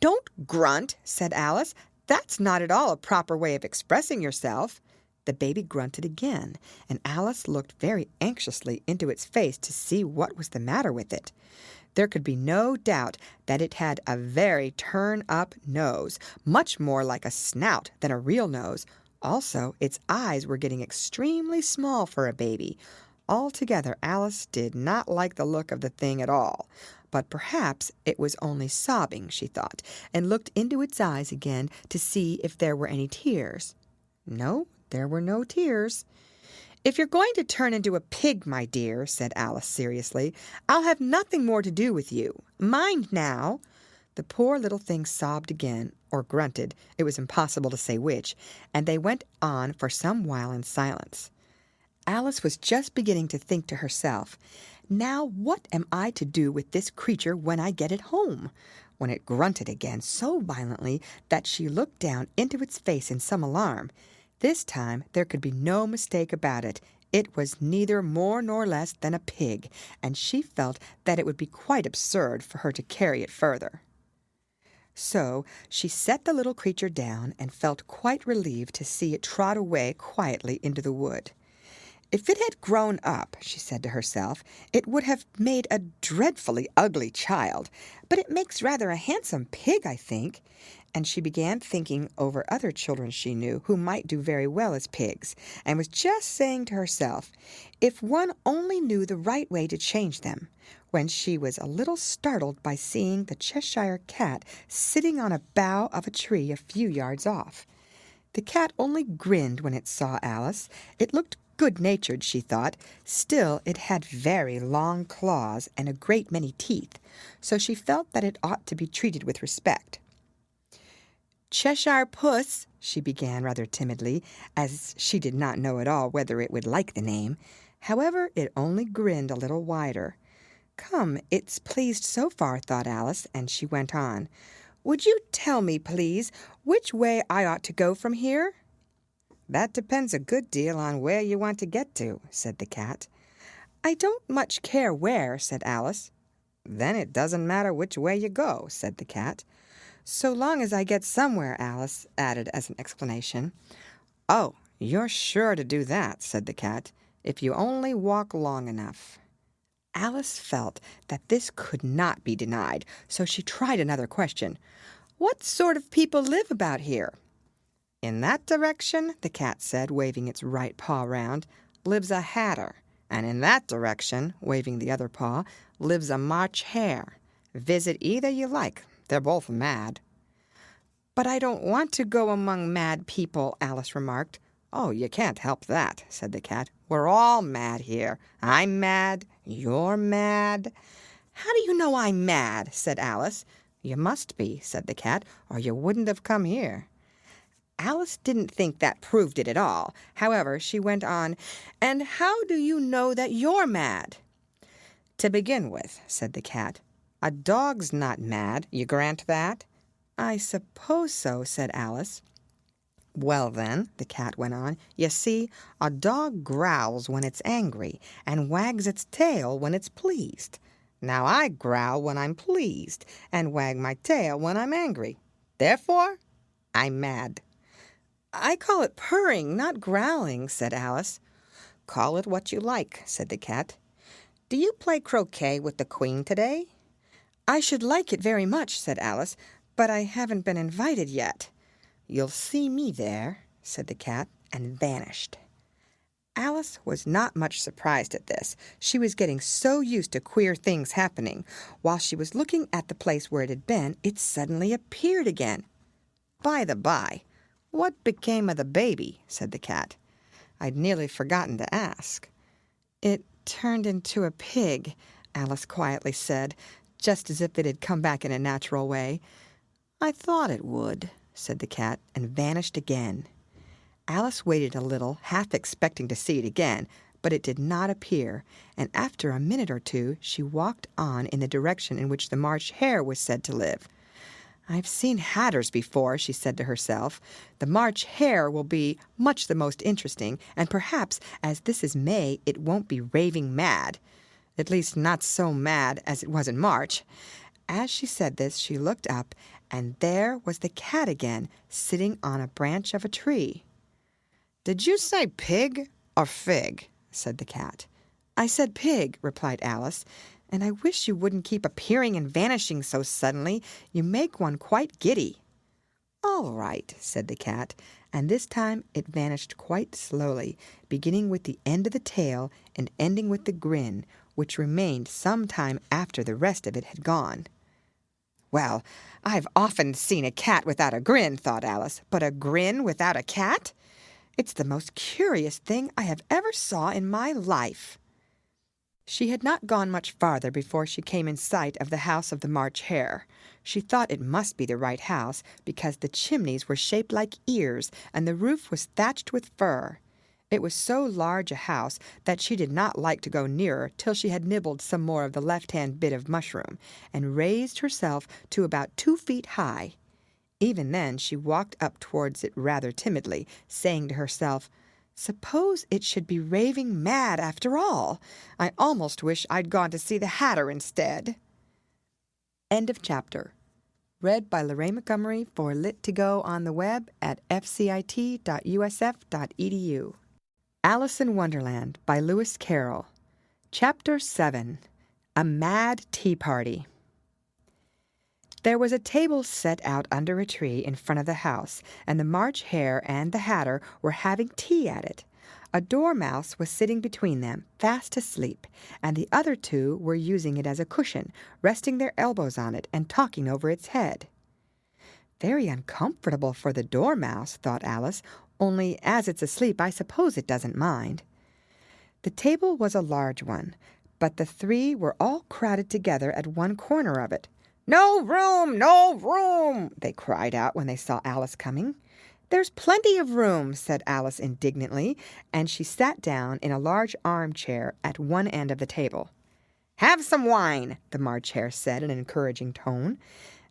"Don't grunt," said Alice. "That's not at all a proper way of expressing yourself." The baby grunted again, and Alice looked very anxiously into its face to see what was the matter with it. There could be no doubt that it had a very turn-up nose, much more like a snout than a real nose. Also, its eyes were getting extremely small for a baby. Altogether, Alice did not like the look of the thing at all. But perhaps it was only sobbing, she thought, and looked into its eyes again to see if there were any tears. No, there were no tears. "If you're going to turn into a pig, my dear," said Alice seriously, "I'll have nothing more to do with you. Mind now." The poor little thing sobbed again, or grunted, it was impossible to say which, and they went on for some while in silence. Alice was just beginning to think to herself, "Now what am I to do with this creature when I get it home?" when it grunted again so violently that she looked down into its face in some alarm. This time there could be no mistake about it. It was neither more nor less than a pig, and she felt that it would be quite absurd for her to carry it further. So she set the little creature down and felt quite relieved to see it trot away quietly into the wood. "If it had grown up," she said to herself, "it would have made a dreadfully ugly child, but it makes rather a handsome pig, I think." And she began thinking over other children she knew who might do very well as pigs, and was just saying to herself, "If one only knew the right way to change them," when she was a little startled by seeing the Cheshire Cat sitting on a bough of a tree a few yards off. The cat only grinned when it saw Alice. It looked good-natured, she thought. Still, it had very long claws and a great many teeth, so she felt that it ought to be treated with respect. "Cheshire Puss," she began rather timidly, as she did not know at all whether it would like the name. However, it only grinned a little wider. "Come, it's pleased so far," thought Alice, and she went on. "Would you tell me, please, which way I ought to go from here?" "That depends a good deal on where you want to get to," said the cat. "I don't much care where," said Alice. "Then it doesn't matter which way you go," said the cat. "So long as I get somewhere," Alice added as an explanation. "Oh, you're sure to do that," said the cat, "if you only walk long enough." Alice felt that this could not be denied, so she tried another question. "What sort of people live about here?" "In that direction," the cat said, waving its right paw round, "lives a hatter, and in that direction," waving the other paw, "lives a March hare. Visit either you like. They're both mad." "But I don't want to go among mad people," Alice remarked. "Oh, you can't help that," said the cat. "We're all mad here. I'm mad. You're mad." "How do you know I'm mad?" said Alice. "You must be," said the cat, "or you wouldn't have come here." Alice didn't think that proved it at all. However, she went on, "And how do you know that you're mad?" "To begin with," said the cat, "a dog's not mad. You grant that?" "I suppose so," said Alice. "Well, then," the cat went on, "you see, a dog growls when it's angry and wags its tail when it's pleased. Now I growl when I'm pleased and wag my tail when I'm angry. Therefore, I'm mad." "I call it purring, not growling," said Alice. "Call it what you like," said the cat. "Do you play croquet with the Queen today?" "I should like it very much," said Alice, "but I haven't been invited yet." "You'll see me there," said the cat, and vanished. Alice was not much surprised at this. She was getting so used to queer things happening. While she was looking at the place where it had been, it suddenly appeared again. "By the by, what became of the baby?" said the cat. "I'd nearly forgotten to ask." "It turned into a pig," Alice quietly said, just as if it had come back in a natural way. "I thought it would," said the cat, and vanished again. Alice waited a little, half expecting to see it again, but it did not appear, and after a minute or two she walked on in the direction in which the March hare was said to live. "I've seen hatters before," she said to herself. "The March hare will be much the most interesting, and perhaps, as this is May, it won't be raving mad. At least not so mad as it was in March." As she said this, she looked up, and there was the cat again, sitting on a branch of a tree. "Did you say pig or fig?" said the cat. "I said pig," replied Alice, "and I wish you wouldn't keep appearing and vanishing so suddenly. You make one quite giddy." "All right," said the cat, and this time it vanished quite slowly, beginning with the end of the tail and ending with the grin, which remained some time after the rest of it had gone. "Well, I've often seen a cat without a grin," thought Alice, "but a grin without a cat? It's the most curious thing I have ever saw in my life." She had not gone much farther before she came in sight of the house of the March Hare. She thought it must be the right house, because the chimneys were shaped like ears, and the roof was thatched with fur. It was so large a house that she did not like to go nearer till she had nibbled some more of the left-hand bit of mushroom, and raised herself to about 2 feet high. Even then she walked up towards it rather timidly, saying to herself, "Suppose it should be raving mad after all. I almost wish I'd gone to see the Hatter instead." End of chapter. Read by Lorraine Montgomery for Lit2Go on the web at fcit.usf.edu. Alice in Wonderland by Lewis Carroll. Chapter 7. A Mad Tea Party. There was a table set out under a tree in front of the house, and the March Hare and the Hatter were having tea at it. A dormouse was sitting between them, fast asleep, and the other two were using it as a cushion, resting their elbows on it and talking over its head. "Very uncomfortable for the dormouse," thought Alice, "only as it's asleep I suppose it doesn't mind." The table was a large one, but the three were all crowded together at one corner of it. "No room! No room!" they cried out when they saw Alice coming. "There's plenty of room," said Alice indignantly, and she sat down in a large armchair at one end of the table. "Have some wine," the March Hare said in an encouraging tone.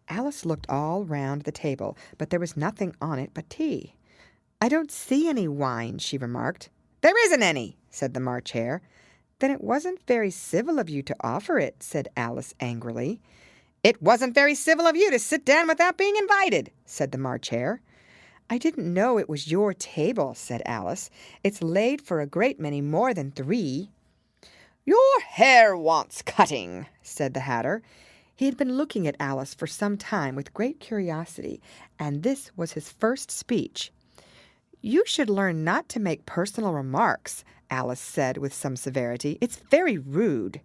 Alice looked all round the table, but there was nothing on it but tea. "I don't see any wine," she remarked. "There isn't any," said the March Hare. "Then it wasn't very civil of you to offer it," said Alice angrily. "It wasn't very civil of you to sit down without being invited," said the March Hare. "I didn't know it was your table," said Alice. "It's laid for a great many more than 3. "Your hair wants cutting," said the Hatter. He had been looking at Alice for some time with great curiosity, and this was his first speech. "You should learn not to make personal remarks," Alice said with some severity. "It's very rude."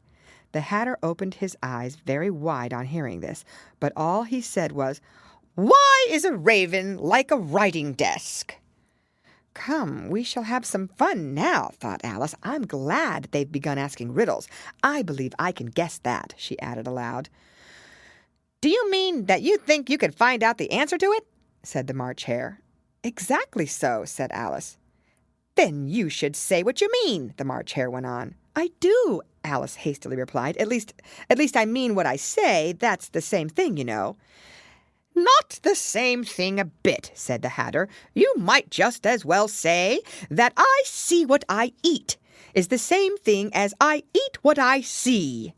The Hatter opened his eyes very wide on hearing this, but all he said was, "Why is a raven like a writing desk?" "Come, we shall have some fun now," thought Alice. "I'm glad they've begun asking riddles. I believe I can guess that," she added aloud. "Do you mean that you think you can find out the answer to it?" said the March Hare. "Exactly so," said Alice. "Then you should say what you mean," the March Hare went on. "I do," Alice hastily replied. At least I mean what I say. That's the same thing, you know." "Not the same thing a bit," said the Hatter. "You might just as well say that I see what I eat is the same thing as I eat what I see."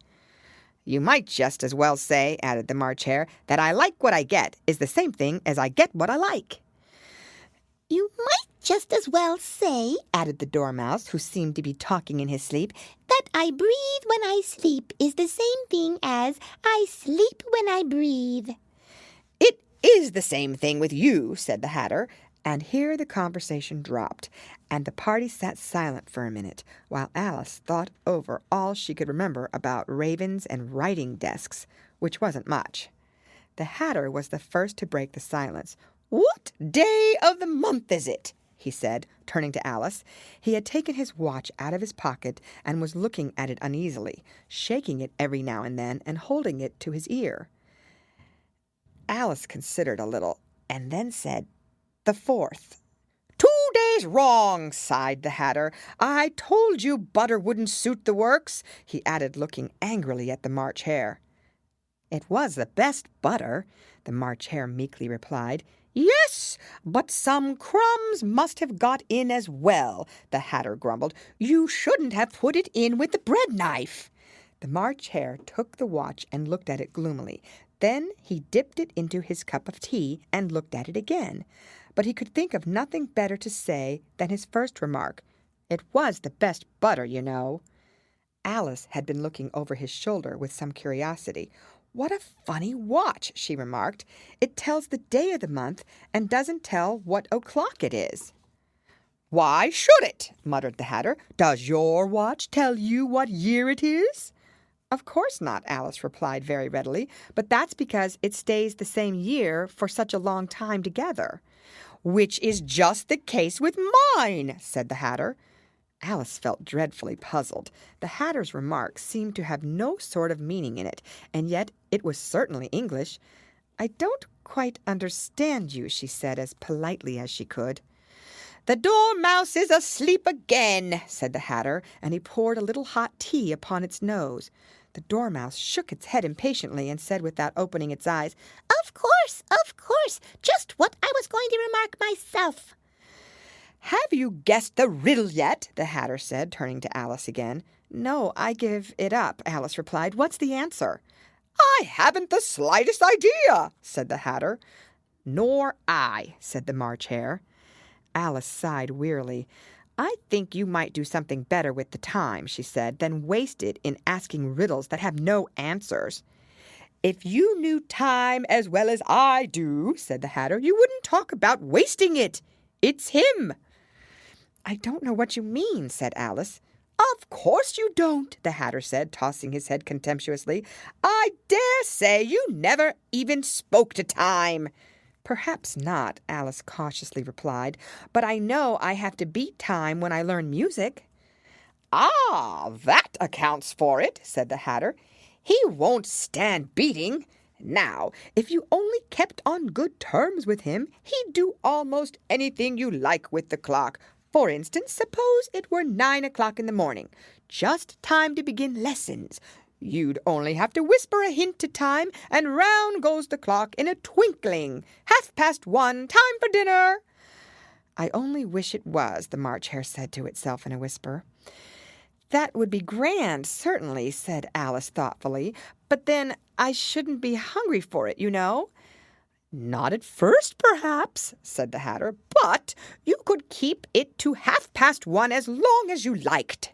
"You might just as well say," added the March Hare, "that I like what I get is the same thing as I get what I like." "You might just as well say," added the Dormouse, who seemed to be talking in his sleep, "that I breathe when I sleep is the same thing as I sleep when I breathe." "It is the same thing with you," said the Hatter, and here the conversation dropped, and the party sat silent for a minute, while Alice thought over all she could remember about ravens and writing desks, which wasn't much. The Hatter was the first to break the silence. "What day of the month is it?" he said, turning to Alice. He had taken his watch out of his pocket and was looking at it uneasily, shaking it every now and then and holding it to his ear. Alice considered a little and then said, "The 4th. "2 days wrong," sighed the Hatter. "I told you butter wouldn't suit the works," he added, looking angrily at the March Hare. "It was the best butter," the March Hare meekly replied. "Yes, but some crumbs must have got in as well," the Hatter grumbled. "You shouldn't have put it in with the bread knife." The March Hare took the watch and looked at it gloomily. Then he dipped it into his cup of tea and looked at it again. but he could think of nothing better to say than his first remark. It was the best butter, you know. Alice had been looking over his shoulder with some curiosity. "What a funny watch," she remarked. "It tells the day of the month and doesn't tell what o'clock it is." "Why should it?" muttered the Hatter. "Does your watch tell you what year it is?" "Of course not," Alice replied very readily, "but that's because it stays the same year for such a long time together." "Which is just the case with mine," said the Hatter. Alice felt dreadfully puzzled. The Hatter's remark seemed to have no sort of meaning in it, and yet it was certainly English. "I don't quite understand you," she said as politely as she could. "The dormouse is asleep again," said the Hatter, and he poured a little hot tea upon its nose. The dormouse shook its head impatiently and said without opening its eyes, Of course, just what I was going to remark myself." "Have you guessed the riddle yet?" the Hatter said, turning to Alice again. "No, I give it up," Alice replied. "What's the answer?" "I haven't the slightest idea," said the Hatter. "Nor I," said the March Hare. Alice sighed wearily. "I think you might do something better with the time," she said, "than waste it in asking riddles that have no answers." "If you knew time as well as I do," said the Hatter, "you wouldn't talk about wasting it. It's him." "I don't know what you mean," said Alice. "Of course you don't," the Hatter said, tossing his head contemptuously. "I dare say you never even spoke to time." "Perhaps not," Alice cautiously replied, "but I know I have to beat time when I learn music." "Ah, that accounts for it," said the Hatter. "He won't stand beating. Now, if you only kept on good terms with him, he'd do almost anything you like with the clock. For instance, suppose it were 9 o'clock in the morning, just time to begin lessons. You'd only have to whisper a hint to time, and round goes the clock in a twinkling. 1:30, time for dinner." "I only wish it was," the March Hare said to itself in a whisper. "That would be grand, certainly," said Alice thoughtfully. "But then I shouldn't be hungry for it, you know." "Not at first, perhaps," said the Hatter, "but you could keep it to 1:30 as long as you liked."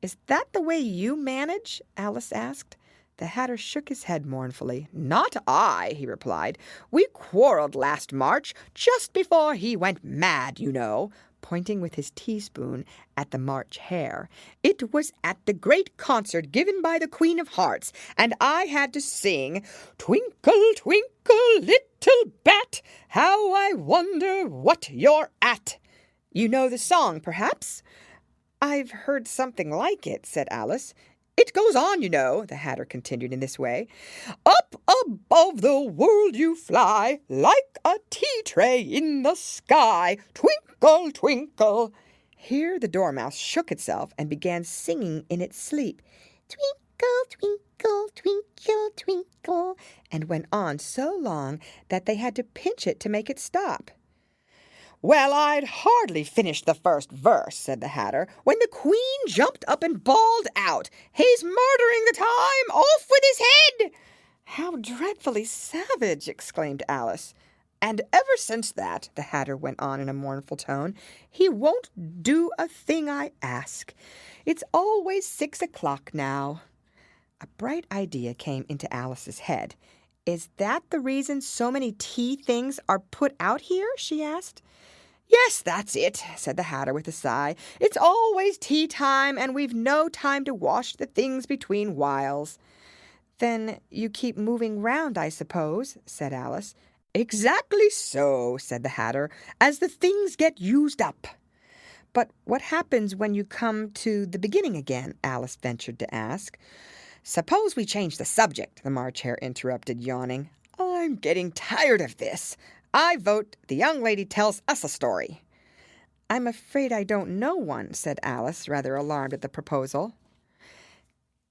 "Is that the way you manage?" Alice asked. The Hatter shook his head mournfully. "Not I," he replied. "We quarreled last March, just before he went mad, you know," pointing with his teaspoon at the March Hare. "It was at the great concert given by the Queen of Hearts, and I had to sing, 'Twinkle, twinkle, little bat, how I wonder what you're at.' You know the song, perhaps?" "I've heard something like it," said Alice. "It goes on, you know," the Hatter continued in this way. "Up above the world you fly, like a tea-tray in the sky. Twinkle, twinkle." Here the Dormouse shook itself and began singing in its sleep, "Twinkle, twinkle, twinkle, twinkle," and went on so long that they had to pinch it to make it stop. "Well, I'd hardly finished the first verse," said the Hatter, "when the Queen jumped up and bawled out, 'He's murdering the time! Off with his head!'" "How dreadfully savage!" exclaimed Alice. "And ever since that," the Hatter went on in a mournful tone, "he won't do a thing I ask. It's always 6 o'clock now." A bright idea came into Alice's head. "Is that the reason so many tea things are put out here?" she asked. "Yes, that's it," said the Hatter with a sigh. "It's always tea time, and we've no time to wash the things between whiles." "Then you keep moving round, I suppose," said Alice. "Exactly so," said the Hatter, "as the things get used up." "But what happens when you come to the beginning again?" Alice ventured to ask. "Suppose we change the subject," the March Hare interrupted, yawning. "I'm getting tired of this. I vote the young lady tells us a story." "I'm afraid I don't know one," said Alice, rather alarmed at the proposal.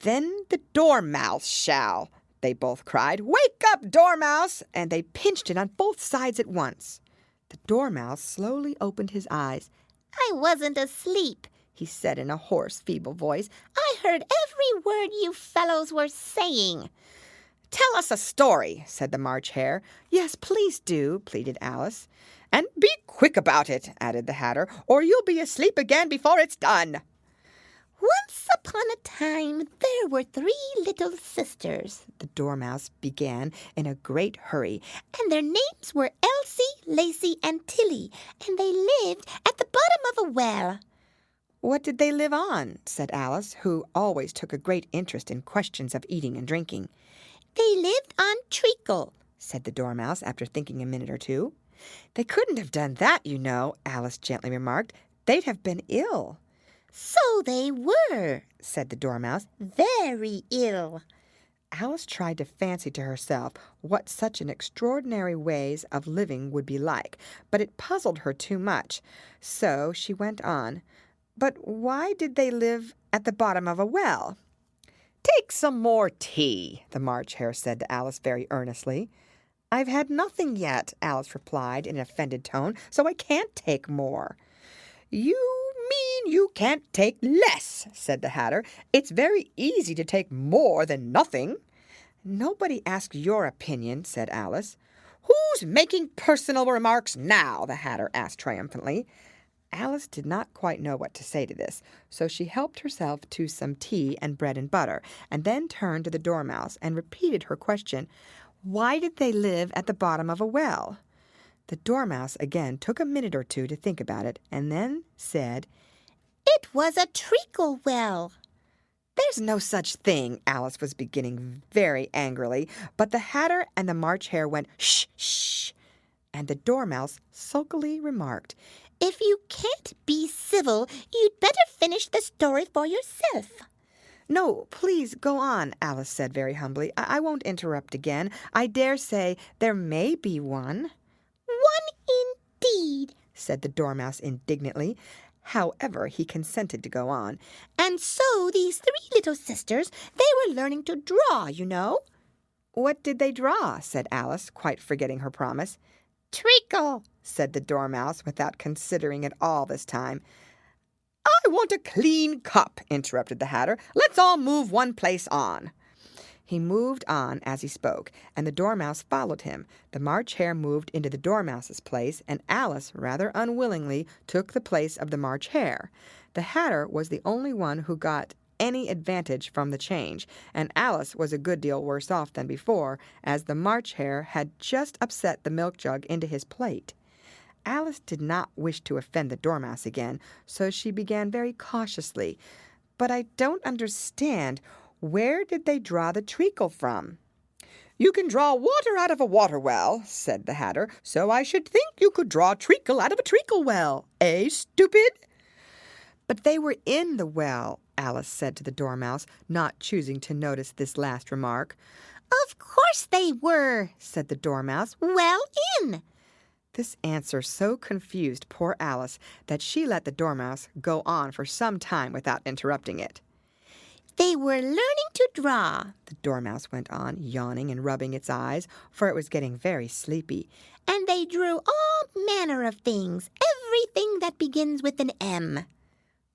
"Then the Dormouse shall," they both cried. "Wake up, Dormouse!" And they pinched it on both sides at once. The Dormouse slowly opened his eyes. "I wasn't asleep," he said in a hoarse, feeble voice. "I heard every word you fellows were saying." "Tell us a story," said the March Hare. "Yes, please do," pleaded Alice. "And be quick about it," added the Hatter, "or you'll be asleep again before it's done." Once upon a time there were 3 little sisters, the Dormouse began in a great hurry, and their names were Elsie, Lacie, and Tilly, and they lived at the bottom of a well. "What did they live on?" said Alice, who always took a great interest in questions of eating and drinking. "They lived on treacle," said the Dormouse after thinking a minute or two. "They couldn't have done that, you know," Alice gently remarked. "They'd have been ill." "So they were," said the Dormouse, "very ill." Alice tried to fancy to herself what such an extraordinary ways of living would be like, but it puzzled her too much. So she went on. "But why did they live at the bottom of a well?" "Take some more tea," the March Hare said to Alice very earnestly. "I've had nothing yet," Alice replied in an offended tone, "so I can't take more." "You mean you can't take less," said the Hatter. "It's very easy to take more than nothing." "Nobody asked your opinion," said Alice. "Who's making personal remarks now?" the Hatter asked triumphantly. Alice did not quite know what to say to this, so she helped herself to some tea and bread and butter, and then turned to the Dormouse and repeated her question. Why did they live at the bottom of a well? The Dormouse again took a minute or two to think about it, and then said, "It was a treacle well." "There's no such thing," Alice was beginning very angrily, but the Hatter and the March Hare went, "Shh, shh," and the Dormouse sulkily remarked, "If you can't be civil, you'd better finish the story for yourself." "No, please go on," Alice said very humbly. I won't interrupt again. I dare say there may be one." "One indeed," said the Dormouse indignantly. However, he consented to go on. "And so these 3 little sisters, they were learning to draw, you know." "What did they draw?" said Alice, quite forgetting her promise. "Treacle," said the Dormouse, without considering at all this time. "I want a clean cup," interrupted the Hatter. "Let's all move one place on." He moved on as he spoke, and the Dormouse followed him. The March Hare moved into the Dormouse's place, and Alice, rather unwillingly, took the place of the March Hare. The Hatter was the only one who got any advantage from the change, and Alice was a good deal worse off than before, as the March Hare had just upset the milk jug into his plate. Alice did not wish to offend the Dormouse again, so she began very cautiously. "But I don't understand. Where did they draw the treacle from?" "You can draw water out of a water well," said the Hatter, "so I should think you could draw treacle out of a treacle well. Eh, stupid?" "But they were in the well," Alice said to the Dormouse, not choosing to notice this last remark. "Of course they were," said the Dormouse. "Well in." This answer so confused poor Alice that she let the Dormouse go on for some time without interrupting it. "They were learning to draw," the Dormouse went on, yawning and rubbing its eyes, for it was getting very sleepy. "and they drew all manner of things, everything that begins with an M."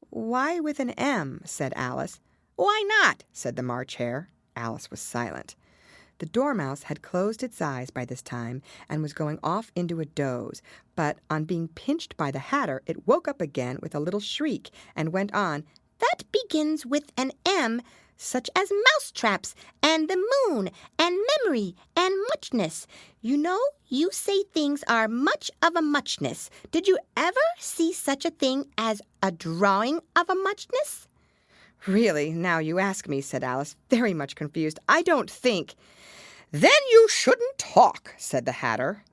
"Why with an M?" said Alice. "Why not?" said the March Hare. Alice was silent. The Dormouse had closed its eyes by this time and was going off into a doze, but on being pinched by the Hatter, it woke up again with a little shriek and went on, "That begins with an M, such as mousetraps, and the moon, and memory, and muchness. You know, you say things are much of a muchness. Did you ever see such a thing as a drawing of a muchness?" "Really, now you ask me," said Alice, very much confused. "I don't think—" "Then you shouldn't talk," said the Hatter.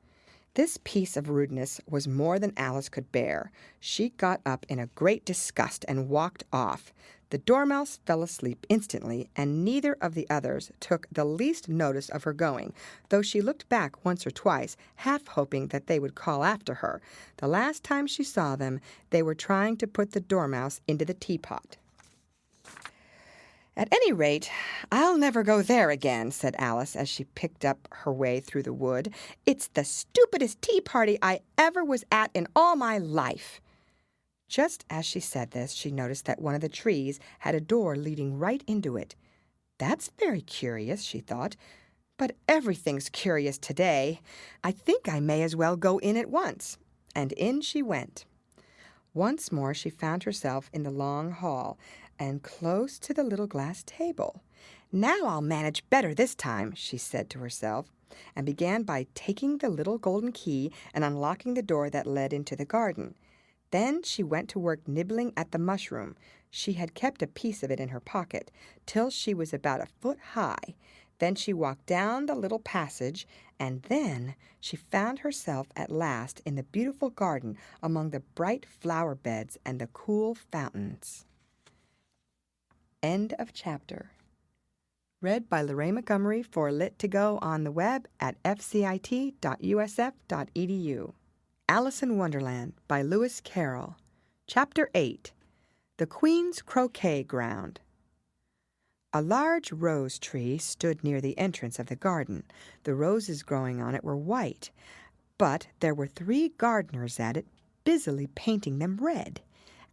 This piece of rudeness was more than Alice could bear. She got up in a great disgust and walked off. The Dormouse fell asleep instantly, and neither of the others took the least notice of her going, though she looked back once or twice, half hoping that they would call after her. The last time she saw them, they were trying to put the Dormouse into the teapot. "At any rate, I'll never go there again," said Alice as she picked up her way through the wood. "It's the stupidest tea party I ever was at in all my life." Just as she said this, she noticed that one of the trees had a door leading right into it. "That's very curious," she thought, "but everything's curious today. I think I may as well go in at once." and in she went. Once more she found herself in the long hall and close to the little glass table. "Now I'll manage better this time," she said to herself, and began by taking the little golden key and unlocking the door that led into the garden. Then she went to work nibbling at the mushroom. She had kept a piece of it in her pocket till she was about a foot high. Then she walked down the little passage, and then she found herself at last in the beautiful garden among the bright flower beds and the cool fountains. End of chapter. Read by Lorraine Montgomery for Lit to Go on the web at fcit.usf.edu. Alice in Wonderland by Lewis Carroll. Chapter 8. The Queen's Croquet Ground. A large rose tree stood near the entrance of the garden. The roses growing on it were white, but there were 3 gardeners at it, busily painting them red.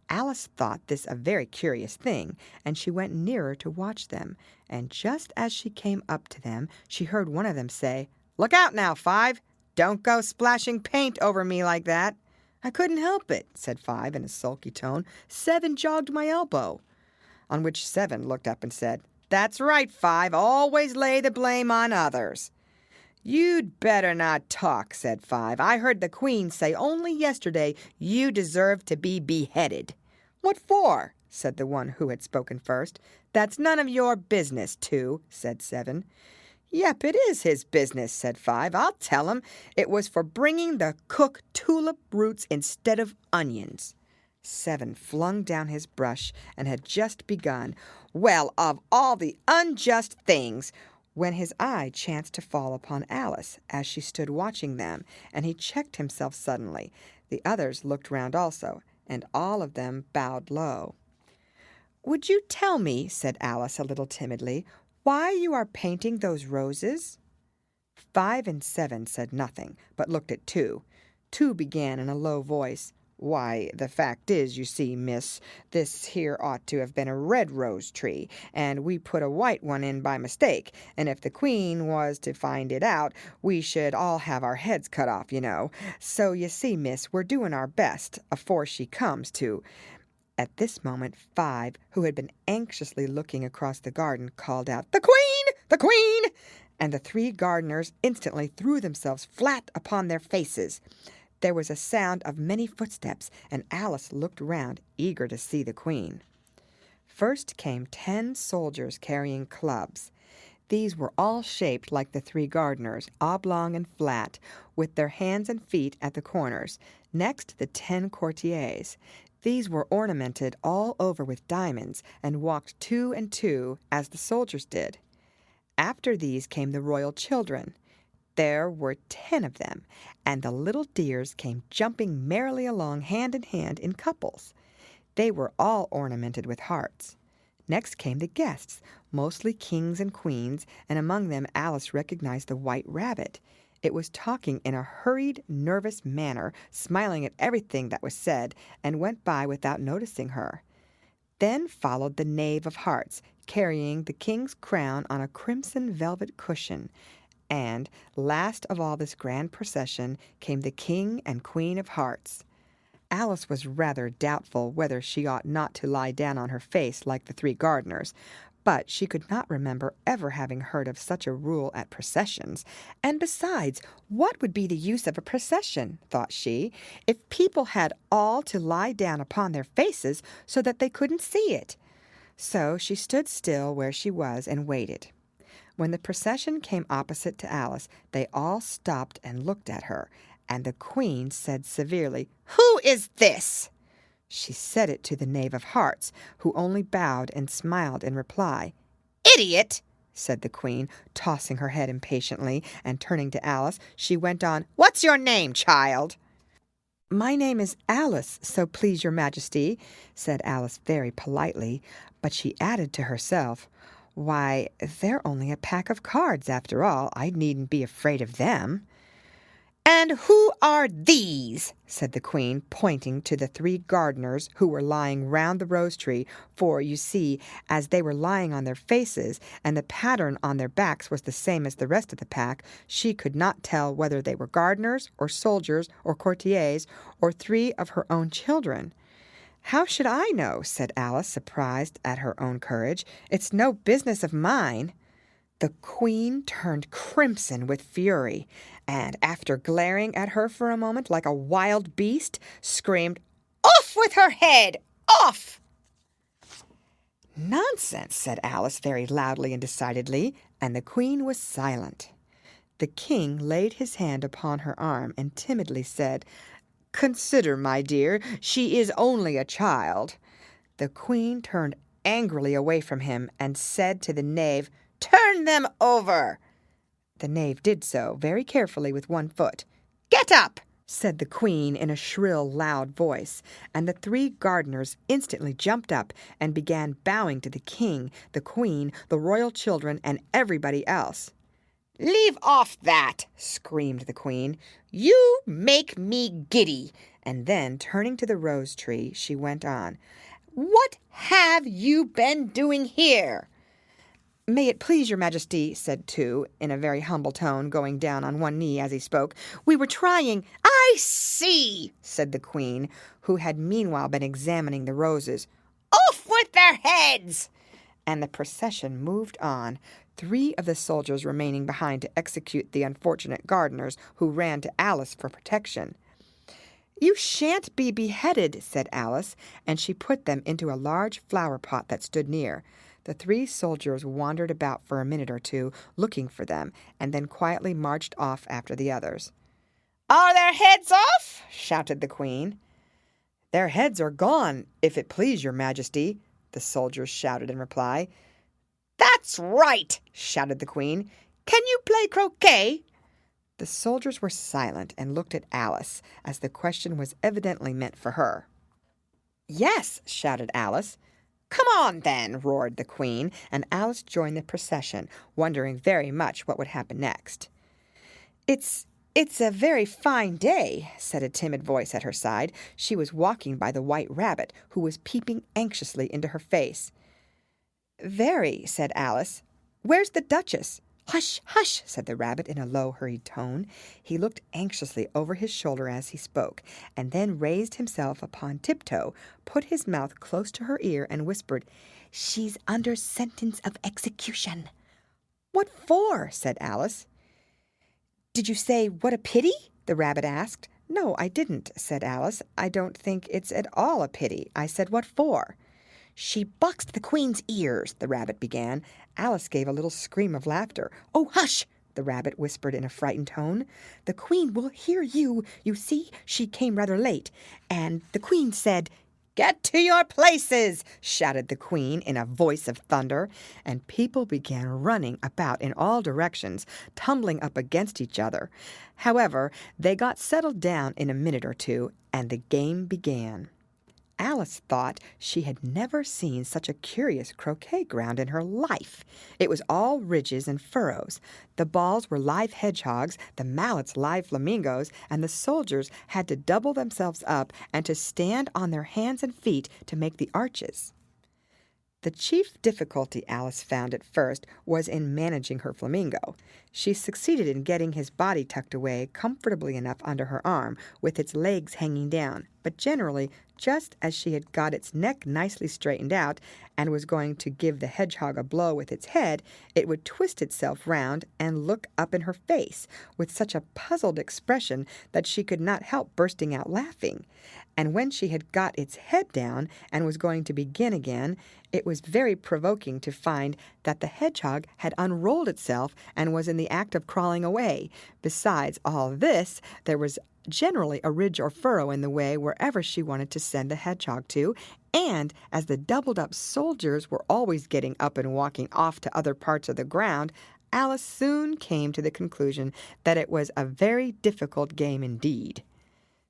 Alice thought this a very curious thing, and she went nearer to watch them, and just as she came up to them, she heard one of them say, "Look out now, Five! Don't go splashing paint over me like that." "I couldn't help it," said Five in a sulky tone. "Seven jogged my elbow." On which Seven looked up and said, "That's right, Five. Always lay the blame on others." "You'd better not talk," said Five. "I heard the Queen say only yesterday you deserved to be beheaded." "What for?" said the one who had spoken first. "That's none of your business, Two," said Seven. "Yep, it is his business," said Five. "I'll tell him. It was for bringing the cook tulip roots instead of onions." Seven flung down his brush and had just begun, "Well, of all the unjust things," when his eye chanced to fall upon Alice as she stood watching them, and he checked himself suddenly. The others looked round also, and all of them bowed low. "Would you tell me," said Alice a little timidly, "why you are painting those roses?" 5 and 7 said nothing, but looked at 2. 2 began in a low voice, "Why, the fact is, you see, miss, this here ought to have been a red rose tree, and we put a white one in by mistake, and if the Queen was to find it out, we should all have our heads cut off, you know. So, you see, miss, we're doing our best, afore she comes to—" At this moment 5, who had been anxiously looking across the garden, called out, "The Queen! The Queen!" and the 3 gardeners instantly threw themselves flat upon their faces. There was a sound of many footsteps, and Alice looked round, eager to see the Queen. First came 10 soldiers carrying clubs. These were all shaped like the 3 gardeners, oblong and flat, with their hands and feet at the corners. Next, the 10 courtiers. These were ornamented all over with diamonds, and walked 2 and 2, as the soldiers did. After these came the royal children. There were 10 of them, and the little dears came jumping merrily along hand in hand in couples. They were all ornamented with hearts. Next came the guests, mostly kings and queens, and among them Alice recognized the White Rabbit. It was talking in a hurried, nervous manner, smiling at everything that was said, and went by without noticing her. Then followed the Knave of Hearts, carrying the king's crown on a crimson velvet cushion. And, last of all this grand procession, came the King and Queen of Hearts. Alice was rather doubtful whether she ought not to lie down on her face like the 3 gardeners, but she could not remember ever having heard of such a rule at processions. And besides, what would be the use of a procession, thought she, if people had all to lie down upon their faces so that they couldn't see it? So she stood still where she was and waited. When the procession came opposite to Alice, they all stopped and looked at her, and the Queen said severely, "Who is this?" She said it to the Knave of Hearts, who only bowed and smiled in reply. "Idiot!" said the Queen, tossing her head impatiently, and turning to Alice, she went on, "What's your name, child?" "My name is Alice, so please your Majesty," said Alice very politely, but she added to herself, "Why, they're only a pack of cards, after all. I needn't be afraid of them." "And who are these?" said the Queen, pointing to the 3 gardeners who were lying round the rose tree, for, you see, as they were lying on their faces, and the pattern on their backs was the same as the rest of the pack, she could not tell whether they were gardeners, or soldiers, or courtiers, or 3 of her own children. "How should I know?" said Alice, surprised at her own courage. "It's no business of mine." The Queen turned crimson with fury, and after glaring at her for a moment like a wild beast, screamed, "Off with her head! Off!" "Nonsense," said Alice very loudly and decidedly, and the Queen was silent. The King laid his hand upon her arm and timidly said, "Consider, my dear, she is only a child." The Queen turned angrily away from him and said to the knave, "Turn them over." The knave did so, very carefully with one foot. "Get up," said the Queen in a shrill, loud voice, and the 3 gardeners instantly jumped up and began bowing to the King, the Queen, the royal children, and everybody else. "Leave off that," screamed the Queen. "You make me giddy." And then, turning to the rose tree, she went on, "What have you been doing here?" "May it please your Majesty," said 2, in a very humble tone, going down on one knee as he spoke, "we were trying—" "I see," said the Queen, who had meanwhile been examining the roses. "Off with their heads!" And the procession moved on, 3 of the soldiers remaining behind to execute the unfortunate gardeners, who ran to Alice for protection. "You shan't be beheaded," said Alice, and she put them into a large flower pot that stood near. The 3 soldiers wandered about for a minute or 2, looking for them, and then quietly marched off after the others. "Are their heads off?" shouted the Queen. "Their heads are gone, if it please your Majesty," the soldiers shouted in reply. "That's right," shouted the Queen. "Can you play croquet?" The soldiers were silent and looked at Alice, as the question was evidently meant for her. "Yes," shouted Alice. "Come on, then," roared the Queen, and Alice joined the procession, wondering very much what would happen next. It's a very fine day," said a timid voice at her side. She was walking by the White Rabbit, who was peeping anxiously into her face. "Very," said Alice. "Where's the Duchess?" "Hush, hush," said the Rabbit in a low, hurried tone. He looked anxiously over his shoulder as he spoke, and then raised himself upon tiptoe, put his mouth close to her ear, and whispered, "She's under sentence of execution." "What for?" said Alice. "Did you say, 'What a pity'?" the Rabbit asked. "No, I didn't," said Alice. "I don't think it's at all a pity. I said, 'What for?'" "She boxed the Queen's ears," the Rabbit began. Alice gave a little scream of laughter. "Oh, hush!" the Rabbit whispered in a frightened tone. "The Queen will hear you. You see, she came rather late, and the Queen said—" "Get to your places!" shouted the Queen in a voice of thunder, and people began running about in all directions, tumbling up against each other. However, they got settled down in a minute or 2, and the game began. Alice thought she had never seen such a curious croquet ground in her life. It was all ridges and furrows. The balls were live hedgehogs, the mallets live flamingos, and the soldiers had to double themselves up and to stand on their hands and feet to make the arches. The chief difficulty Alice found at first was in managing her flamingo. She succeeded in getting his body tucked away comfortably enough under her arm, with its legs hanging down, but generally, just as she had got its neck nicely straightened out and was going to give the hedgehog a blow with its head, it would twist itself round and look up in her face with such a puzzled expression that she could not help bursting out laughing. And when she had got its head down and was going to begin again, it was very provoking to find that the hedgehog had unrolled itself and was in the act of crawling away. Besides all this, there was generally a ridge or furrow in the way wherever she wanted to send the hedgehog to, and as the doubled-up soldiers were always getting up and walking off to other parts of the ground, Alice soon came to the conclusion that it was a very difficult game indeed.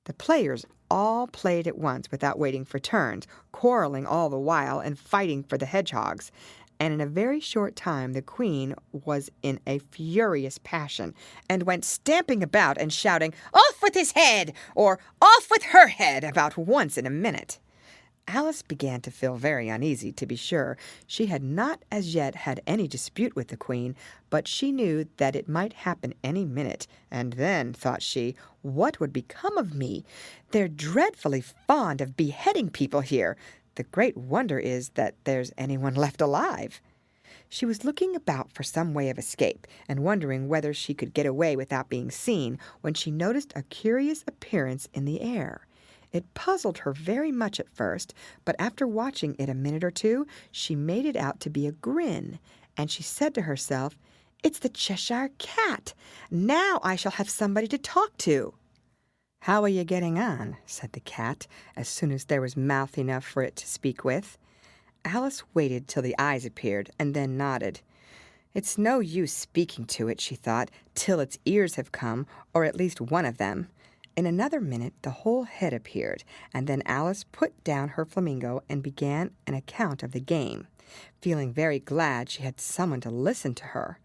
The players all played at once without waiting for turns, quarreling all the while and fighting for the hedgehogs. and in a very short time the queen was in a furious passion, and went stamping about and shouting, "Off with his head!" or "Off with her head!" about once in a minute. Alice began to feel very uneasy, to be sure. She had not as yet had any dispute with the queen, but she knew that it might happen any minute, and then, thought she, what would become of me? They're dreadfully fond of beheading people here. The great wonder is that there's anyone left alive. She was looking about for some way of escape, and wondering whether she could get away without being seen, when she noticed a curious appearance in the air. It puzzled her very much at first, but after watching it a minute or two, she made it out to be a grin, and she said to herself, "It's the Cheshire Cat. Now I shall have somebody to talk to." "How are you getting on?" said the cat, as soon as there was mouth enough for it to speak with. Alice waited till the eyes appeared, and then nodded. "It's no use speaking to it," she thought, "till its ears have come, or at least one of them." In another minute the whole head appeared, and then Alice put down her flamingo and began an account of the game, feeling very glad she had someone to listen to her.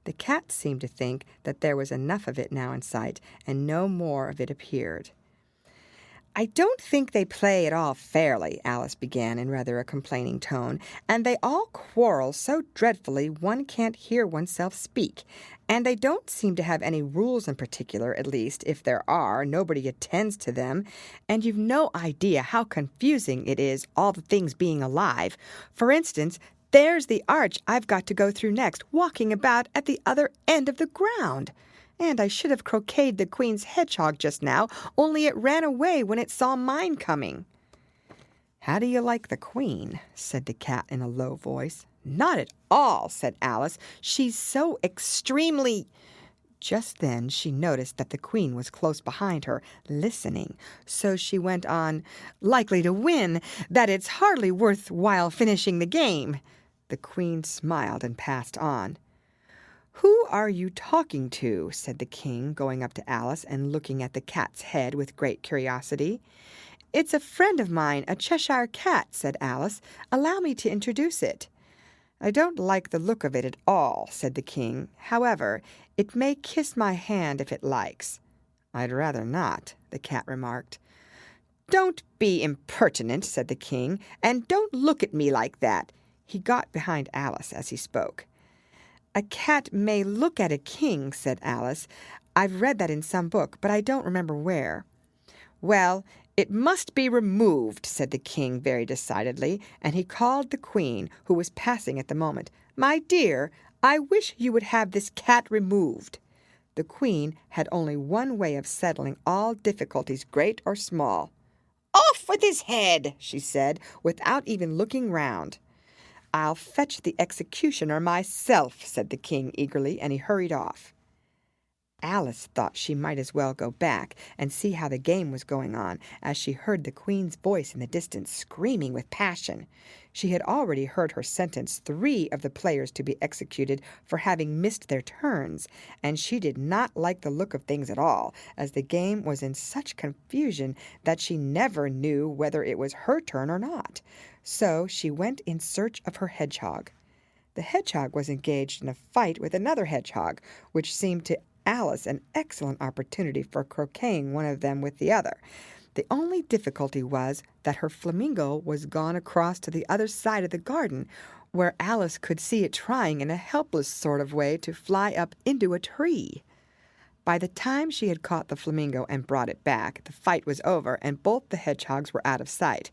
The cat seemed to think that there was enough of it now in sight, and no more of it appeared. "I don't think they play at all fairly," Alice began in rather a complaining tone, "and they all quarrel so dreadfully one can't hear oneself speak. And they don't seem to have any rules in particular, at least, if there are, nobody attends to them, and you've no idea how confusing it is, all the things being alive. For instance, there's the arch I've got to go through next, walking about at the other end of the ground. And I should have croqueted the queen's hedgehog just now, only it ran away when it saw mine coming." "How do you like the queen?" said the cat in a low voice. "Not at all," said Alice. "She's so extremely—" Just then she noticed that the queen was close behind her, listening, so she went on, "Likely to win, that it's hardly worth while finishing the game." The queen smiled and passed on. "Who are you talking to?" said the king, going up to Alice and looking at the cat's head with great curiosity. "It's a friend of mine, a Cheshire cat," said Alice. "Allow me to introduce it." "I don't like the look of it at all," said the king. "However, it may kiss my hand if it likes." "I'd rather not," the cat remarked. "Don't be impertinent," said the king, "and don't look at me like that." He got behind Alice as he spoke. "A cat may look at a king," said Alice. "I've read that in some book, but I don't remember where." "Well, it must be removed," said the king very decidedly, and he called the queen, who was passing at the moment. "My dear, I wish you would have this cat removed." The queen had only one way of settling all difficulties, great or small. "Off with his head," she said, without even looking round. "I'll fetch the executioner myself," said the king eagerly, and he hurried off. Alice thought she might as well go back and see how the game was going on, as she heard the queen's voice in the distance screaming with passion. She had already heard her sentence 3 of the players to be executed for having missed their turns, and she did not like the look of things at all, as the game was in such confusion that she never knew whether it was her turn or not. So she went in search of her hedgehog. The hedgehog was engaged in a fight with another hedgehog, which seemed to Alice an excellent opportunity for croqueting one of them with the other. The only difficulty was that her flamingo was gone across to the other side of the garden, where Alice could see it trying in a helpless sort of way to fly up into a tree. By the time she had caught the flamingo and brought it back, the fight was over, and both the hedgehogs were out of sight.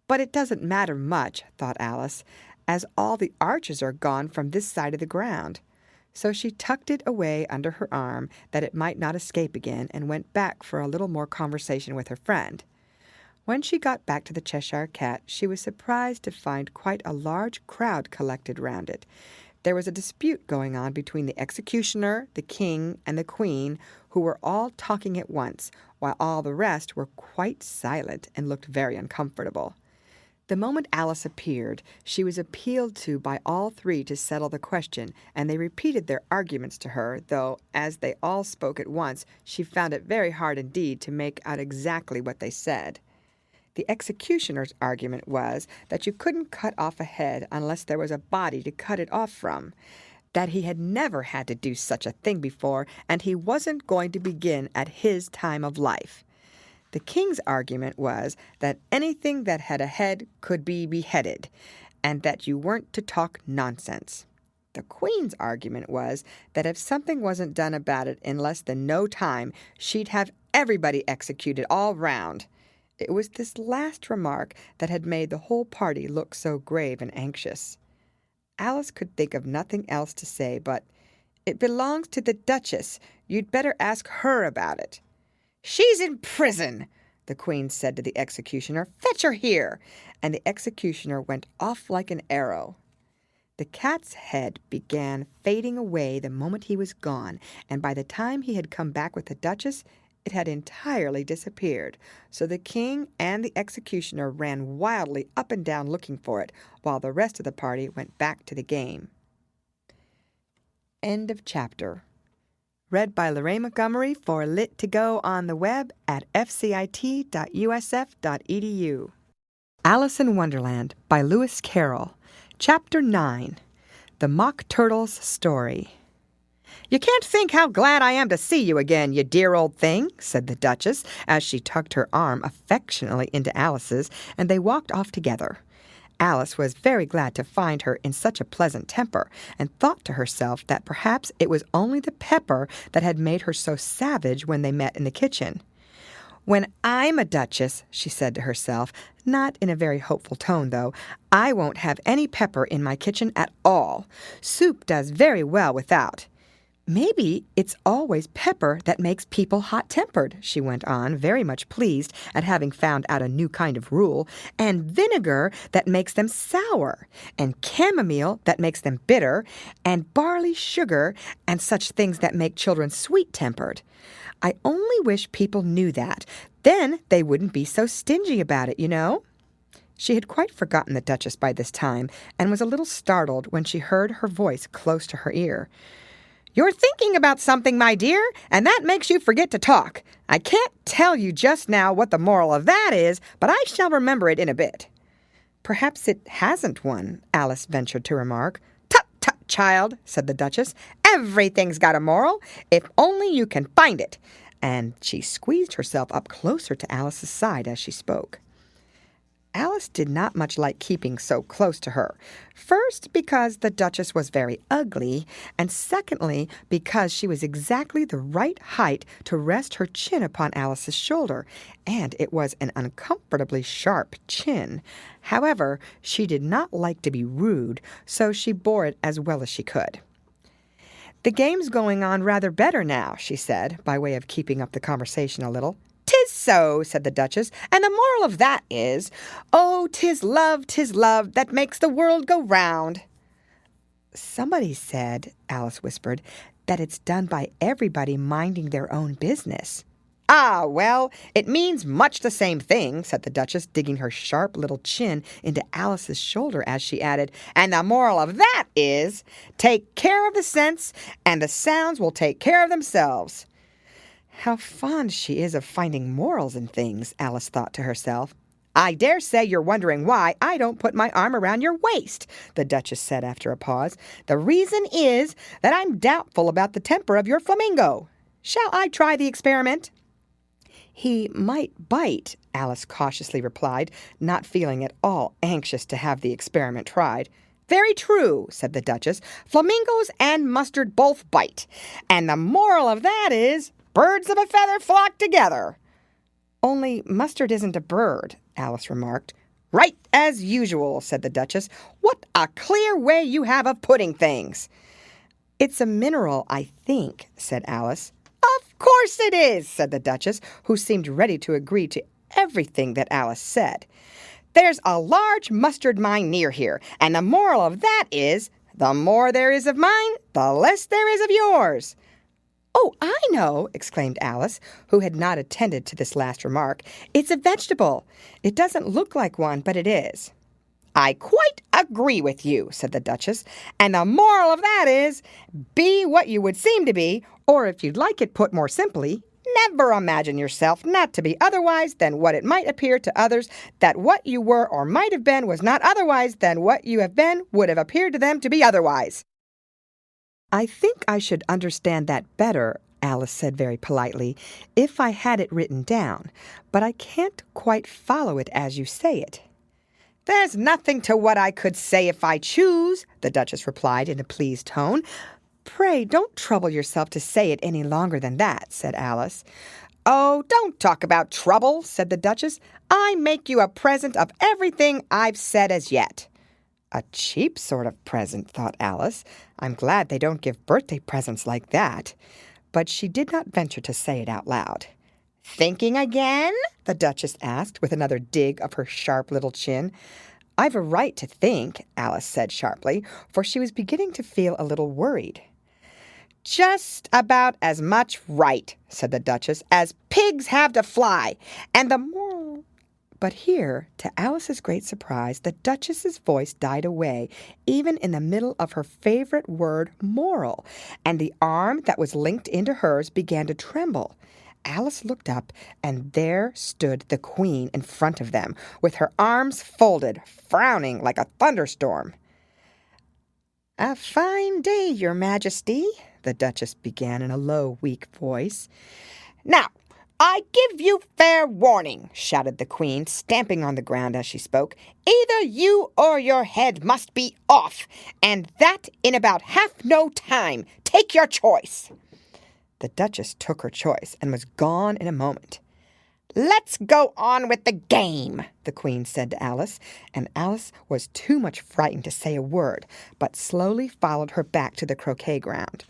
"But it doesn't matter much," thought Alice, "as all the arches are gone from this side of the ground." So she tucked it away under her arm that it might not escape again, and went back for a little more conversation with her friend. When she got back to the Cheshire Cat, she was surprised to find quite a large crowd collected round it. There was a dispute going on between the executioner, the king, and the queen, who were all talking at once, while all the rest were quite silent and looked very uncomfortable. The moment Alice appeared, she was appealed to by all 3 to settle the question, and they repeated their arguments to her, though, as they all spoke at once, she found it very hard indeed to make out exactly what they said. The executioner's argument was that you couldn't cut off a head unless there was a body to cut it off from, that he had never had to do such a thing before, and he wasn't going to begin at his time of life. The king's argument was that anything that had a head could be beheaded, and that you weren't to talk nonsense. The queen's argument was that if something wasn't done about it in less than no time, she'd have everybody executed all round. It was this last remark that had made the whole party look so grave and anxious. Alice could think of nothing else to say but, "It belongs to the Duchess. You'd better ask her about it." "She's in prison," the queen said to the executioner. "Fetch her here." And the executioner went off like an arrow. The cat's head began fading away the moment he was gone, and by the time he had come back with the Duchess, it had entirely disappeared. So the king and the executioner ran wildly up and down looking for it, while the rest of the party went back to the game. End of chapter. Read by Lorraine Montgomery for Lit to Go on the web at fcit.usf.edu. Alice in Wonderland by Lewis Carroll. Chapter 9. The Mock Turtle's Story. "You can't think how glad I am to see you again, you dear old thing," said the Duchess, as she tucked her arm affectionately into Alice's, and they walked off together. Alice was very glad to find her in such a pleasant temper, and thought to herself that perhaps it was only the pepper that had made her so savage when they met in the kitchen. "When I'm a duchess," she said to herself, not in a very hopeful tone, though, "I won't have any pepper in my kitchen at all. Soup does very well without. Maybe it's always pepper that makes people hot-tempered," she went on, very much pleased at having found out a new kind of rule, "and vinegar that makes them sour, and chamomile that makes them bitter, and barley sugar, and such things that make children sweet-tempered. I only wish people knew that. Then they wouldn't be so stingy about it, you know." She had quite forgotten the Duchess by this time, and was a little startled when she heard her voice close to her ear. "You're thinking about something, my dear, and that makes you forget to talk. I can't tell you just now what the moral of that is, but I shall remember it in a bit." "Perhaps it hasn't one," Alice ventured to remark. "Tut, tut, child," said the Duchess. "Everything's got a moral, if only you can find it." And she squeezed herself up closer to Alice's side as she spoke. Alice did not much like keeping so close to her. First, because the Duchess was very ugly, and secondly, because she was exactly the right height to rest her chin upon Alice's shoulder, and it was an uncomfortably sharp chin. However, she did not like to be rude, so she bore it as well as she could. "The game's going on rather better now," she said, by way of keeping up the conversation a little. "'Tis so," said the Duchess, "and the moral of that is, 'Oh, 'tis love that makes the world go round.'" "Somebody said," Alice whispered, "that it's done by everybody minding their own business." "Ah, well, it means much the same thing," said the Duchess, digging her sharp little chin into Alice's shoulder as she added, "and the moral of that is, take care of the scents, and the sounds will take care of themselves." How fond she is of finding morals in things, Alice thought to herself. "I dare say you're wondering why I don't put my arm around your waist," the Duchess said after a pause. "The reason is that I'm doubtful about the temper of your flamingo. Shall I try the experiment?" "He might bite," Alice cautiously replied, not feeling at all anxious to have the experiment tried. "Very true," said the Duchess. "Flamingos and mustard both bite. And the moral of that is, birds of a feather flock together." "Only mustard isn't a bird," Alice remarked. "Right as usual," said the Duchess. "What a clear way you have of putting things." "It's a mineral, I think," said Alice. "Of course it is," said the Duchess, who seemed ready to agree to everything that Alice said. "There's a large mustard mine near here, and the moral of that is, the more there is of mine, the less there is of yours." "Oh, I know," exclaimed Alice, who had not attended to this last remark. "It's a vegetable. It doesn't look like one, but it is." "I quite agree with you," said the Duchess, "and the moral of that is, be what you would seem to be, or if you'd like it put more simply, Never imagine yourself not to be otherwise than what it might appear to others, that what you were or might have been was not otherwise than what you have been would have appeared to them to be otherwise." "I think I should understand that better," Alice said very politely, "if I had it written down, but I can't quite follow it as you say it." "There's nothing to what I could say if I choose," the Duchess replied in a pleased tone. "Pray don't trouble yourself to say it any longer than that," said Alice. "Oh, don't talk about trouble," said the Duchess. "I make you a present of everything I've said as yet." A cheap sort of present, thought Alice. I'm glad they don't give birthday presents like that. But she did not venture to say it out loud. "Thinking again?" the Duchess asked, with another dig of her sharp little chin. "I've a right to think," Alice said sharply, for she was beginning to feel a little worried. "Just about as much right," said the Duchess, "as pigs have to fly. And the moral—" But here, to Alice's great surprise, the Duchess's voice died away, even in the middle of her favorite word, moral, and the arm that was linked into hers began to tremble. Alice looked up, and there stood the Queen in front of them, with her arms folded, frowning like a thunderstorm. "A fine day, Your Majesty," the Duchess began in a low, weak voice. "Now, I give you fair warning," shouted the Queen, stamping on the ground as she spoke. "Either you or your head must be off, and that in about half no time. Take your choice." The Duchess took her choice and was gone in a moment. "Let's go on with the game," the Queen said to Alice, and Alice was too much frightened to say a word, but slowly followed her back to the croquet ground.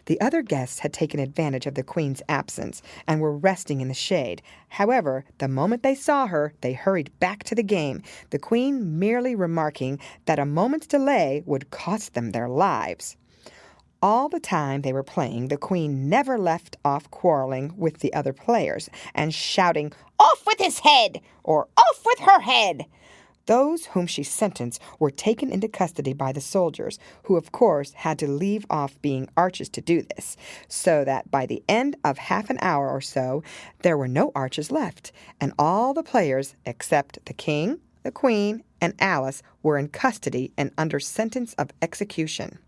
The other guests had taken advantage of the Queen's absence and were resting in the shade. However, the moment they saw her, they hurried back to the game, the Queen merely remarking that a moment's delay would cost them their lives. All the time they were playing, the Queen never left off quarreling with the other players and shouting, "Off with his head!" or "Off with her head!" Those whom she sentenced were taken into custody by the soldiers, who of course had to leave off being archers to do this, so that by the end of half an hour or so there were no archers left, and all the players except the King, the Queen, and Alice were in custody and under sentence of execution.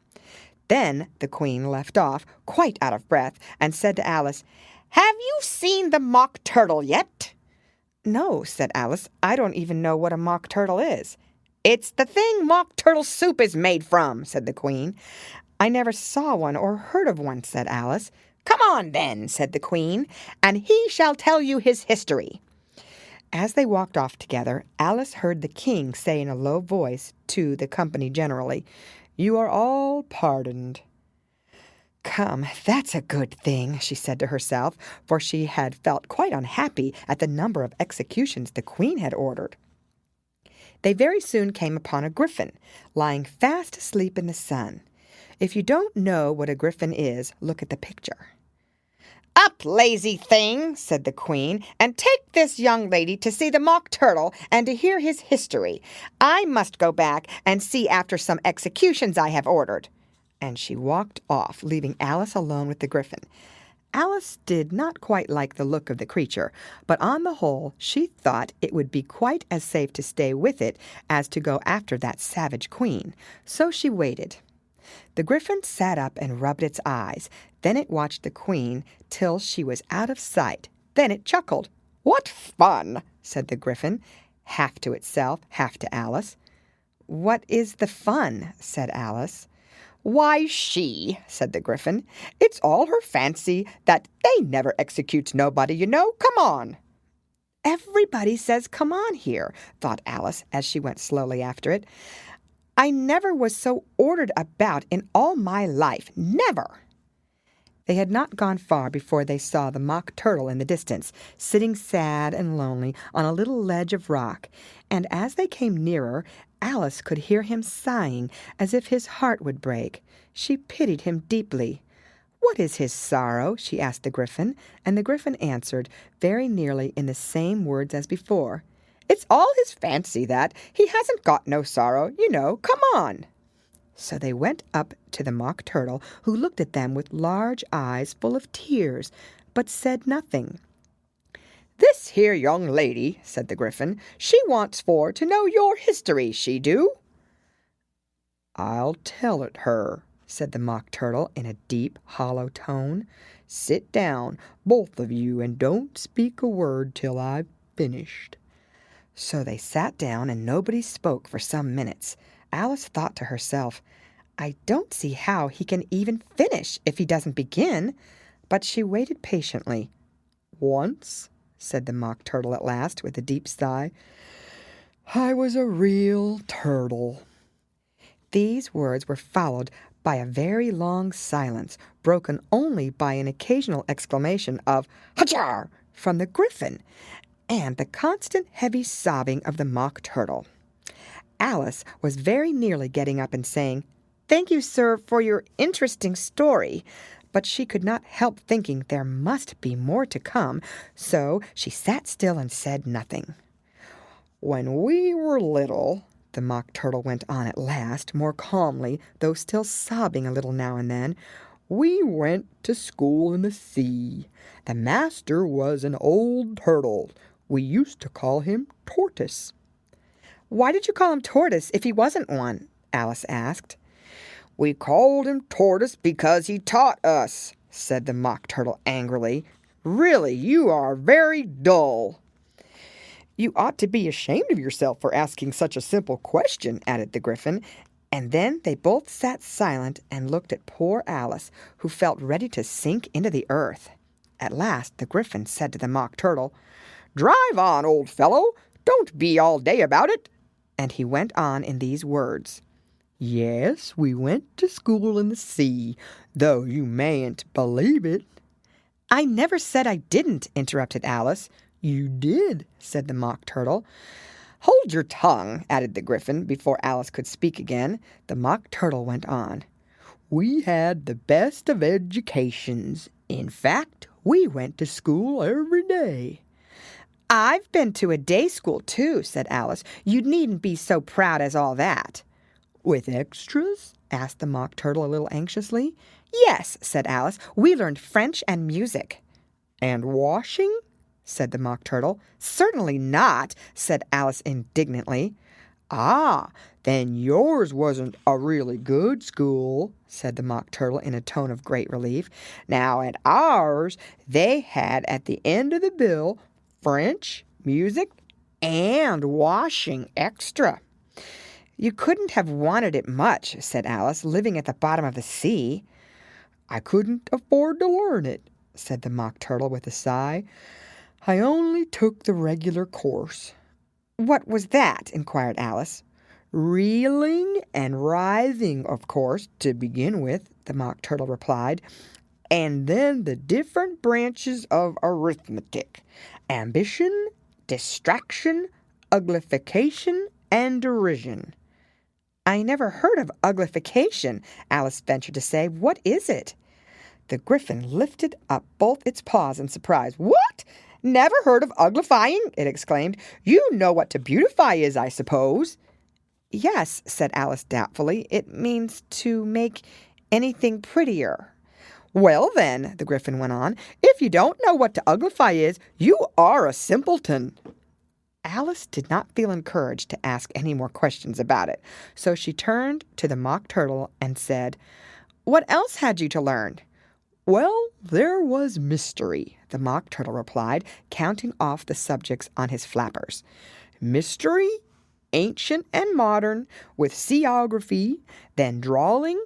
Then the Queen left off, quite out of breath, and said to Alice, "Have you seen the mock turtle yet?" "No," said Alice. "I don't even know what a mock turtle is." "It's the thing mock turtle soup is made from," said the Queen. "I never saw one or heard of one," said Alice. "Come on, then," said the Queen, "and he shall tell you his history." As they walked off together, Alice heard the King say in a low voice to the company generally, "You are all pardoned." "Come, that's a good thing," she said to herself, for she had felt quite unhappy at the number of executions the Queen had ordered. They very soon came upon a griffin, lying fast asleep in the sun. If you don't know what a griffin is, look at the picture. "Up, lazy thing," said the Queen, "and take this young lady to see the mock turtle and to hear his history. I must go back and see after some executions I have ordered." And she walked off, leaving Alice alone with the griffin. Alice did not quite like the look of the creature, but on the whole she thought it would be quite as safe to stay with it as to go after that savage Queen. So she waited. The griffin sat up and rubbed its eyes. Then it watched the Queen till she was out of sight. Then it chuckled. "What fun!" said the griffin, half to itself, half to Alice. "What is the fun?" said Alice. "Why, said the griffin. "It's all her fancy that they never executes nobody, you know. Come on." "Everybody says come on here," thought Alice as she went slowly after it. "I never was so ordered about in all my life. Never." They had not gone far before they saw the mock turtle in the distance, sitting sad and lonely on a little ledge of rock, and as they came nearer, Alice could hear him sighing as if his heart would break. She pitied him deeply. "What is his sorrow?" she asked the griffin, and the griffin answered, very nearly in the same words as before. "It's all his fancy that. He hasn't got no sorrow, you know. Come on." So they went up to the Mock Turtle, who looked at them with large eyes full of tears, but said nothing. "This here young lady," said the Gryphon, "she wants for to know your history, she do." "I'll tell it her," said the Mock Turtle in a deep, hollow tone. "Sit down, both of you, and don't speak a word till I've finished." So they sat down, and nobody spoke for some minutes. Alice thought to herself, "I don't see how he can even finish if he doesn't begin." But she waited patiently. "Once," said the Mock Turtle at last, with a deep sigh, "I was a real turtle." These words were followed by a very long silence, broken only by an occasional exclamation of "Hachar!" from the Gryphon, and the constant heavy sobbing of the Mock Turtle. Alice was very nearly getting up and saying, "Thank you, sir, for your interesting story," but she could not help thinking there must be more to come, so she sat still and said nothing. "When we were little," the Mock Turtle went on at last, more calmly, though still sobbing a little now and then, "we went to school in the sea. The master was an old turtle. We used to call him Tortoise." "Why did you call him Tortoise if he wasn't one?" Alice asked. "We called him Tortoise because he taught us," said the Mock Turtle angrily. "Really, you are very dull." "You ought to be ashamed of yourself for asking such a simple question," added the Gryphon, and then they both sat silent and looked at poor Alice, who felt ready to sink into the earth. At last the Gryphon said to the Mock Turtle, "Drive on, old fellow. Don't be all day about it." And he went on in these words. "Yes, we went to school in the sea, though you mayn't believe it." "I never said I didn't," interrupted Alice. "You did," said the Mock Turtle. "Hold your tongue," added the Gryphon, before Alice could speak again. The Mock Turtle went on. "We had the best of educations. In fact, we went to school every day." "I've been to a day school, too," said Alice. "You needn't be so proud as all that." "With extras?" asked the Mock Turtle a little anxiously. "Yes," said Alice. "We learned French and music." "And washing?" said the Mock Turtle. "Certainly not," said Alice indignantly. "Ah, then yours wasn't a really good school," said the Mock Turtle in a tone of great relief. "Now at ours, they had at the end of the bill French, music, and washing extra." "You couldn't have wanted it much," said Alice, "living at the bottom of the sea." "I couldn't afford to learn it," said the Mock Turtle with a sigh. "I only took the regular course." "What was that?" inquired Alice. "Reeling and writhing, of course, to begin with," the Mock Turtle replied, "and then the different branches of arithmetic: ambition, distraction, uglification, and derision." "I never heard of uglification," Alice ventured to say. "What is it?" The Gryphon lifted up both its paws in surprise. "What? Never heard of uglifying?" it exclaimed. "You know what to beautify is, I suppose." "Yes," said Alice doubtfully. "It means to make anything prettier." "Well, then," the Gryphon went on, "if you don't know what to uglify is, you are a simpleton." Alice did not feel encouraged to ask any more questions about it, so she turned to the Mock Turtle and said, "What else had you to learn?" "Well, there was mystery," the Mock Turtle replied, counting off the subjects on his flappers. "Mystery, ancient and modern, with seaography, then drawing.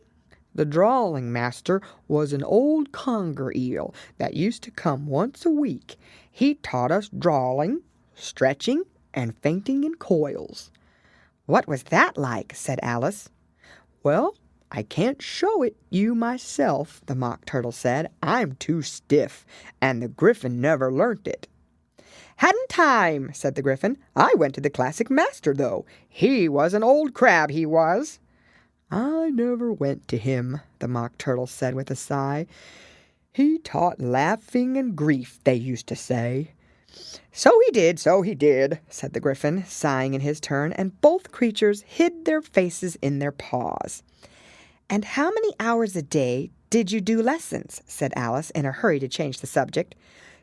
The drawing master was an old conger eel that used to come once a week. He taught us drawing, stretching, and fainting in coils." "What was that like?" said Alice. "Well, I can't show it you myself," the Mock Turtle said. "I'm too stiff, and the Gryphon never learnt it." "Hadn't time," said the Gryphon. "I went to the classic master, though. He was an old crab, he was." "I never went to him," the Mock Turtle said with a sigh. "He taught laughing and grief, they used to say." So he did," said the Gryphon, sighing in his turn, and both creatures hid their faces in their paws. "And how many hours a day did you do lessons?" said Alice, in a hurry to change the subject.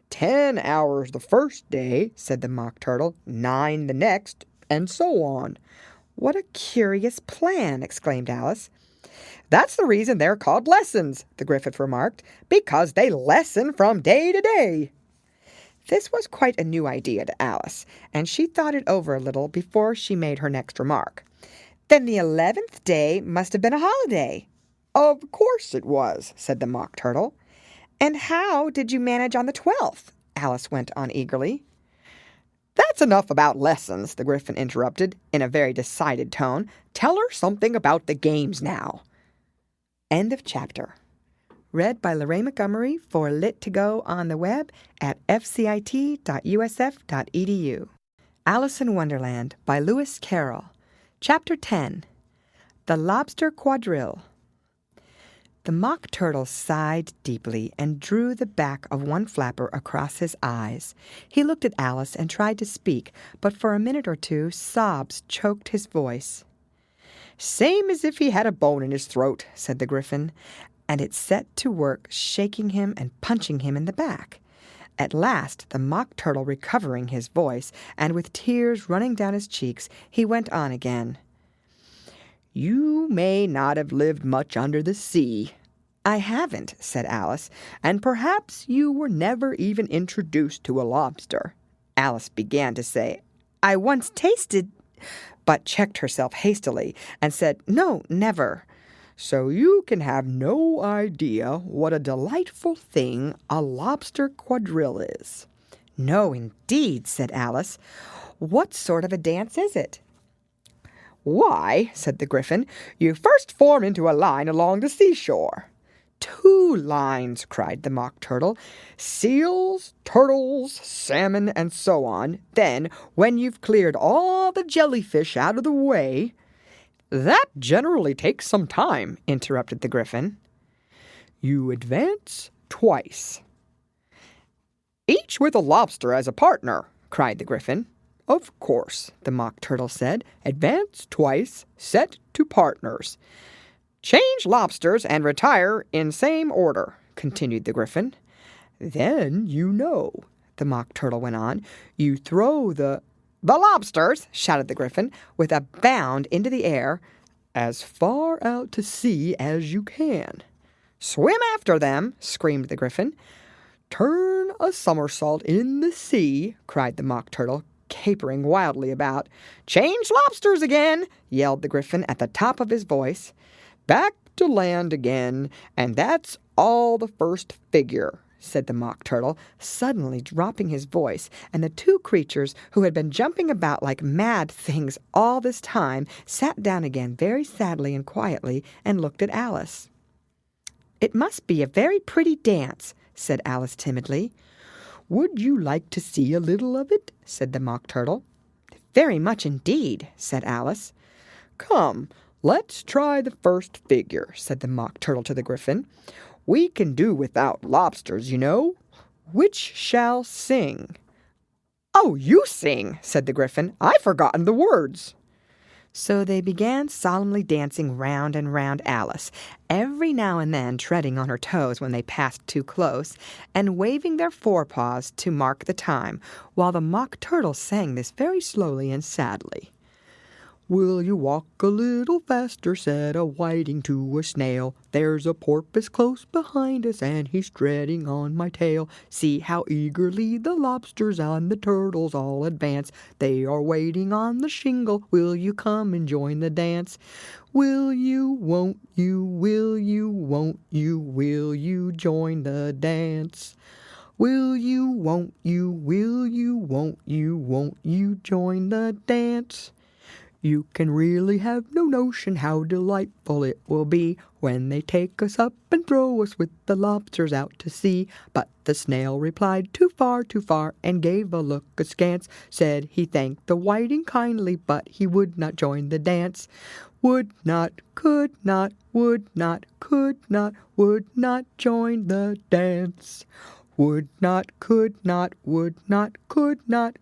10 hours the first day, said the Mock Turtle, 9 the next, and so on. "What a curious plan!" exclaimed Alice. "That's the reason they're called lessons," the Gryphon remarked, "because they lessen from day to day." This was quite a new idea to Alice, and she thought it over a little before she made her next remark. "Then the 11th day must have been a holiday." "Of course it was," said the Mock Turtle. "And how did you manage on the 12th?" Alice went on eagerly. "That's enough about lessons," the Gryphon interrupted, in a very decided tone. "Tell her something about the games now." End of chapter. Read by Lorraine Montgomery for Lit to Go on the web at fcit.usf.edu. Alice in Wonderland by Lewis Carroll. Chapter 10. The Lobster Quadrille. The Mock Turtle sighed deeply and drew the back of one flapper across his eyes. He looked at Alice and tried to speak, but for a minute or two sobs choked his voice. "Same as if he had a bone in his throat," said the Gryphon, and it set to work shaking him and punching him in the back. At last, the Mock Turtle recovering his voice, and with tears running down his cheeks, he went on again. "You may not have lived much under the sea." "I haven't," said Alice. "And perhaps you were never even introduced to a lobster." Alice began to say, "I once tasted," but checked herself hastily and said, "No, never." "So you can have no idea what a delightful thing a lobster quadrille is." "No, indeed," said Alice. "What sort of a dance is it?" "Why," said the Gryphon, "you first form into a line along the seashore." "2 lines," cried the Mock Turtle. "Seals, turtles, salmon, and so on. Then, when you've cleared all the jellyfish out of the way—" "That generally takes some time," interrupted the Gryphon. "You advance twice." "Each with a lobster as a partner," cried the Gryphon. "Of course," the Mock Turtle said. "Advance twice, set to partners." "Change lobsters and retire in same order," continued the Gryphon. "Then you know," the Mock Turtle went on. "You throw the—" "The lobsters," shouted the Gryphon, with a bound into the air, "as far out to sea as you can." "Swim after them," screamed the Gryphon. "Turn a somersault in the sea," cried the Mock Turtle, capering wildly about. "Change lobsters again," yelled the Gryphon at the top of his voice. "Back to land again, and that's all the first figure," said the Mock Turtle, suddenly dropping his voice, and the 2 creatures, who had been jumping about like mad things all this time, sat down again very sadly and quietly and looked at Alice. "It must be a very pretty dance," said Alice timidly. "Would you like to see a little of it?" said the Mock Turtle. "Very much indeed," said Alice. "Come, let's try the first figure," said the Mock Turtle to the Gryphon. "We can do without lobsters, you know. Which shall sing?" "Oh, you sing," said the Gryphon. "I've forgotten the words." So they began solemnly dancing round and round Alice, every now and then treading on her toes when they passed too close, and waving their forepaws to mark the time, while the Mock Turtle sang this very slowly and sadly. "Will you walk a little faster?" said a whiting to a snail. "There's a porpoise close behind us, and he's treading on my tail. See how eagerly the lobsters and the turtles all advance. They are waiting on the shingle. Will you come and join the dance? Will you, won't you, will you, won't you join the dance? Will you, won't you, will you, won't you join the dance? You can really have no notion how delightful it will be when they take us up and throw us with the lobsters out to sea." But the snail replied, too far, and gave a look askance. Said he thanked the whiting kindly, but he would not join the dance. Would not, could not, would not, could not, would not join the dance. Would not, could not, would not, could not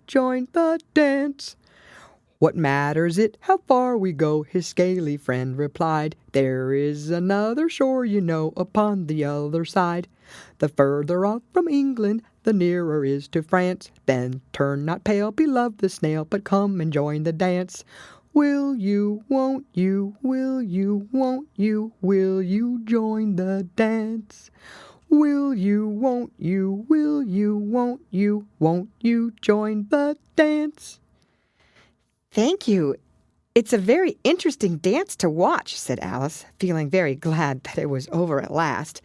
join the dance. "What matters it how far we go?" his scaly friend replied. "There is another shore, you know, upon the other side. The further off from England, the nearer is to France. Then turn not pale, beloved the snail, but come and join the dance. Will you, won't you, will you, won't you, will you join the dance? Will you, won't you, will you, won't you join the dance?" "Thank you. It's a very interesting dance to watch," said Alice, feeling very glad that it was over at last.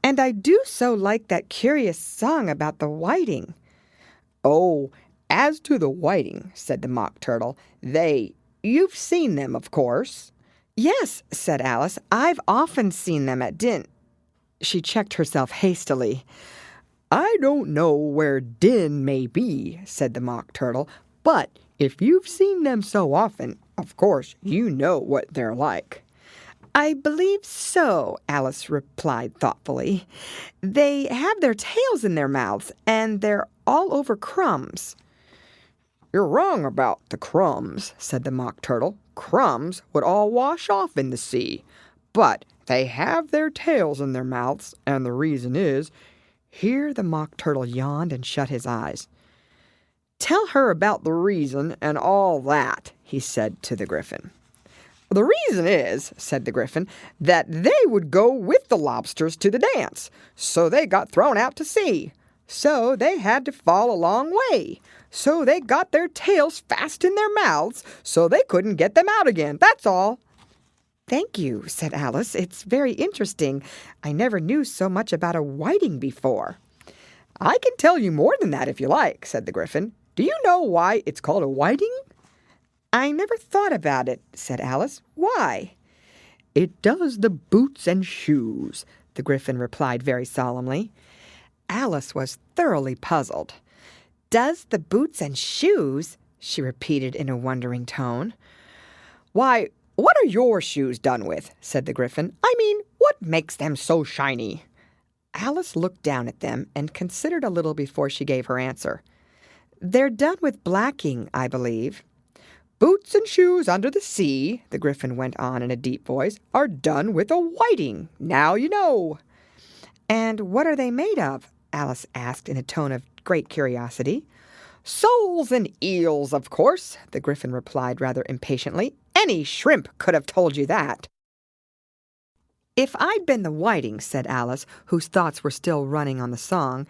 "And I do so like that curious song about the whiting." "Oh, as to the whiting," said the Mock Turtle, you've seen them, of course." "Yes," said Alice, "I've often seen them at She checked herself hastily. "I don't know where Din may be," said the Mock Turtle, "but if you've seen them so often, of course you know what they're like." "I believe so," Alice replied thoughtfully. "They have their tails in their mouths, and they're all over crumbs." "You're wrong about the crumbs," said the Mock Turtle. "Crumbs would all wash off in the sea. But they have their tails in their mouths, and the reason is—" Here the Mock Turtle yawned and shut his eyes. "Tell her about the reason and all that," he said to the Gryphon. "The reason is," said the Gryphon, "that they would go with the lobsters to the dance, so they got thrown out to sea. So they had to fall a long way. So they got their tails fast in their mouths, so they couldn't get them out again. That's all." "Thank you," said Alice. "It's very interesting. I never knew so much about a whiting before." "I can tell you more than that if you like," said the Gryphon. "Do you know why it's called a whiting?" "I never thought about it," said Alice. "Why?" "It does the boots and shoes," the Gryphon replied very solemnly. Alice was thoroughly puzzled. "Does the boots and shoes?" she repeated in a wondering tone. "Why, what are your shoes done with?" said the Gryphon. "I mean, what makes them so shiny?" Alice looked down at them and considered a little before she gave her answer. "They're done with blacking, I believe." "Boots and shoes under the sea," the Gryphon went on in a deep voice, "are done with a whiting. Now you know." "And what are they made of?" Alice asked in a tone of great curiosity. "Soles and eels, of course," the Gryphon replied rather impatiently. "Any shrimp could have told you that." "If I'd been the whiting," said Alice, whose thoughts were still running on the song,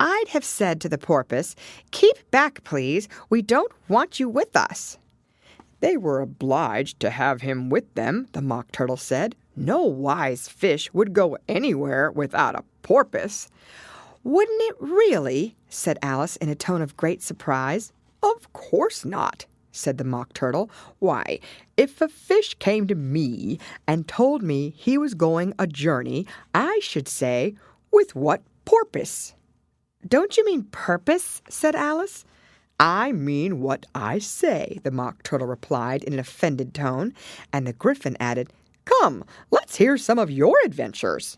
"I'd have said to the porpoise, 'Keep back, please. We don't want you with us.'" "They were obliged to have him with them," the Mock Turtle said. "No wise fish would go anywhere without a porpoise." "Wouldn't it really?" said Alice in a tone of great surprise. "Of course not," said the Mock Turtle. "Why, if a fish came to me and told me he was going a journey, I should say, 'With what porpoise?'" "Don't you mean purpose?" said Alice. "I mean what I say," the Mock Turtle replied in an offended tone, and the Gryphon added, "Come, let's hear some of your adventures."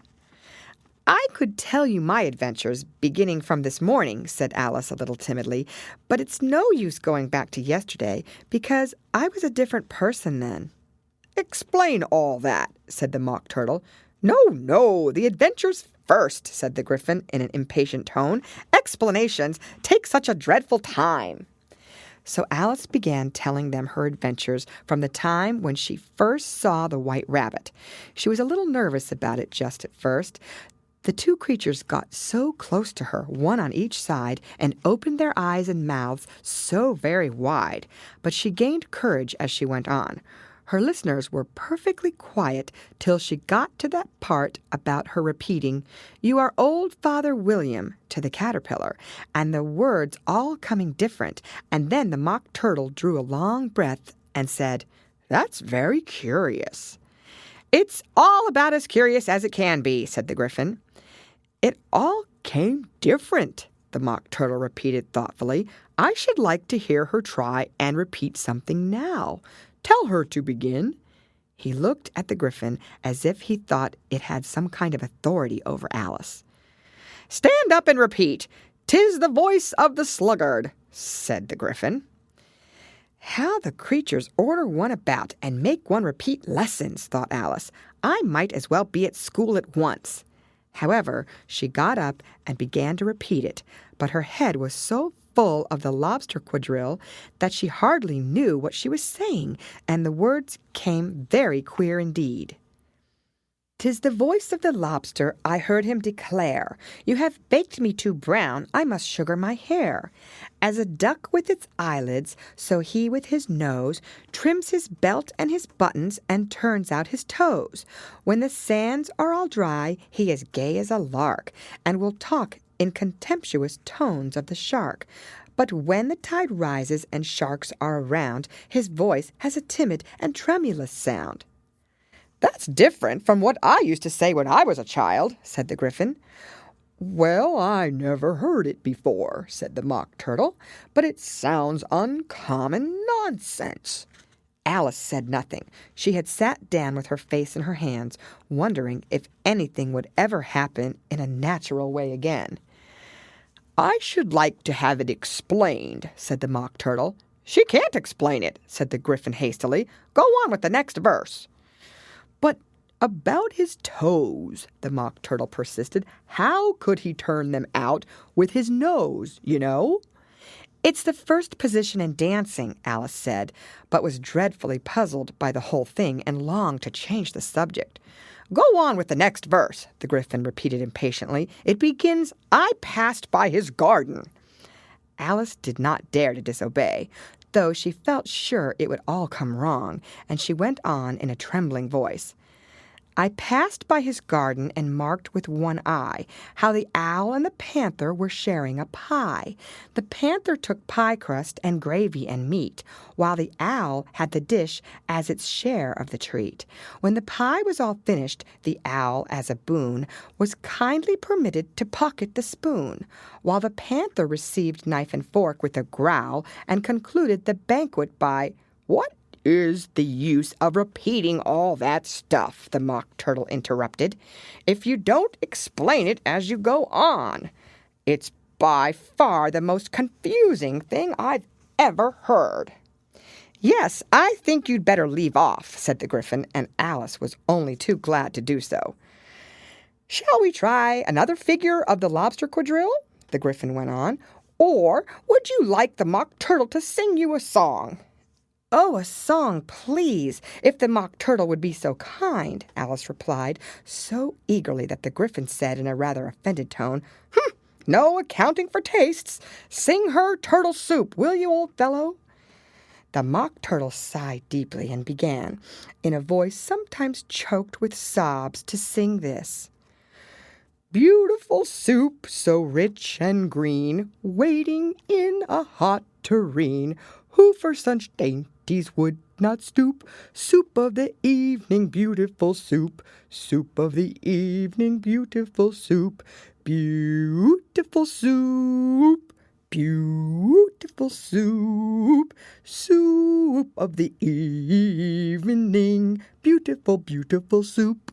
"I could tell you my adventures, beginning from this morning," said Alice a little timidly, "but it's no use going back to yesterday, because I was a different person then." "Explain all that," said the Mock Turtle. No, the adventures first," said the Gryphon in an impatient tone. "Explanations take such a dreadful time." So Alice began telling them her adventures from the time when she first saw the white rabbit. She was a little nervous about it just at first. The two creatures got so close to her, one on each side, and opened their eyes and mouths so very wide, but she gained courage as she went on. Her listeners were perfectly quiet till she got to that part about her repeating, "You are old Father William," to the caterpillar, and the words all coming different, and then the Mock Turtle drew a long breath and said, "That's very curious." "It's all about as curious as it can be," said the Gryphon. "It all came different," the Mock Turtle repeated thoughtfully. "I should like to hear her try and repeat something now. Tell her to begin." He looked at the Gryphon as if he thought it had some kind of authority over Alice. "Stand up and repeat. 'Tis the voice of the sluggard," said the Gryphon. How the creatures order one about and make one repeat lessons, thought Alice. I might as well be at school at once. However, she got up and began to repeat it, but her head was so full of the lobster quadrille that she hardly knew what she was saying, and the words came very queer indeed. "'Tis the voice of the lobster, I heard him declare, You have baked me too brown, I must sugar my hair. As a duck with its eyelids, so he with his nose Trims his belt and his buttons and turns out his toes. When the sands are all dry, he is gay as a lark, and will talk in contemptuous tones of the shark. But when the tide rises and sharks are around, his voice has a timid and tremulous sound." "That's different from what I used to say when I was a child," said the Gryphon. "Well, I never heard it before," said the Mock Turtle, "but it sounds uncommon nonsense." Alice said nothing. She had sat down with her face in her hands, wondering if anything would ever happen in a natural way again. "I should like to have it explained," said the Mock Turtle. "She can't explain it," said the Gryphon hastily. "Go on with the next verse." "But about his toes," the Mock Turtle persisted. "How could he turn them out with his nose, you know?" "It's the first position in dancing," Alice said, but was dreadfully puzzled by the whole thing and longed to change the subject. "Go on with the next verse," the Gryphon repeated impatiently. "It begins, 'I passed by his garden.'" Alice did not dare to disobey, though she felt sure it would all come wrong, and she went on in a trembling voice. "I passed by his garden and marked with one eye how the owl and the panther were sharing a pie. The panther took pie crust and gravy and meat, while the owl had the dish as its share of the treat. When the pie was all finished, the owl, as a boon, was kindly permitted to pocket the spoon, while the panther received knife and fork with a growl and concluded the banquet by—" "What is the use of repeating all that stuff?" the Mock Turtle interrupted, "if you don't explain it as you go on. It's by far the most confusing thing I've ever heard." "Yes, I think you'd better leave off," said the Gryphon, and Alice was only too glad to do so. "Shall we try another figure of the lobster quadrille?" the Gryphon went on. "Or would you like the Mock Turtle to sing you a song?" "Oh, a song, please, if the Mock Turtle would be so kind," Alice replied, so eagerly that the Gryphon said in a rather offended tone, "No accounting for tastes. Sing her turtle soup, will you, old fellow?" The Mock Turtle sighed deeply and began, in a voice sometimes choked with sobs, to sing this: "Beautiful soup, so rich and green, waiting in a hot tureen. Who for such dainties would not stoop? Soup of the evening, beautiful soup. Soup of the evening, beautiful soup. Beautiful soup. Beautiful soup. Soup of the evening, beautiful, beautiful soup.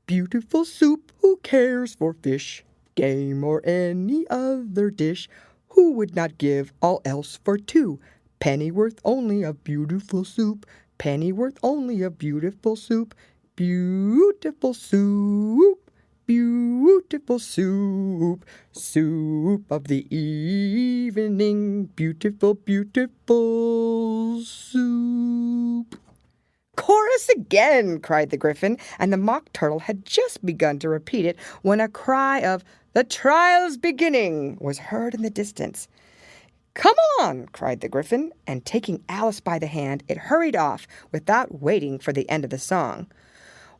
Beautiful soup, who cares for fish, game, or any other dish? Who would not give all else for two? Pennyworth only of beautiful soup. Pennyworth only of beautiful soup. Beautiful soup. Beautiful soup. Soup of the evening. Beautiful, beautiful soup." "Chorus again!" cried the Gryphon, and the Mock Turtle had just begun to repeat it when a cry of "The trial's beginning" was heard in the distance. "Come on!" cried the Gryphon, and taking Alice by the hand, it hurried off without waiting for the end of the song.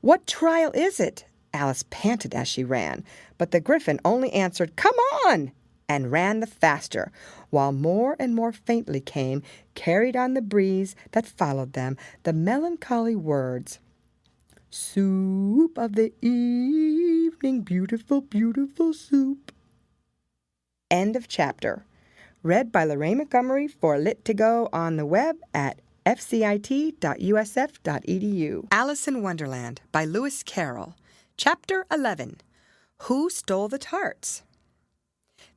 "What trial is it?" Alice panted as she ran, but the Gryphon only answered, "Come on!" and ran the faster, while more and more faintly came, carried on the breeze that followed them, the melancholy words: "Soup of the evening, beautiful, beautiful soup." End of chapter. Read by Lorraine Montgomery for Lit to Go on the web at fcit.usf.edu. Alice in Wonderland by Lewis Carroll. Chapter 11. Who Stole the Tarts?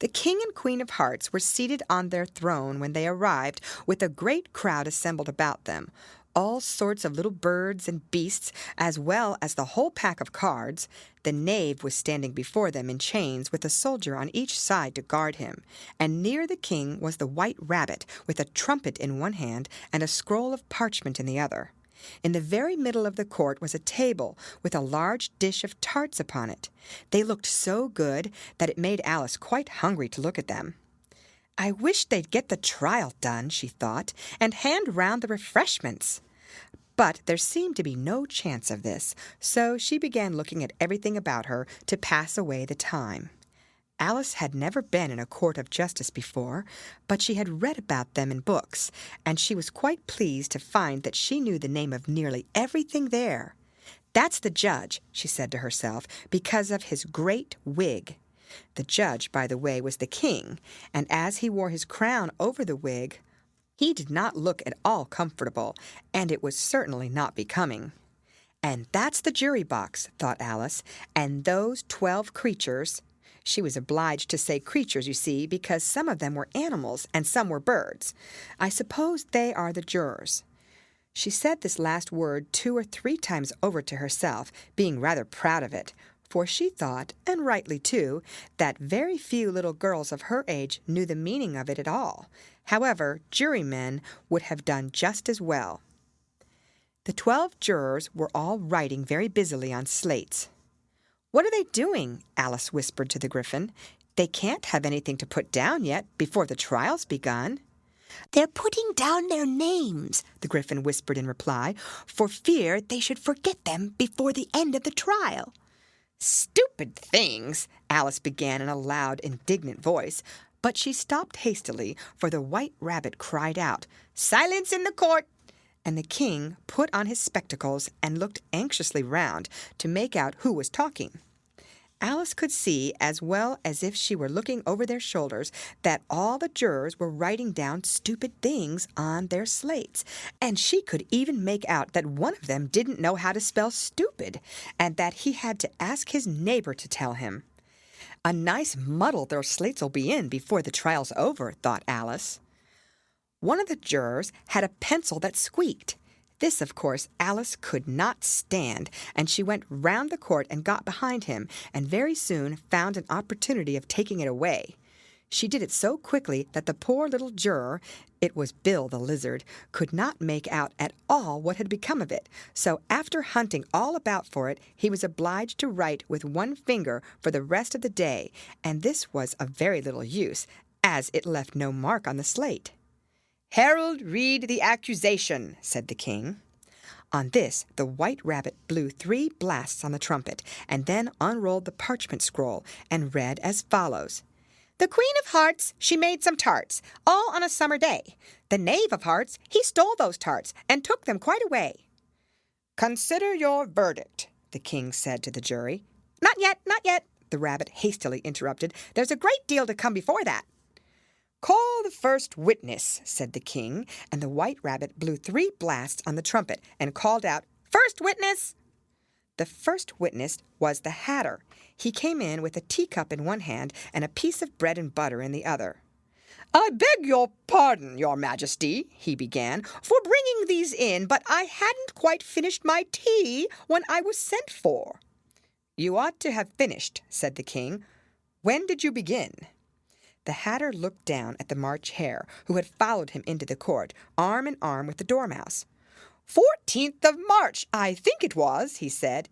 The King and Queen of Hearts were seated on their throne when they arrived, with a great crowd assembled about them. All sorts of little birds and beasts, as well as the whole pack of cards. The knave was standing before them in chains, with a soldier on each side to guard him. And near the king was the white rabbit, with a trumpet in one hand and a scroll of parchment in the other. In the very middle of the court was a table with a large dish of tarts upon it. They looked so good that it made Alice quite hungry to look at them. I wish they'd get the trial done, she thought, and hand round the refreshments. But there seemed to be no chance of this, so she began looking at everything about her to pass away the time. Alice had never been in a court of justice before, but she had read about them in books, and she was quite pleased to find that she knew the name of nearly everything there. "That's the judge," she said to herself, because of his great wig. The judge, by the way, was the king, and as he wore his crown over the wig, he did not look at all comfortable, and it was certainly not becoming. "And that's the jury box," thought Alice, "and those 12 creatures." She was obliged to say creatures, you see, because some of them were animals and some were birds. "I suppose they are the jurors." She said this last word 2 or 3 times over to herself, being rather proud of it, for she thought, and rightly too, that very few little girls of her age knew the meaning of it at all. However, jurymen would have done just as well. The 12 jurors were all writing very busily on slates. "What are they doing?" Alice whispered to the Gryphon. "They can't have anything to put down yet, before the trial's begun." "They're putting down their names," the Gryphon whispered in reply, "for fear they should forget them before the end of the trial." "Stupid things!" Alice began in a loud, indignant voice, but she stopped hastily, for the white rabbit cried out, "Silence in the court!" and the king put on his spectacles and looked anxiously round to make out who was talking. Alice could see, as well as if she were looking over their shoulders, that all the jurors were writing down stupid things on their slates, and she could even make out that one of them didn't know how to spell stupid, and that he had to ask his neighbor to tell him. "A nice muddle their slates'll be in before the trial's over," thought Alice. One of the jurors had a pencil that squeaked. This, of course, Alice could not stand, and she went round the court and got behind him, and very soon found an opportunity of taking it away. She did it so quickly that the poor little juror, it was Bill the lizard, could not make out at all what had become of it, so after hunting all about for it, he was obliged to write with one finger for the rest of the day, and this was of very little use, as it left no mark on the slate. "Herald, read the accusation," said the king. On this, the white rabbit blew 3 blasts on the trumpet, and then unrolled the parchment scroll, and read as follows. "The Queen of Hearts, she made some tarts, all on a summer day. The Knave of Hearts, he stole those tarts, and took them quite away." "Consider your verdict," the king said to the jury. "Not yet, not yet," the rabbit hastily interrupted. "There's a great deal to come before that." "Call the first witness," said the king, and the white rabbit blew 3 blasts on the trumpet and called out, "First witness!" The first witness was the Hatter. He came in with a teacup in one hand and a piece of bread and butter in the other. "I beg your pardon, your majesty," he began, "for bringing these in, but I hadn't quite finished my tea when I was sent for." "You ought to have finished," said the king. "When did you begin?" The Hatter looked down at the March Hare, who had followed him into the court, arm in arm with the Dormouse. 14th of March, I think it was," he said.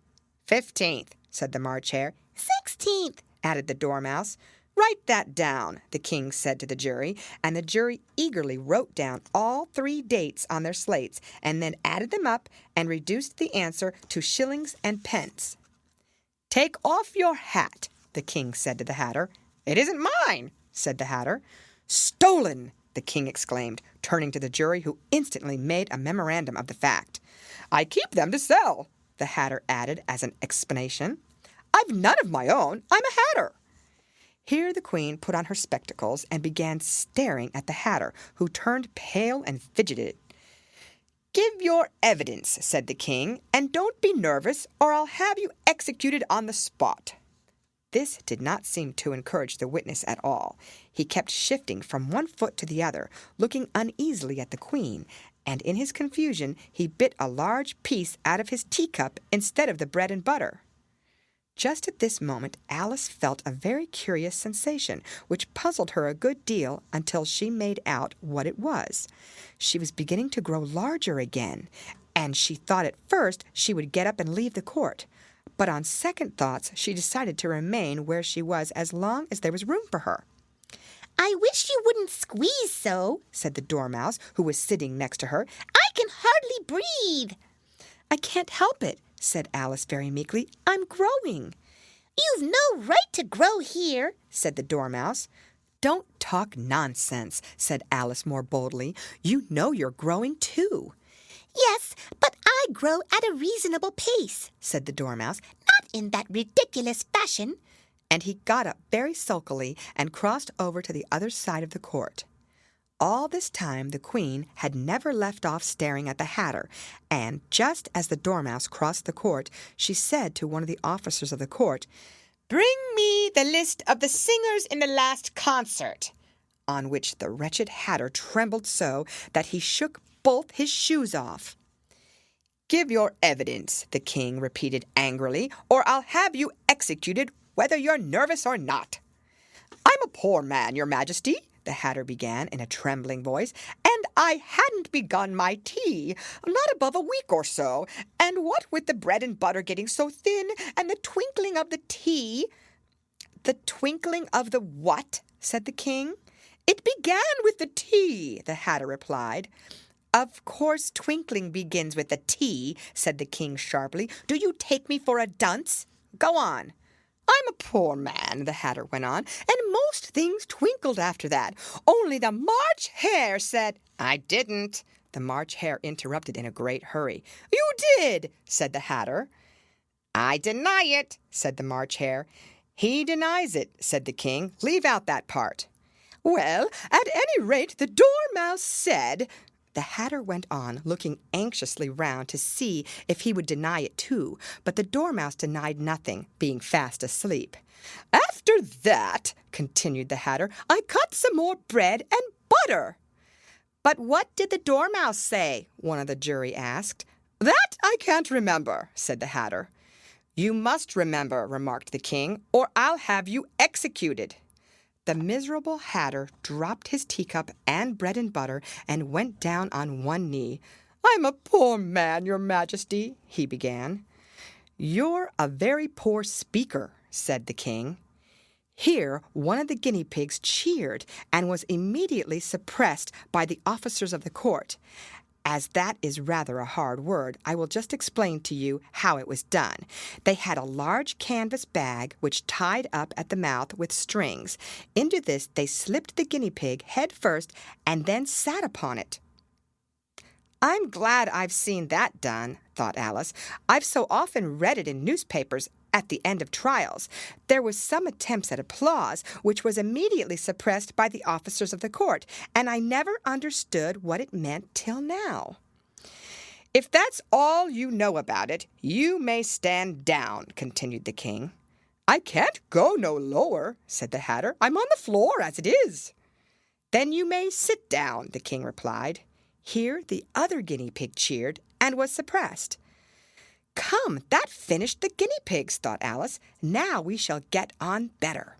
15th, said the March Hare. 16th, added the Dormouse. "Write that down," the king said to the jury, and the jury eagerly wrote down all 3 dates on their slates, and then added them up and reduced the answer to shillings and pence. "Take off your hat," the king said to the Hatter. "It isn't mine," said the Hatter. "Stolen!" the king exclaimed, turning to the jury, who instantly made a memorandum of the fact. "I keep them to sell," the Hatter added as an explanation. "I've none of my own. I'm a Hatter." Here the queen put on her spectacles and began staring at the Hatter, who turned pale and fidgeted. "Give your evidence," said the king, "and don't be nervous, or I'll have you executed on the spot." This did not seem to encourage the witness at all. He kept shifting from one foot to the other, looking uneasily at the Queen, and in his confusion he bit a large piece out of his teacup instead of the bread and butter. Just at this moment Alice felt a very curious sensation, which puzzled her a good deal until she made out what it was. She was beginning to grow larger again, and she thought at first she would get up and leave the court. But on second thoughts she decided to remain where she was as long as there was room for her. "I wish you wouldn't squeeze so," said the Dormouse, who was sitting next to her. "I can hardly breathe." "I can't help it," said Alice very meekly. "I'm growing." "You've no right to grow here," said the Dormouse. "Don't talk nonsense," said Alice more boldly. "You know you're growing too." "Yes, but I grow at a reasonable pace," said the Dormouse, "not in that ridiculous fashion." And he got up very sulkily and crossed over to the other side of the court. All this time the Queen had never left off staring at the Hatter, and just as the Dormouse crossed the court, she said to one of the officers of the court, "Bring me the list of the singers in the last concert," on which the wretched Hatter trembled so that he shook both his shoes off. "Give your evidence," the King repeated angrily, "or I'll have you executed whether you're nervous or not." "I'm a poor man, Your Majesty," the Hatter began in a trembling voice, "and I hadn't begun my tea, not above a week or so, and what with the bread and butter getting so thin, and the twinkling of the tea—" "The twinkling of the what?" said the King. "It began with the tea," the Hatter replied. "Of course twinkling begins with the tea," said the King sharply. "Do you take me for a dunce? Go on." "I'm a poor man," the Hatter went on, "and most things twinkled after that. Only the March Hare said—" "I didn't," the March Hare interrupted in a great hurry. "You did," said the Hatter. "I deny it," said the March Hare. "He denies it," said the King. "Leave out that part." "Well, at any rate, the Dormouse said—" The Hatter went on, looking anxiously round to see if he would deny it too, but the Dormouse denied nothing, being fast asleep. "After that," continued the Hatter, "I cut some more bread and butter." "But what did the Dormouse say?" one of the jury asked. "That I can't remember," said the Hatter. "You must remember," remarked the King, "or I'll have you executed." The miserable Hatter dropped his teacup and bread and butter and went down on one knee. "I'm a poor man, Your Majesty," he began. "You're a very poor speaker," said the King. Here one of the guinea pigs cheered and was immediately suppressed by the officers of the court. As that is rather a hard word, I will just explain to you how it was done. They had a large canvas bag which tied up at the mouth with strings. Into this they slipped the guinea pig head first and then sat upon it. "I'm glad I've seen that done," thought Alice. "I've so often read it in newspapers at the end of trials. There was some attempts at applause, which was immediately suppressed by the officers of the court, and I never understood what it meant till now." "If that's all you know about it, you may stand down," continued the King. "I can't go no lower," said the Hatter. "I'm on the floor as it is." "Then you may sit down," the King replied. Here the other guinea pig cheered and was suppressed. "Come, that finished the guinea pigs," thought Alice. "Now we shall get on better."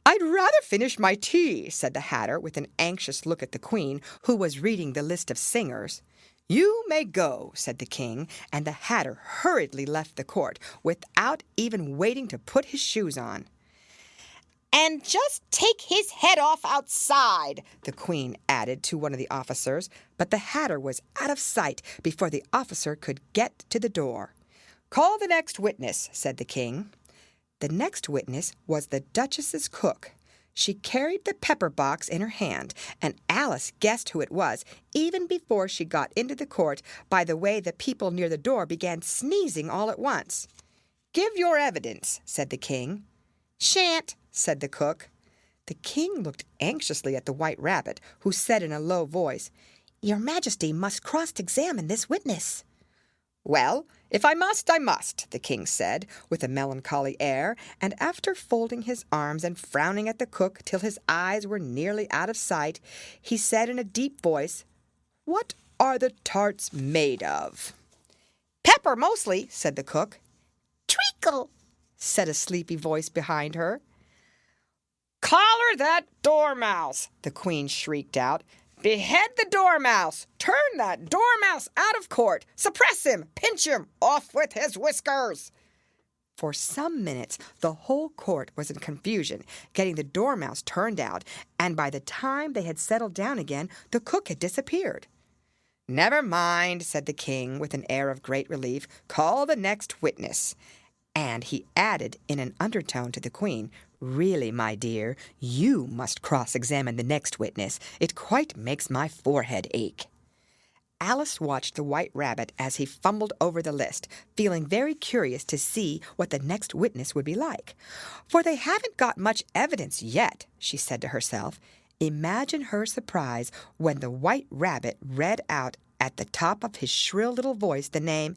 "I'd rather finish my tea," said the Hatter, with an anxious look at the Queen, who was reading the list of singers. "You may go," said the King, and the Hatter hurriedly left the court, without even waiting to put his shoes on. "And just take his head off outside," the Queen added to one of the officers, but the Hatter was out of sight before the officer could get to the door. "Call the next witness," said the King. The next witness was the Duchess's cook. She carried the pepper box in her hand, and Alice guessed who it was even before she got into the court by the way the people near the door began sneezing all at once. "Give your evidence," said the King. "Shan't," said the cook. The King looked anxiously at the White Rabbit, who said in a low voice, "Your Majesty must cross-examine this witness." "Well, if I must, I must," the king said, with a melancholy air, and after folding his arms and frowning at the cook till his eyes were nearly out of sight, he said in a deep voice, "What are the tarts made of?" "Pepper, mostly," said the cook. Treacle, said a sleepy voice behind her. "Collar that dormouse!" the queen shrieked out. "Behead the dormouse! Turn that dormouse out of court! Suppress him! Pinch him! Off with his whiskers!" For some minutes the whole court was in confusion, getting the dormouse turned out, and by the time they had settled down again, the cook had disappeared. "Never mind," said the king, with an air of great relief. "Call the next witness." And he added in an undertone to the queen, "Really, my dear, you must cross-examine the next witness. It quite makes my forehead ache." Alice watched the White Rabbit as he fumbled over the list, feeling very curious to see what the next witness would be like. "For they haven't got much evidence yet," she said to herself. Imagine her surprise when the White Rabbit read out at the top of his shrill little voice the name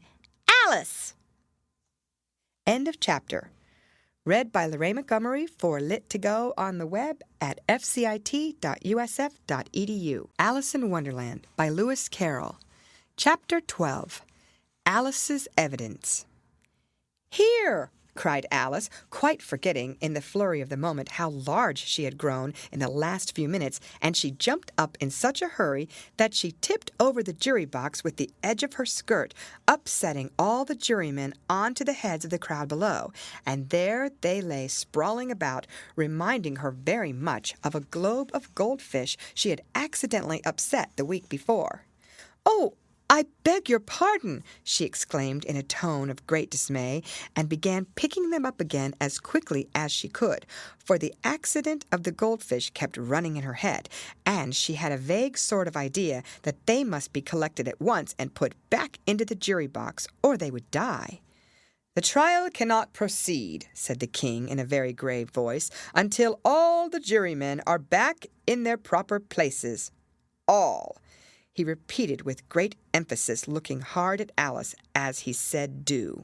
Alice. End of chapter. Read by Lorraine Montgomery for Lit to Go on the web at fcit.usf.edu. Alice in Wonderland by Lewis Carroll. Chapter 12. Alice's Evidence. "Here!" cried Alice, quite forgetting in the flurry of the moment how large she had grown in the last few minutes, and she jumped up in such a hurry that she tipped over the jury box with the edge of her skirt, upsetting all the jurymen onto the heads of the crowd below, and there they lay sprawling about, reminding her very much of a globe of goldfish she had accidentally upset the week before. "Oh, I beg your pardon," she exclaimed in a tone of great dismay, and began picking them up again as quickly as she could, for the accident of the goldfish kept running in her head, and she had a vague sort of idea that they must be collected at once and put back into the jury box, or they would die. "The trial cannot proceed," said the king in a very grave voice, "until all the jurymen are back in their proper places. All," he repeated with great emphasis, looking hard at Alice as he said "do."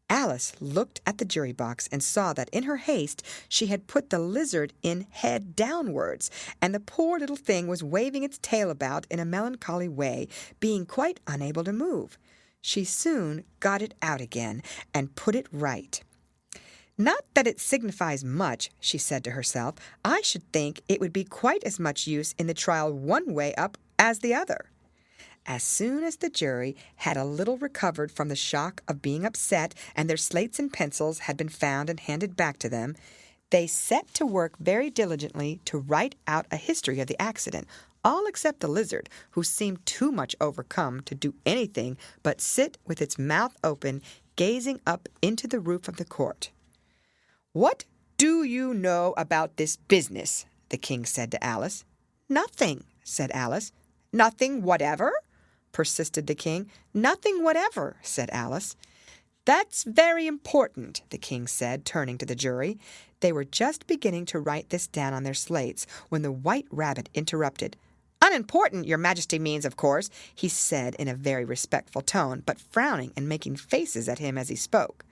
Alice looked at the jury box and saw that in her haste she had put the lizard in head downwards, and the poor little thing was waving its tail about in a melancholy way, being quite unable to move. She soon got it out again and put it right. "Not that it signifies much," she said to herself. "I should think it would be quite as much use in the trial one way up as the other." As soon as the jury had a little recovered from the shock of being upset and their slates and pencils had been found and handed back to them, they set to work very diligently to write out a history of the accident, all except the lizard, who seemed too much overcome to do anything but sit with its mouth open, gazing up into the roof of the court. "What do you know about this business?" the king said to Alice. "Nothing," said Alice. "Nothing whatever?" persisted the king. "Nothing whatever," said Alice. "That's very important," the king said, turning to the jury. They were just beginning to write this down on their slates when the White Rabbit interrupted. "Unimportant, your majesty means, of course," he said in a very respectful tone, but frowning and making faces at him as he spoke.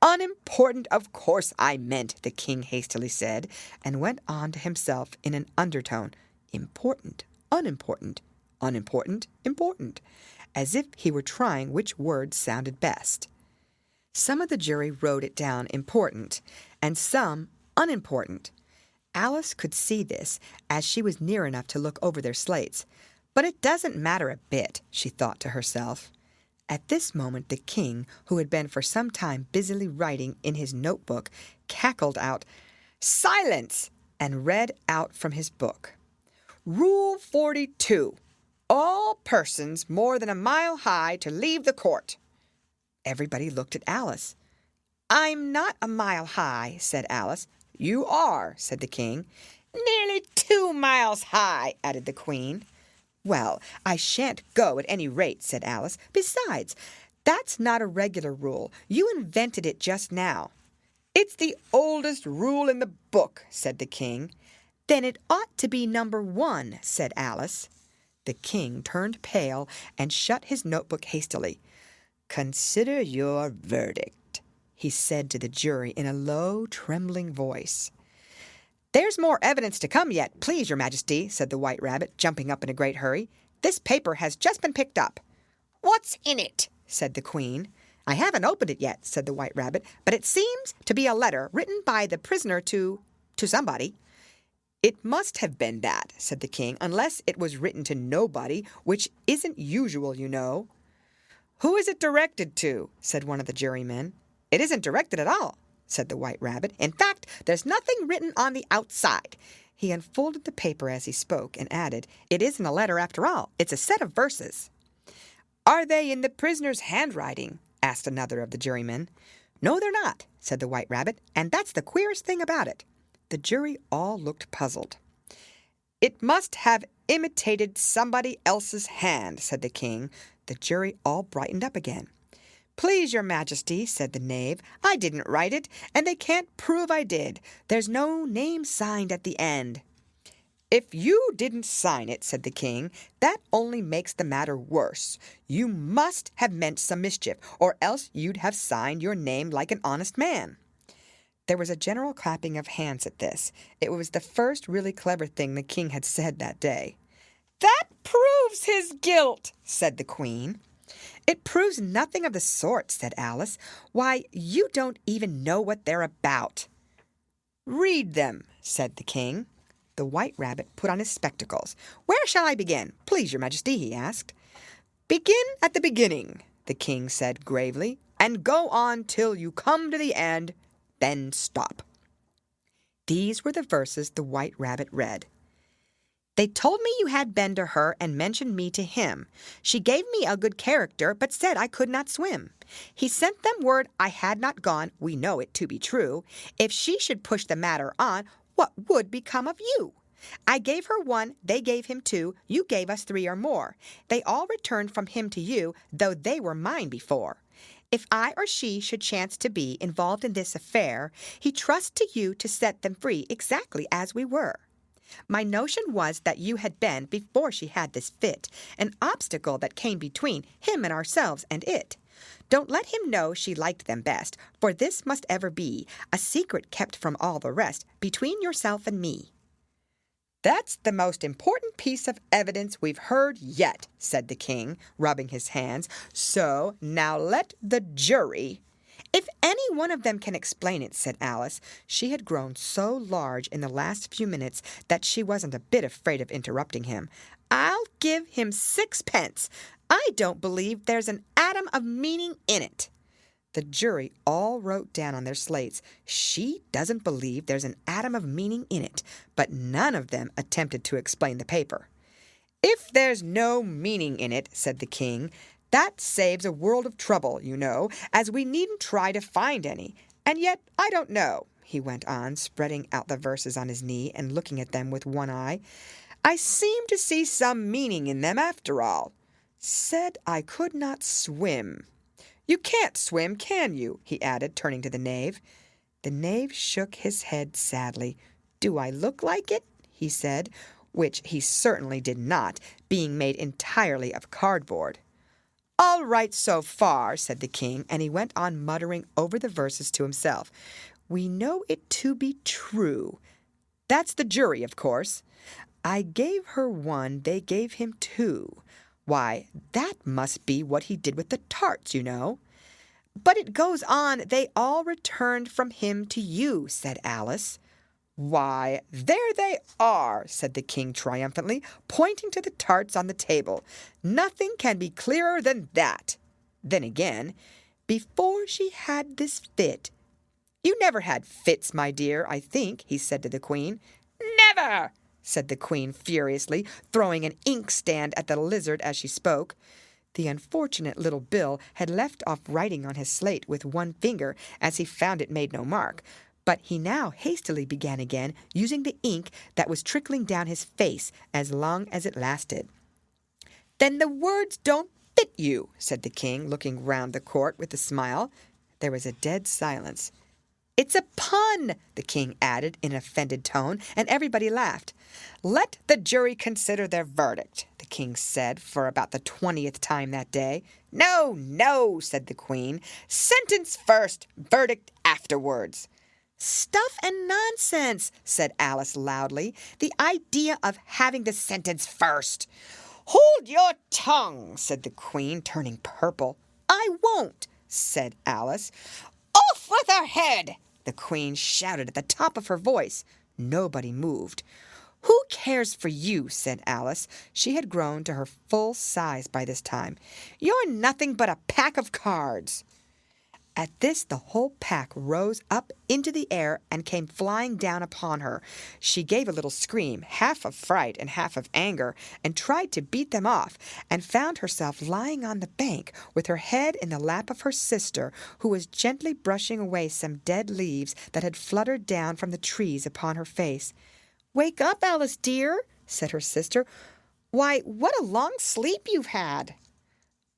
"Unimportant, of course I meant," the king hastily said, and went on to himself in an undertone. "Important, unimportant, unimportant, important," as if he were trying which word sounded best. Some of the jury wrote it down important, and some unimportant. Alice could see this, as she was near enough to look over their slates. "But it doesn't matter a bit," she thought to herself. At this moment the king, who had been for some time busily writing in his notebook, cackled out, "Silence!" and read out from his book. "Rule 42. All persons more than a mile high to leave the court." Everybody looked at Alice. "I'm not a mile high," said Alice. "You are," said the king. "Nearly 2 miles high," added the queen. "Well, I shan't go at any rate," said Alice. "Besides, that's not a regular rule. You invented it just now." "It's the oldest rule in the book," said the king. "Then it ought to be number 1, said Alice. The king turned pale and shut his notebook hastily. "Consider your verdict," he said to the jury in a low, trembling voice. "There's more evidence to come yet, please, Your Majesty," said the White Rabbit, jumping up in a great hurry. "This paper has just been picked up." "What's in it?" said the Queen. "I haven't opened it yet," said the White Rabbit, "but it seems to be a letter written by the prisoner to somebody." "It must have been that," said the King, "unless it was written to nobody, which isn't usual, you know." "Who is it directed to?" said one of the jurymen. "It isn't directed at all," said the White Rabbit. "In fact, there's nothing written on the outside." He unfolded the paper as he spoke and added, "It isn't a letter after all. It's a set of verses." "Are they in the prisoner's handwriting?" asked another of the jurymen. "No, they're not," said the White Rabbit, "and that's the queerest thing about it." The jury all looked puzzled. "It must have imitated somebody else's hand," said the King. The jury all brightened up again. "Please, Your Majesty," said the knave, "I didn't write it, and they can't prove I did. There's no name signed at the end." "If you didn't sign it," said the King, "that only makes the matter worse. You must have meant some mischief, or else you'd have signed your name like an honest man." There was a general clapping of hands at this. It was the first really clever thing the King had said that day. "That proves his guilt," said the Queen. "It proves nothing of the sort," said Alice. "Why, you don't even know what they're about." "Read them," said the King. The White Rabbit put on his spectacles. "Where shall I begin, please, Your Majesty?" he asked. "Begin at the beginning," the King said gravely, "and go on till you come to the end, then stop." These were the verses the White Rabbit read. "They told me you had been to her and mentioned me to him. She gave me a good character, but said I could not swim. He sent them word I had not gone, we know it to be true. If she should push the matter on, what would become of you? I gave her 1, they gave him 2, you gave us 3 or more. They all returned from him to you, though they were mine before. If I or she should chance to be involved in this affair, he trusts to you to set them free exactly as we were. My notion was that you had been, before she had this fit, an obstacle that came between him and ourselves and it. Don't let him know she liked them best, for this must ever be a secret kept from all the rest, between yourself and me." "That's the most important piece of evidence we've heard yet," said the King, rubbing his hands. "So now let the jury—" "If any one of them can explain it," said Alice. She had grown so large in the last few minutes that she wasn't a bit afraid of interrupting him. "I'll give him 6 pence. I don't believe there's an atom of meaning in it." The jury all wrote down on their slates, "She doesn't believe there's an atom of meaning in it," but none of them attempted to explain the paper. "If there's no meaning in it," said the King, "that saves a world of trouble, you know, as we needn't try to find any. And yet, I don't know," he went on, spreading out the verses on his knee and looking at them with one eye. "I seem to see some meaning in them after all. Said I could not swim. You can't swim, can you?" he added, turning to the knave. The knave shook his head sadly. "Do I look like it?" he said, which he certainly did not, being made entirely of cardboard. "All right so far," said the King, and he went on muttering over the verses to himself. "We know it to be true. That's the jury, of course. I gave her 1, they gave him 2. Why, that must be what he did with the tarts, you know." "But it goes on, they all returned from him to you," said Alice. "Why, there they are," said the King triumphantly, pointing to the tarts on the table. "Nothing can be clearer than that. Then again, before she had this fit—" "You never had fits, my dear, I think," he said to the Queen. "Never!" said the Queen furiously, throwing an inkstand at the lizard as she spoke. The unfortunate little Bill had left off writing on his slate with one finger, as he found it made no mark, but he now hastily began again, using the ink that was trickling down his face as long as it lasted. "Then the words don't fit you," said the King, looking round the court with a smile. There was a dead silence. "It's a pun," the King added in an offended tone, and everybody laughed. "Let the jury consider their verdict," the king said for about the 20th time that day. "No, no," said the queen. "Sentence first, verdict afterwards." "Stuff and nonsense," said Alice loudly. "The idea of having the sentence first." "Hold your tongue," said the queen, turning purple. "I won't," said Alice. "Off with her head!" the queen shouted at the top of her voice. Nobody moved. "Who cares for you?" said Alice. She had grown to her full size by this time. "You're nothing but a pack of cards." At this the whole pack rose up into the air and came flying down upon her. She gave a little scream, half of fright and half of anger, and tried to beat them off, and found herself lying on the bank with her head in the lap of her sister, who was gently brushing away some dead leaves that had fluttered down from the trees upon her face. "Wake up, Alice dear," said her sister. "Why, what a long sleep you've had."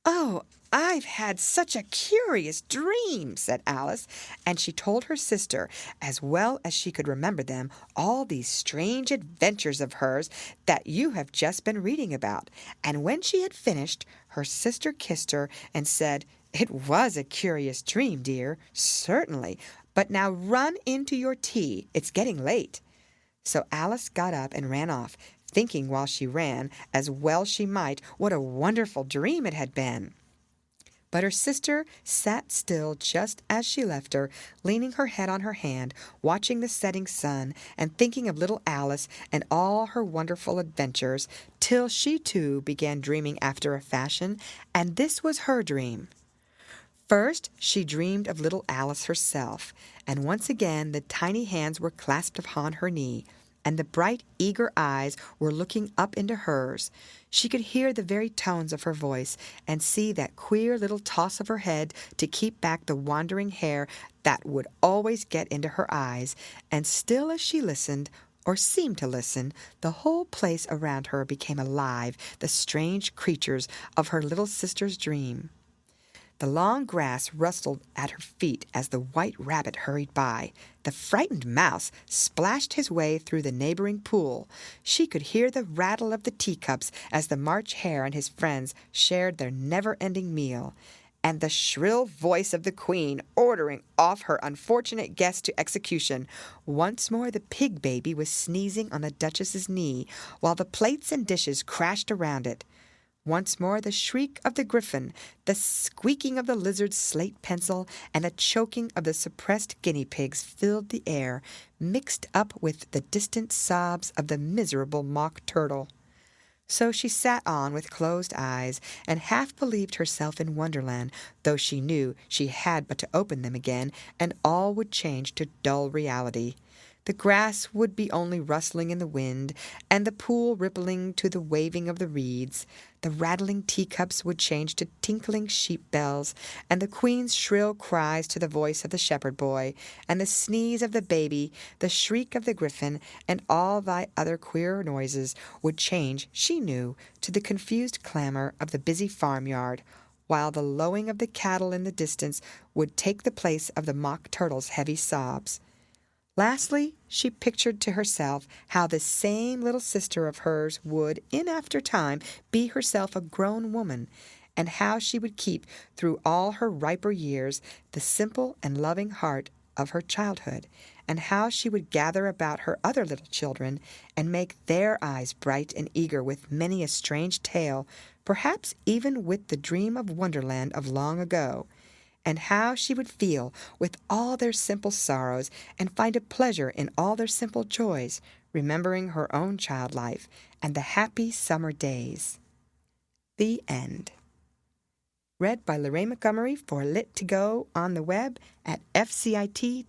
"Oh, I've had such a curious dream," said Alice, and she told her sister, as well as she could remember them, all these strange adventures of hers that you have just been reading about. And when she had finished, her sister kissed her and said, "It was a curious dream, dear, certainly, but now run into your tea. It's getting late." So Alice got up and ran off, thinking while she ran, as well she might, what a wonderful dream it had been. But her sister sat still just as she left her, leaning her head on her hand, watching the setting sun, and thinking of little Alice and all her wonderful adventures, till she too began dreaming after a fashion, and this was her dream. First, she dreamed of little Alice herself, and once again the tiny hands were clasped upon her knee, and the bright, eager eyes were looking up into hers. She could hear the very tones of her voice, and see that queer little toss of her head to keep back the wandering hair that would always get into her eyes, and still as she listened, or seemed to listen, the whole place around her became alive, the strange creatures of her little sister's dream. The long grass rustled at her feet as the white rabbit hurried by. The frightened mouse splashed his way through the neighboring pool. She could hear the rattle of the teacups as the March Hare and his friends shared their never-ending meal, and the shrill voice of the queen ordering off her unfortunate guest to execution. Once more the pig baby was sneezing on the Duchess's knee, while the plates and dishes crashed around it. Once more the shriek of the griffin, the squeaking of the lizard's slate pencil, and the choking of the suppressed guinea pigs filled the air, mixed up with the distant sobs of the miserable mock turtle. So she sat on with closed eyes, and half believed herself in Wonderland, though she knew she had but to open them again, and all would change to dull reality. The grass would be only rustling in the wind, and the pool rippling to the waving of the reeds. The rattling teacups would change to tinkling sheep bells, and the queen's shrill cries to the voice of the shepherd boy, and the sneeze of the baby, the shriek of the griffin, and all thy other queer noises would change, she knew, to the confused clamor of the busy farmyard, while the lowing of the cattle in the distance would take the place of the mock turtle's heavy sobs. Lastly, she pictured to herself how this same little sister of hers would, in after time, be herself a grown woman, and how she would keep, through all her riper years, the simple and loving heart of her childhood, and how she would gather about her other little children, and make their eyes bright and eager with many a strange tale, perhaps even with the dream of Wonderland of long ago, and how she would feel with all their simple sorrows, and find a pleasure in all their simple joys, remembering her own child life and the happy summer days. The End. Read by Lorraine Montgomery for Lit to Go on the web at fcit.usf.edu.